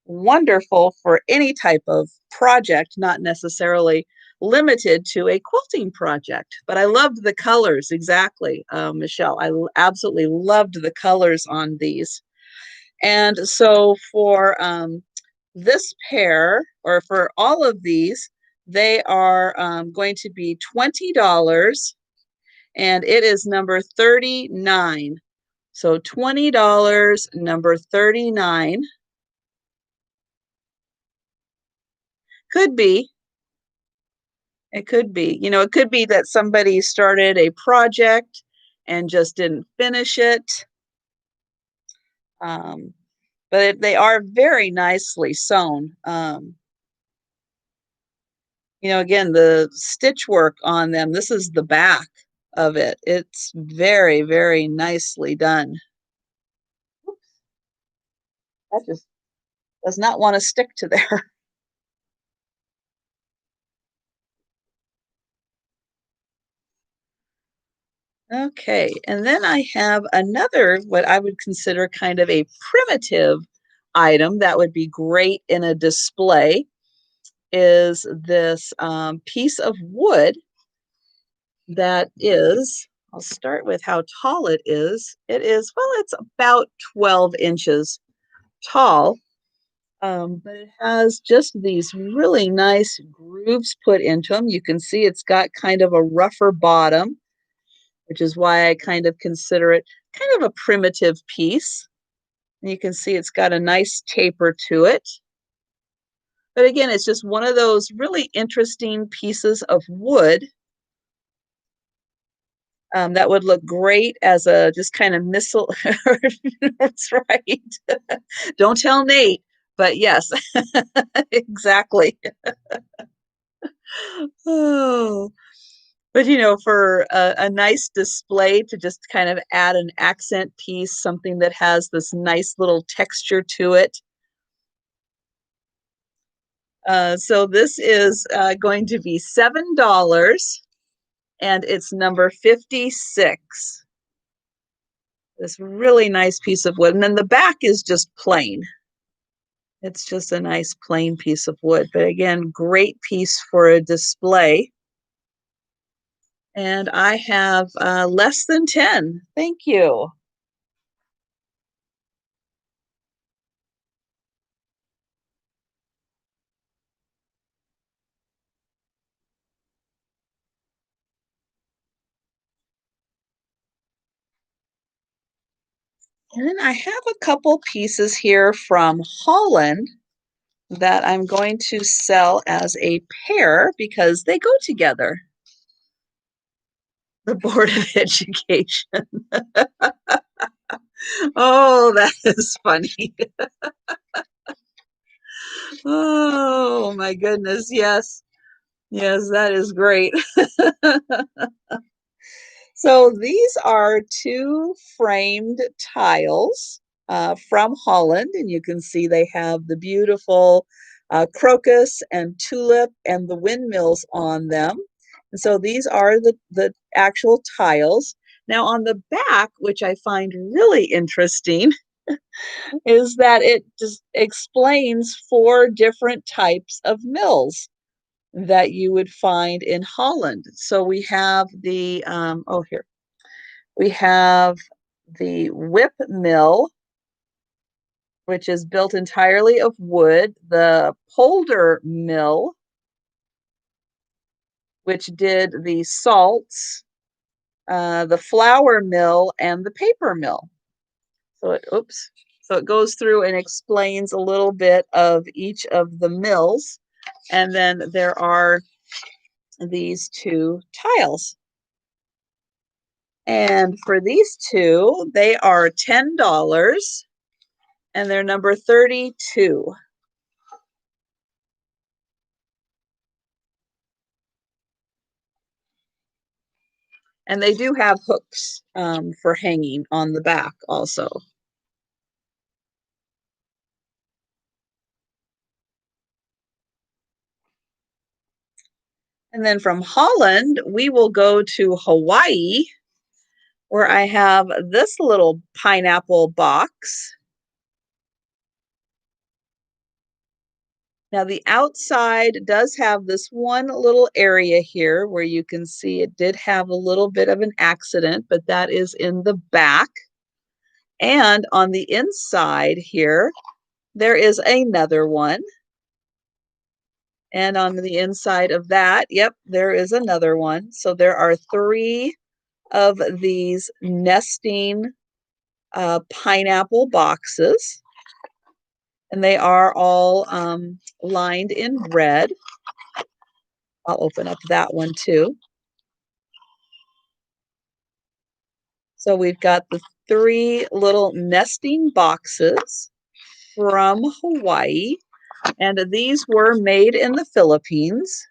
wonderful for any type of project, not necessarily limited to a quilting project. But I loved the colors, exactly, Michelle. Absolutely loved the colors on these. And so for this pair, or for all of these, they are going to be $20, and it is number 39. So $20, number 39. Could be. It could be. You know, it could be that somebody started a project and just didn't finish it. Um, but they are very nicely sewn. You know, again, the stitch work on them, this is the back of it. It's very, very nicely done. Oops, that just does not want to stick to there. Okay, and then I have another, what I would consider kind of a primitive item that would be great in a display, is this piece of wood that is, I'll start with how tall it is. It is, well, it's about 12 inches tall, but it has just these really nice grooves put into them. You can see it's got kind of a rougher bottom, which is why I kind of consider it kind of a primitive piece. And you can see it's got a nice taper to it. But again, it's just one of those really interesting pieces of wood that would look great as a just kind of missile. That's right. Don't tell Nate, but yes, exactly. Oh, but you know, for a nice display to just kind of add an accent piece, something that has this nice little texture to it. So this is going to be $7, and it's number 56. This really nice piece of wood. And then the back is just plain. It's just a nice plain piece of wood. But again, great piece for a display. And I have less than 10. Thank you. And then I have a couple pieces here from Holland that I'm going to sell as a pair because they go together. The Board of Education. Oh, that is funny. Oh my goodness. Yes. Yes, that is great. So these are two framed tiles from Holland, and you can see they have the beautiful crocus and tulip and the windmills on them. And so these are the actual tiles. Now on the back, which I find really interesting, is that it just explains four different types of mills that you would find in Holland. So we have the, oh, here, we have the whip mill, which is built entirely of wood, the polder mill, which did the salts, the flour mill, and the paper mill. So it, oops, so it goes through and explains a little bit of each of the mills. And then there are these two tiles. And for these two, they are $10, and they're number 32. And they do have hooks for hanging on the back also. And then from Holland, we will go to Hawaii, where I have this little pineapple box. Now the outside does have this one little area here where you can see it did have a little bit of an accident, but that is in the back. And on the inside here, there is another one. And on the inside of that, yep, there is another one. So there are 3 of these nesting pineapple boxes, and they are all lined in red. I'll open up that one too. So we've got the 3 little nesting boxes from Hawaii, and these were made in the Philippines.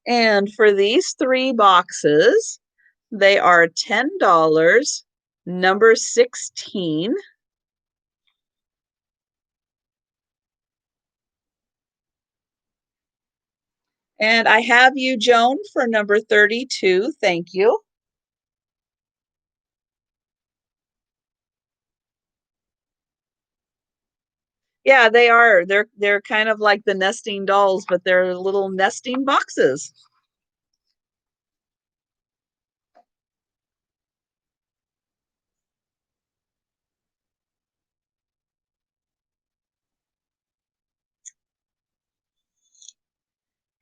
And for these 3 boxes, they are $10, number 16. And I have you, Joan, for number 32. Thank you. Yeah, they are. They're kind of like the nesting dolls, but they're little nesting boxes.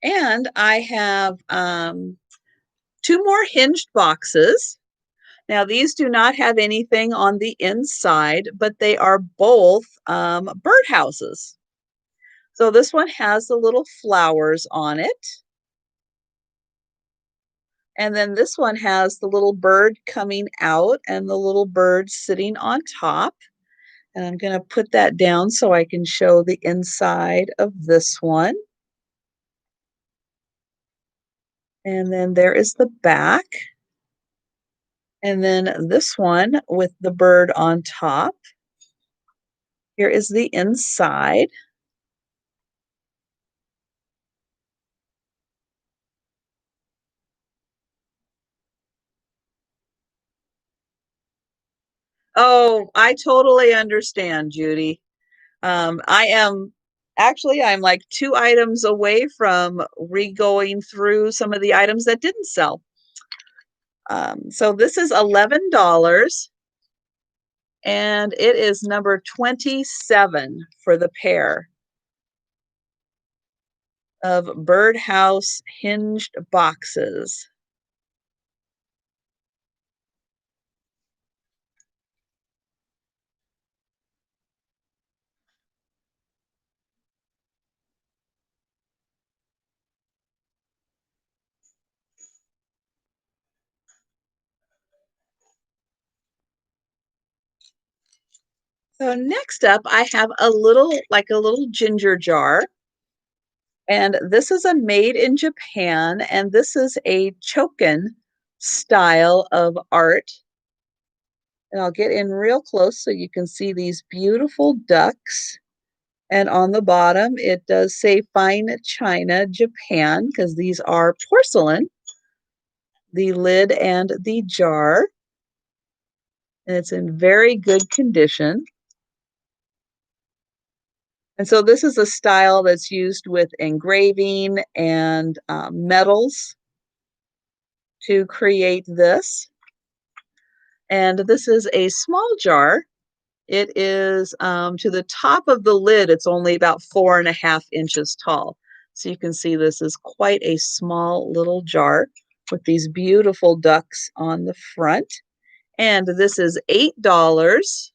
And I have 2 more hinged boxes. Now, these do not have anything on the inside, but they are both birdhouses. So this one has the little flowers on it. And then this one has the little bird coming out and the little bird sitting on top. And I'm going to put that down so I can show the inside of this one. And then there is the back. And then this one with the bird on top. Here is the inside. Oh, I totally understand, Judy. I'm like 2 items away from re-going through some of the items that didn't sell. So this is $11, and it is number 27 for the pair of birdhouse hinged boxes. So next up, I have a little ginger jar. And this is a made in Japan, and this is a Toucan style of art. And I'll get in real close so you can see these beautiful ducks. And on the bottom, it does say Fine China, Japan, because these are porcelain, the lid and the jar. And it's in very good condition. And so this is a style that's used with engraving and metals to create this. And this is a small jar. It is to the top of the lid, it's only about 4.5 inches tall. So you can see this is quite a small little jar with these beautiful ducks on the front. And this is $8,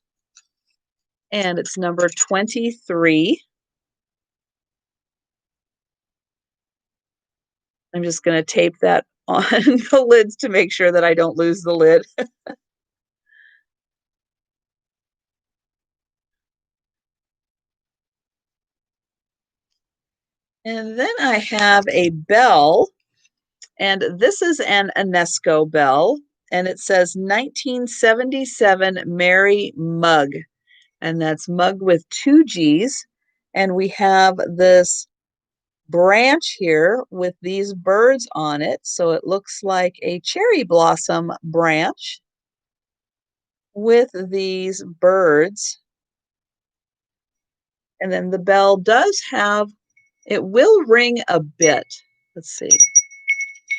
and it's number 23. I'm just going to tape that on the lids to make sure that I don't lose the lid. And then I have a bell, and this is an Enesco Bell, and it says 1977 Mary Mug, and that's mug with 2 G's. And we have this branch here with these birds on it, so it looks like a cherry blossom branch with these birds And then the bell does have, it will ring a bit. Let's see.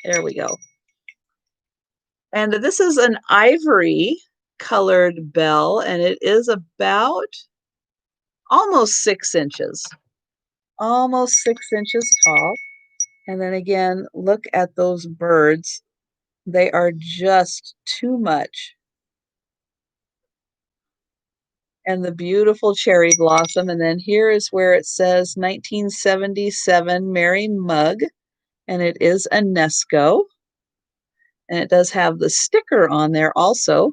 There we go. And this is an ivory colored bell, and it is about almost 6 inches. Almost 6 inches tall. And then again, look at those birds. They are just too much. And the beautiful cherry blossom. And then here is where it says 1977 Mary Mug, and it is Enesco. And it does have the sticker on there also.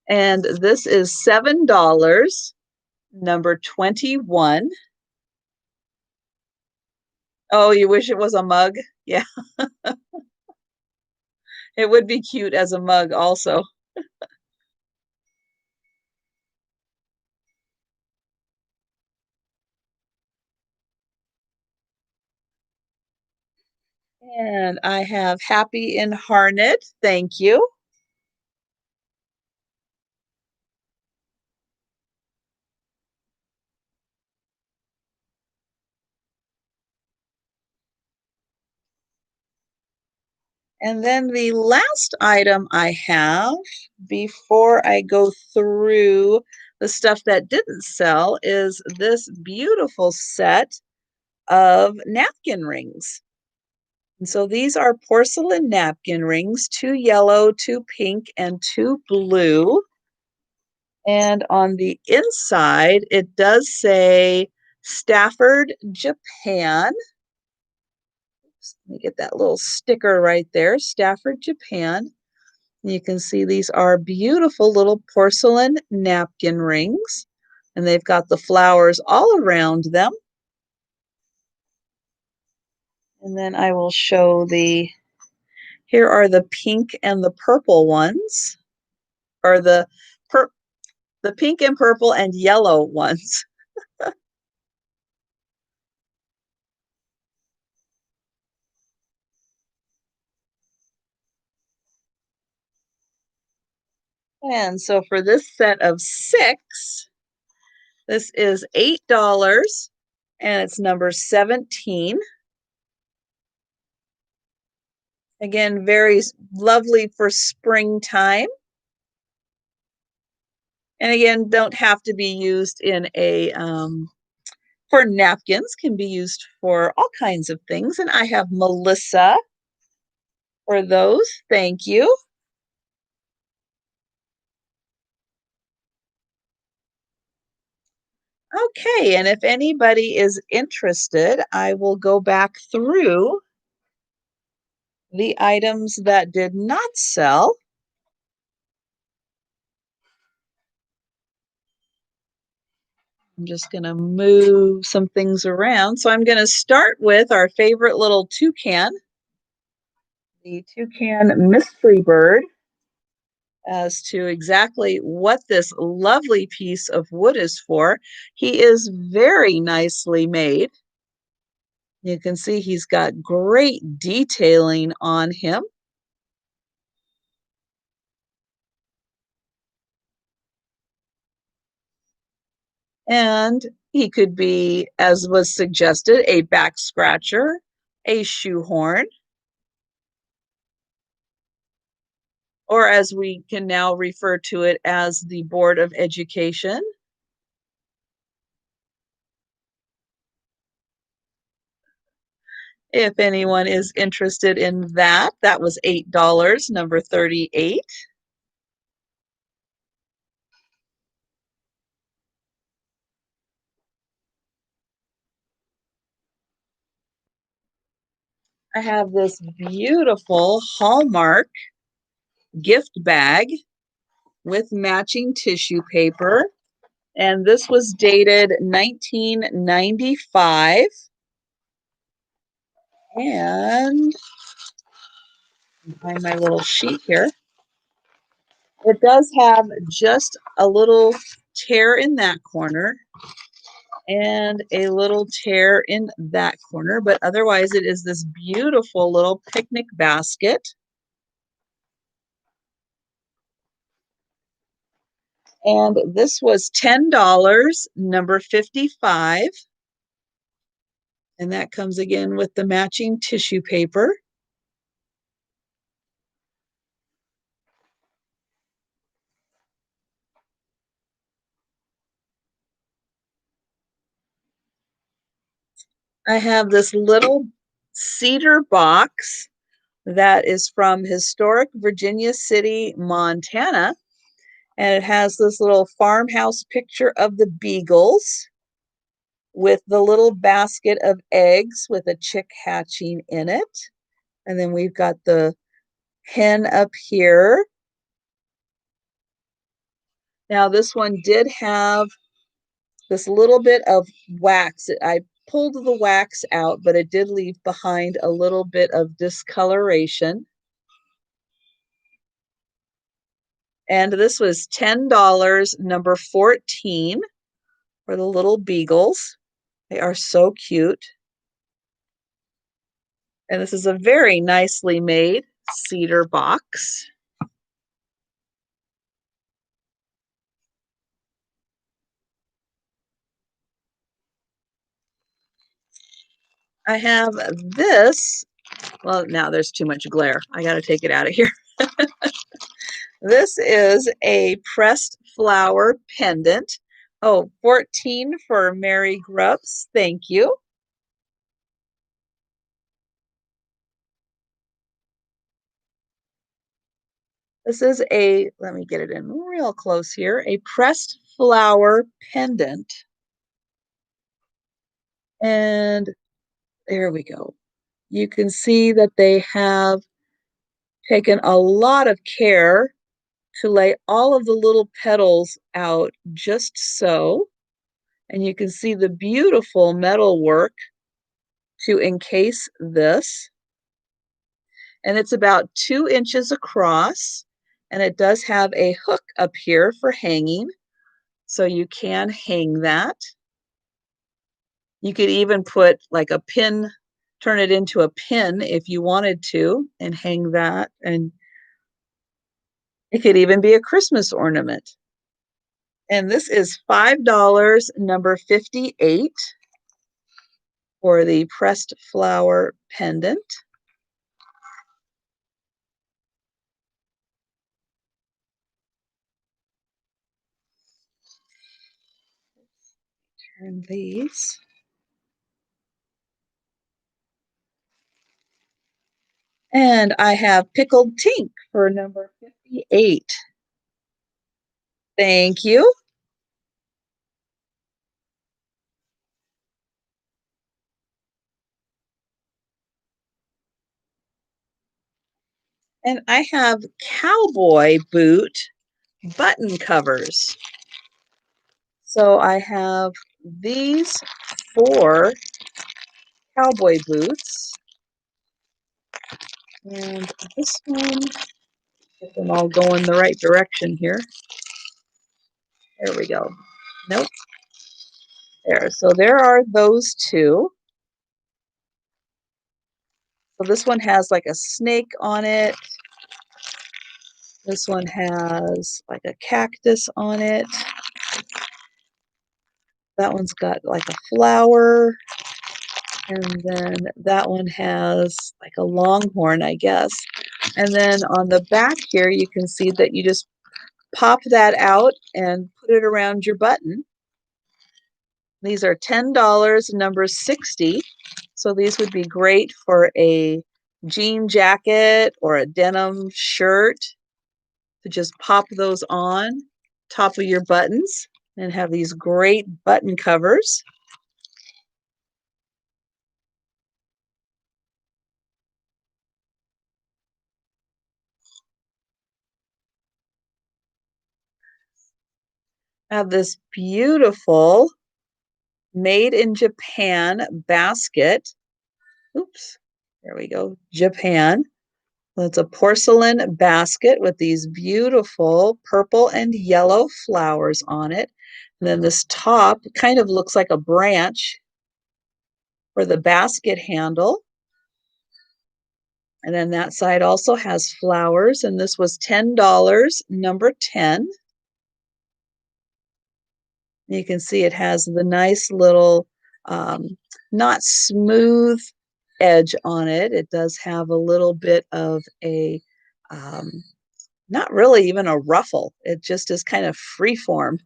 And this is $7, number 21. Oh, you wish it was a mug? Yeah, it would be cute as a mug also. And I have Happy in Harnett. Thank you. And then the last item I have before I go through the stuff that didn't sell is this beautiful set of napkin rings. And so these are porcelain napkin rings, 2 yellow, 2 pink, and 2 blue. And on the inside, it does say Stafford, Japan. Let me get that little sticker right there, Stafford, Japan. You can see these are beautiful little porcelain napkin rings, and they've got the flowers all around them. And then I will show here are the pink and the purple ones, or the pink and purple and yellow ones. And so for this set of 6, this is $8, and it's number 17. Again, very lovely for springtime. And again, don't have to be used in for napkins, can be used for all kinds of things. And I have Melissa for those. Thank you. Okay, and if anybody is interested, I will go back through the items that did not sell. I'm just going to move some things around. So I'm going to start with our favorite little toucan, the toucan mystery bird, as to exactly what this lovely piece of wood is for. He is very nicely made. You can see he's got great detailing on him. And he could be, as was suggested, a back scratcher, a shoehorn, or as we can now refer to it as the Board of Education. If anyone is interested in that, that was $8, number 38. I have this beautiful Hallmark gift bag with matching tissue paper. And this was dated 1995. And find my little sheet here. It does have just a little tear in that corner and a little tear in that corner, but otherwise it is this beautiful little picnic basket. And this was $10, number 55. And that comes again with the matching tissue paper. I have this little cedar box that is from historic Virginia City, Montana. And it has this little farmhouse picture of the beagles with the little basket of eggs with a chick hatching in it. And then we've got the hen up here. Now this one did have this little bit of wax. I pulled the wax out, but it did leave behind a little bit of discoloration. And this was $10, number 14, for the little beagles. They are so cute. And this is a very nicely made cedar box. I have this. Well, now there's too much glare. I got to take it out of here. This is a pressed flower pendant. Oh, 14 for Mary Grubbs. Thank you. This is a, let me get it in real close here, a pressed flower pendant. And there we go. You can see that they have taken a lot of care to lay all of the little petals out just so. And you can see the beautiful metal work to encase this. And it's about 2 inches across. And it does have a hook up here for hanging. So you can hang that. You could even put like a pin, turn it into a pin if you wanted to, and hang that. And it could even be a Christmas ornament. And this is $5, number 58, for the pressed flower pendant. Turn these. And I have pickled tink for number 58. Thank you. And I have cowboy boot button covers. So I have these 4 cowboy boots. And this one, get them all going the right direction here. There we go. Nope. There. So there are those 2. So this one has like a snake on it. This one has like a cactus on it. That one's got like a flower. And then that one has like a longhorn, I guess. And then on the back here, you can see that you just pop that out and put it around your button. These are $10, number 60. So these would be great for a jean jacket or a denim shirt, to just pop those on top of your buttons and have these great button covers. I have this beautiful made in Japan basket. Oops, there we go, Japan. It's a porcelain basket with these beautiful purple and yellow flowers on it. And then this top kind of looks like a branch for the basket handle. And then that side also has flowers. And this was $10, number 10. You can see it has the nice little, not smooth edge on it. It does have a little bit of a, um, not really even a ruffle. It just is kind of free form.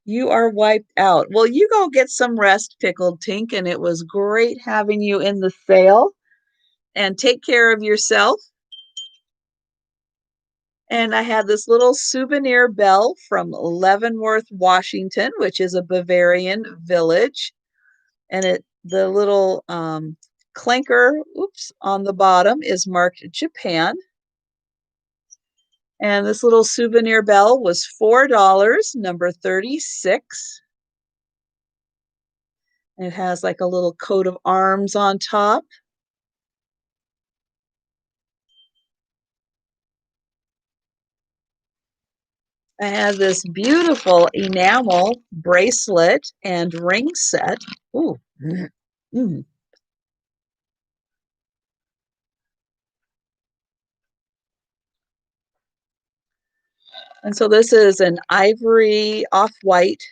You are wiped out. Well, you go get some rest, Pickled Tink, and it was great having you in the sale. And take care of yourself. And I had this little souvenir bell from Leavenworth, Washington, which is a Bavarian village. And the little clinker, oops, on the bottom is marked Japan. And this little souvenir bell was $4, number 36. It has like a little coat of arms on top. I have this beautiful enamel bracelet and ring set. Ooh. Mm. And so this is an ivory, off-white,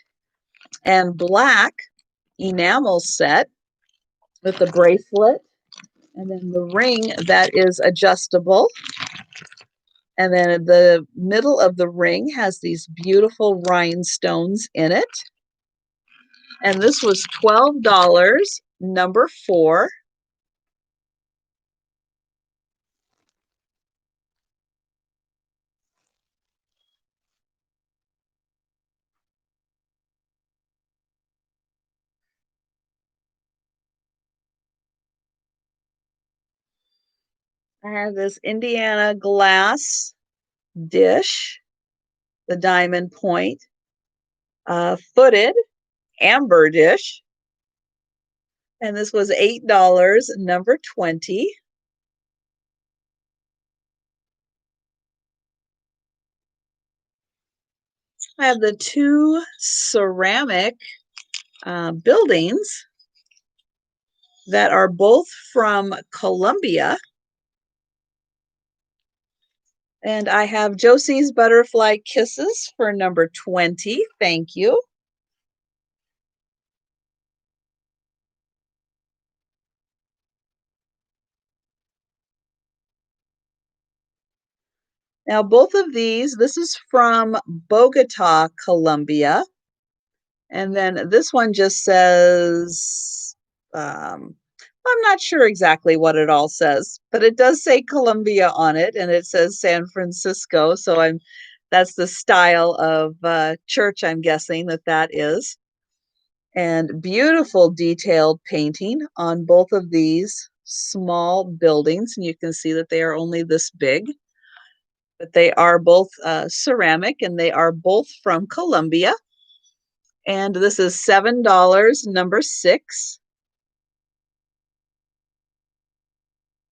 and black enamel set with the bracelet, and then the ring that is adjustable. And then the middle of the ring has these beautiful rhinestones in it. And this was $12, number 4. I have this Indiana glass dish, the diamond point, footed amber dish. And this was $8, number 20. I have the two ceramic buildings that are both from Colombia. And I have Josie's Butterfly Kisses for number 20. Thank you. Now, both of these, this is from Bogota, Colombia. And then this one just says, I'm not sure exactly what it all says, but it does say Colombia on it, and it says San Francisco. So that's the style of church, I'm guessing that is. And beautiful detailed painting on both of these small buildings. And you can see that they are only this big, but they are both ceramic, and they are both from Colombia. And this is $7, number 6.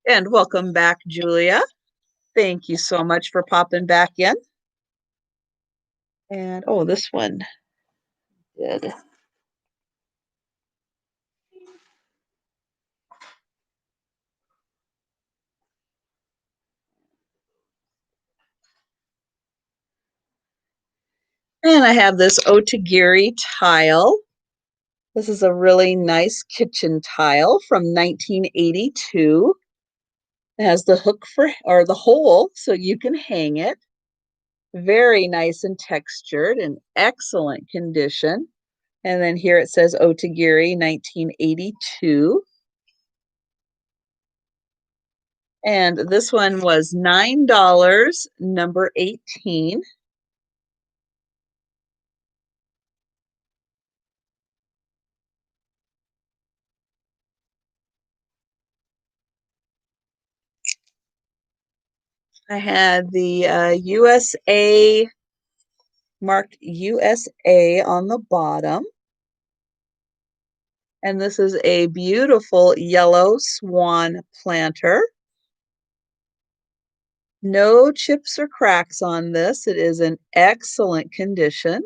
And welcome back, Julia. Thank you so much for popping back in. And oh, this one did. And I have this Otigiri tile. This is a really nice kitchen tile from 1982. It has the hook or the hole so you can hang it. Very nice and textured and excellent condition. And then here it says Otogiri 1982. And this one was $9, number 18. I had the USA, marked USA on the bottom. And this is a beautiful yellow Swan Planter. No chips or cracks on this. It is in excellent condition.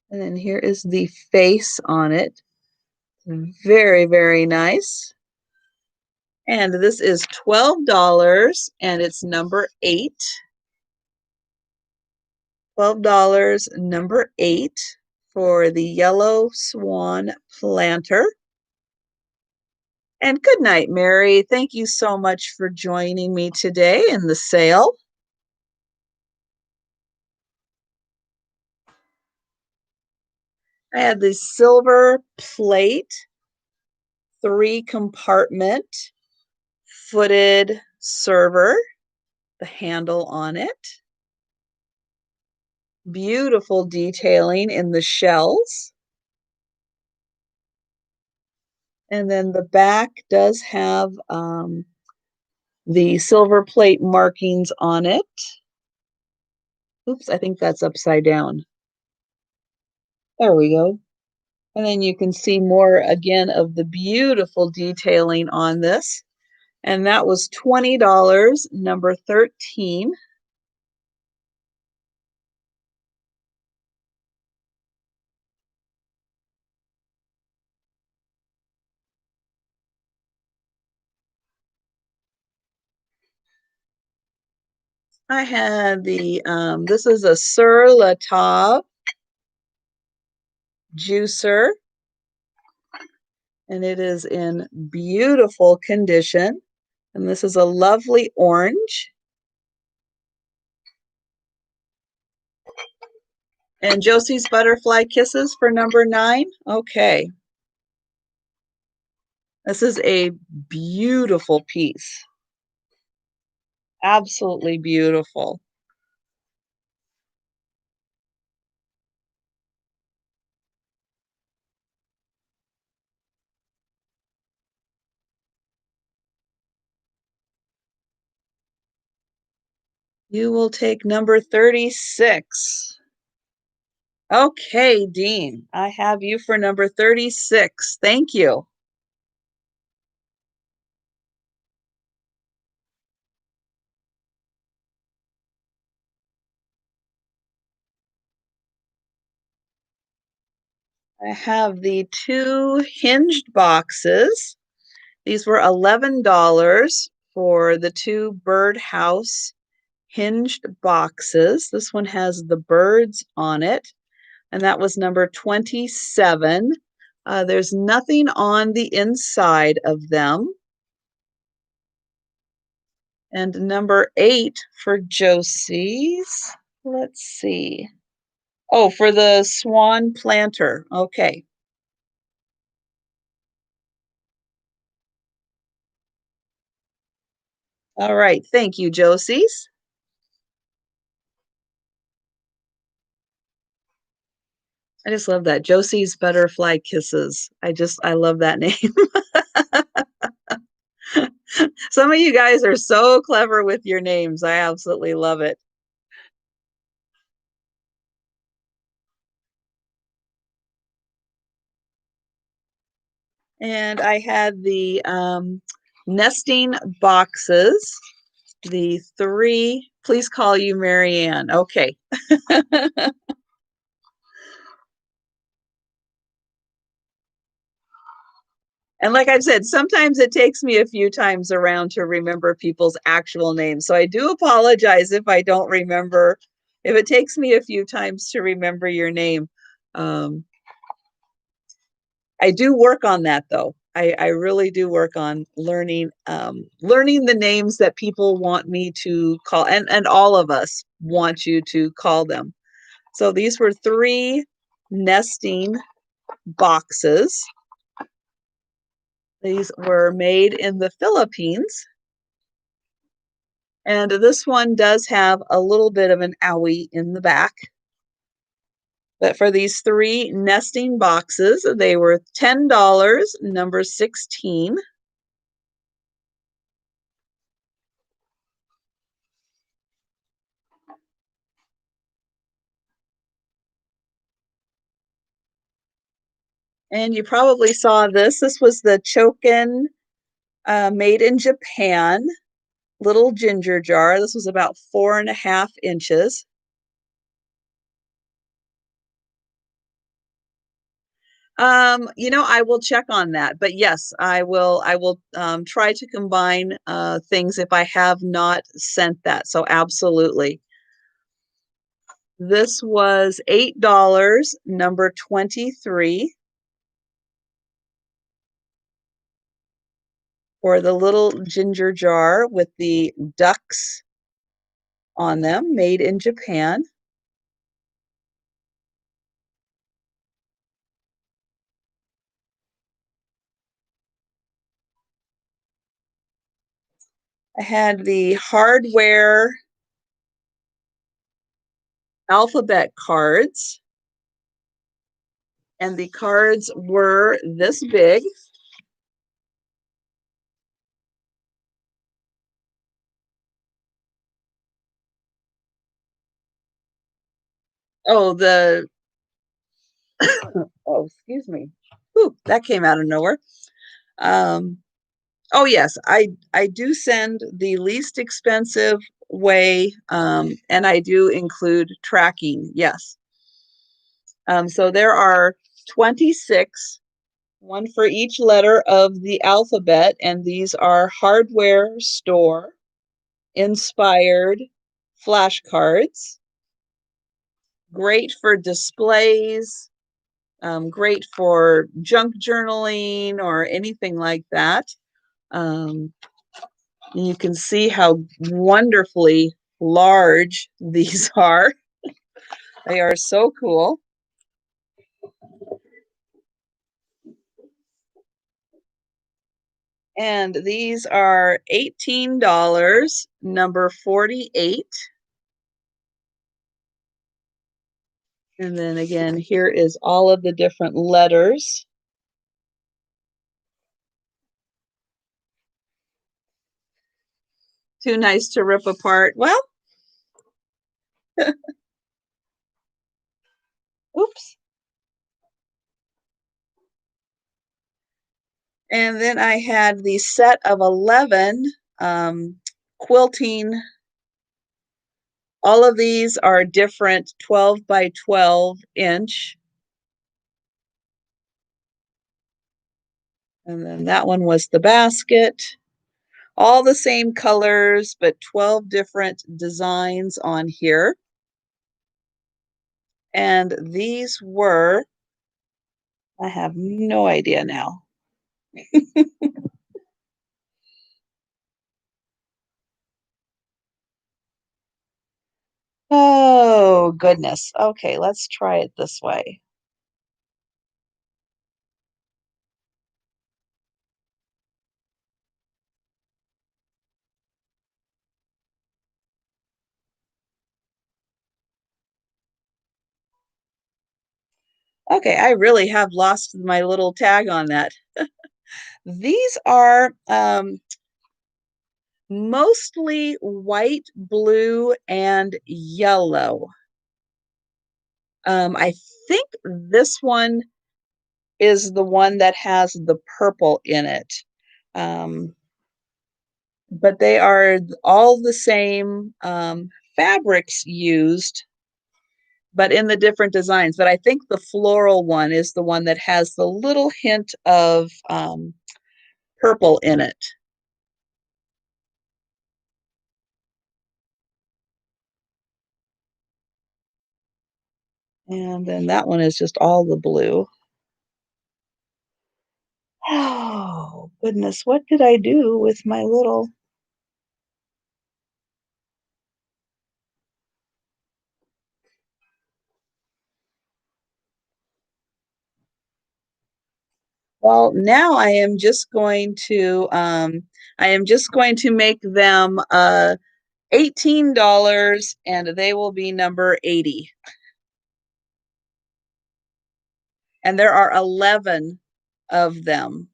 And then here is the face on it. Very, very nice. And this is $12, and it's number 8. $12, number 8 for the yellow Swan Planter. And good night, Mary. Thank you so much for joining me today in the sale. I had this silver plate, 3-compartment footed server, the handle on it. Beautiful detailing in the shells. And then the back does have the silver plate markings on it. Oops, I think that's upside down. There we go. And then you can see more again of the beautiful detailing on this. And that was $20, number 13. I had the, this is a Sur La Table juicer, and it is in beautiful condition. And this is a lovely orange. And Josie's Butterfly Kisses for number 9. Okay. This is a beautiful piece. Absolutely beautiful. You will take number 36. Okay, Dean, I have you for number 36. Thank you. I have the 2 hinged boxes. These were $11 for the 2 birdhouse hinged boxes. This one has the birds on it, and that was number 27. There's nothing on the inside of them. And number 8 for Josie's. Let's see. Oh, for the Swan Planter. Okay. All right. Thank you, Josie's. I just love that. Josie's Butterfly Kisses. I love that name. Some of you guys are so clever with your names. I absolutely love it. And I had the nesting boxes, the 3. Please call you Marianne. Okay. And like I've said, sometimes it takes me a few times around to remember people's actual names. So I do apologize if I don't remember, if it takes me a few times to remember your name. Um, I do work on that though. I really do work on learning the names that people want me to call, and all of us want you to call them. So these were 3 nesting boxes. These were made in the Philippines. And this one does have a little bit of an owie in the back. But for these 3 nesting boxes, they were $10, number 16. And you probably saw this. This was the Toucan made in Japan little ginger jar. This was about 4.5 inches. I will check on that, but yes, I will try to combine things if I have not sent that. So absolutely. This was $8, number 23, for the little ginger jar with the ducks on them, made in Japan. I had the hardware alphabet cards, and the cards were this big. Oh, oh, excuse me. Ooh, that came out of nowhere. Um, oh yes, I do send the least expensive way, and I do include tracking. Yes. So there are 26, one for each letter of the alphabet, and these are hardware store inspired flashcards. Great for displays, great for junk journaling or anything like that. Um, you can see how wonderfully large these are. They are so cool. And these are $18, number 48. And then again, here is all of the different letters. Too nice to rip apart. Well, oops. And then I had the set of 11 quilting. All of these are different 12 by 12 inch. And then that one was the basket. All the same colors, but 12 different designs on here. And these were, I have no idea now. Oh, goodness. Okay, let's try it this way. Okay, I really have lost my little tag on that. These are mostly white, blue, and yellow. I think this one is the one that has the purple in it. Um, but they are all the same fabrics used, but in the different designs. But I think the floral one is the one that has the little hint of purple in it. And then that one is just all the blue. Oh, goodness, what did I do with my little... Well, now I am just going to make them $18, and they will be number 80. And there are 11 of them.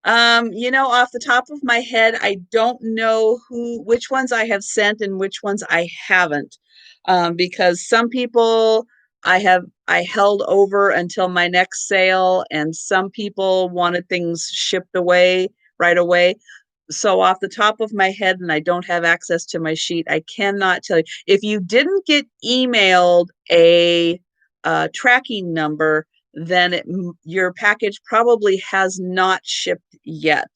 Off the top of my head, I don't know which ones I have sent and which ones I haven't, because some people I held over until my next sale, and some people wanted things shipped away right away. So off the top of my head, and I don't have access to my sheet, I cannot tell you. If you didn't get emailed a tracking number, then your package probably has not shipped yet.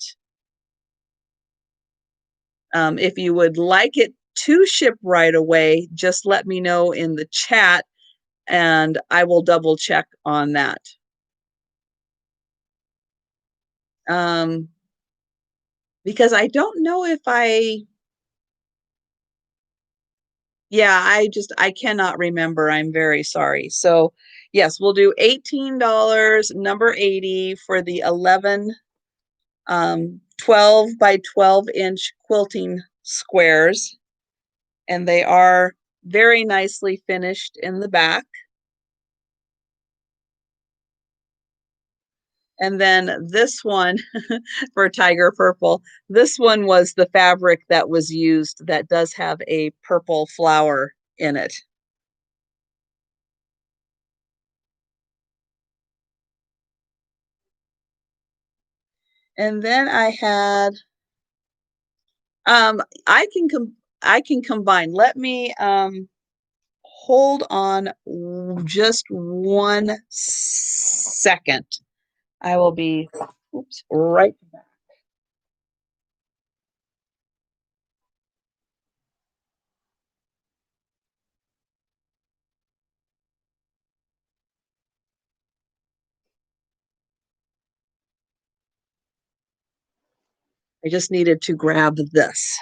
If you would like it to ship right away, just let me know in the chat and I will double check on that. Because I don't know if yeah, I cannot remember. I'm very sorry. So yes, we'll do $18, number 80 for the 11 12 by 12-inch quilting squares. And they are very nicely finished in the back. And then this one for Tiger Purple, this one was the fabric that was used that does have a purple flower in it. And then I had, I can combine. Let me hold on just 1 second. I will be, oops, right back. I just needed to grab this.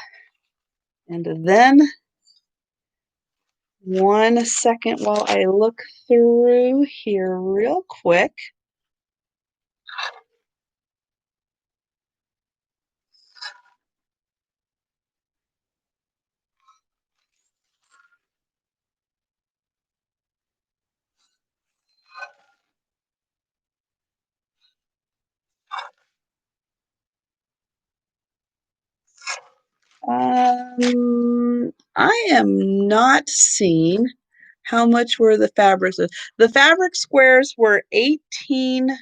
And then 1 second while I look through here real quick. I am not seeing how much were the fabrics. The fabric squares were $18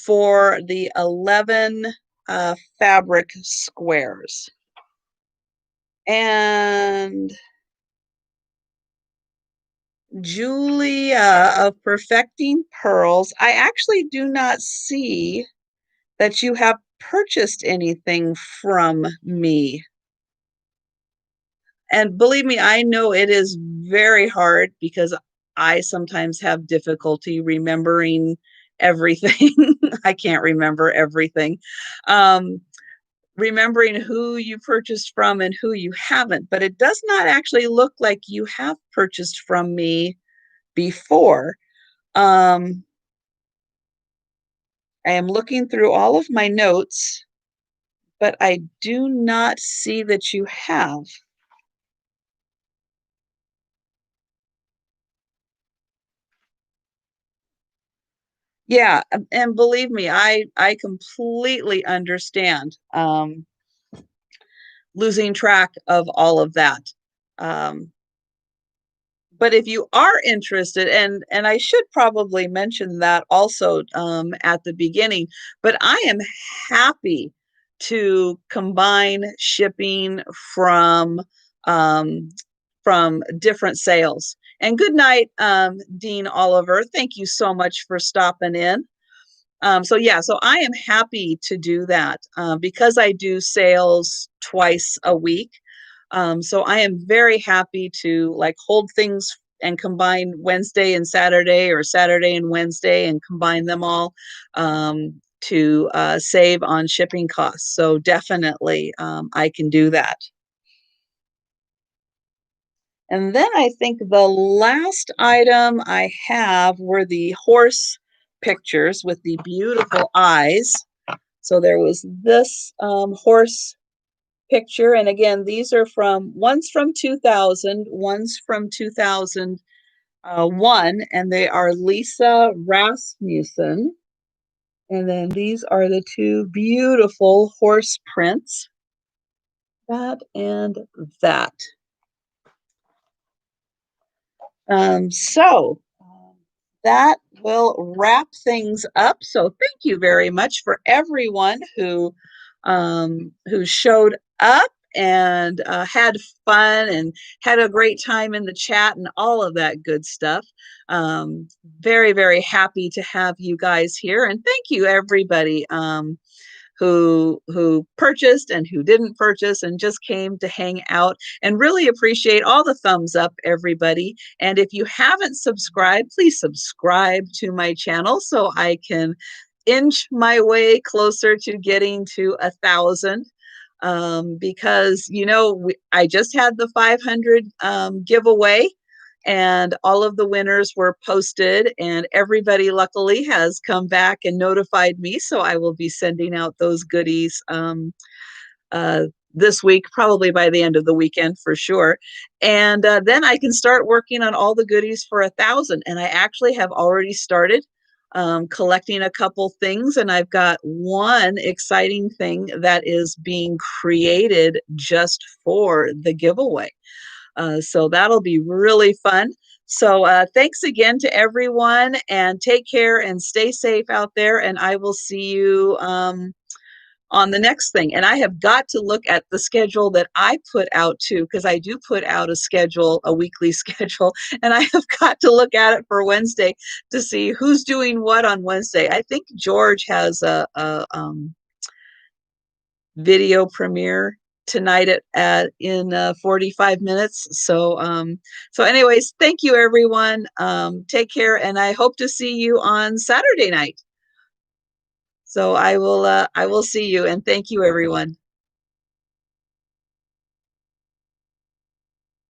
for the 11 fabric squares. And Julia of Perfecting Pearls, I actually do not see that you have purchased anything from me. And believe me, I know it is very hard because I sometimes have difficulty remembering everything. I can't remember everything. Remembering who you purchased from and who you haven't, but it does not actually look like you have purchased from me before. I am looking through all of my notes, but I do not see that you have. Yeah, and believe me, I completely understand losing track of all of that. Um, but if you are interested, and I should probably mention that also at the beginning, but I am happy to combine shipping um, from different sales. And good night, Dean Oliver. Thank you so much for stopping in. So yeah, so I am happy to do that because I do sales twice a week. So I am very happy to like hold things and combine Wednesday and Saturday or Saturday and Wednesday and combine them all to save on shipping costs. So definitely I can do that. And then I think the last item I have were the horse pictures with the beautiful eyes. So there was this horse picture. And again, these are one's from 2000, one's from 2001, and they are Lisa Rasmussen. And then these are the two beautiful horse prints, that and that. That will wrap things up. So thank you very much for everyone who showed up and had fun and had a great time in the chat and all of that good stuff. Very, very happy to have you guys here. And thank you, everybody. who purchased and who didn't purchase and just came to hang out, and really appreciate all the thumbs up, everybody. And if you haven't subscribed, please subscribe to my channel so I can inch my way closer to getting to 1,000. Because I just had the 500 giveaway, and all of the winners were posted, and everybody luckily has come back and notified me, so I will be sending out those goodies uh, this week, probably by the end of the weekend for sure. And then I can start working on all the goodies for 1,000. And I actually have already started collecting a couple things, and I've got one exciting thing that is being created just for the giveaway. So that'll be really fun. So thanks again to everyone, and take care and stay safe out there. And I will see you on the next thing. And I have got to look at the schedule that I put out too, because I do put out a schedule, a weekly schedule, and I have got to look at it for Wednesday to see who's doing what on Wednesday. I think George has a video premiere tonight at in 45 minutes. So anyways, thank you everyone. Take care, and I hope to see you on Saturday night. So I will see you, and thank you everyone.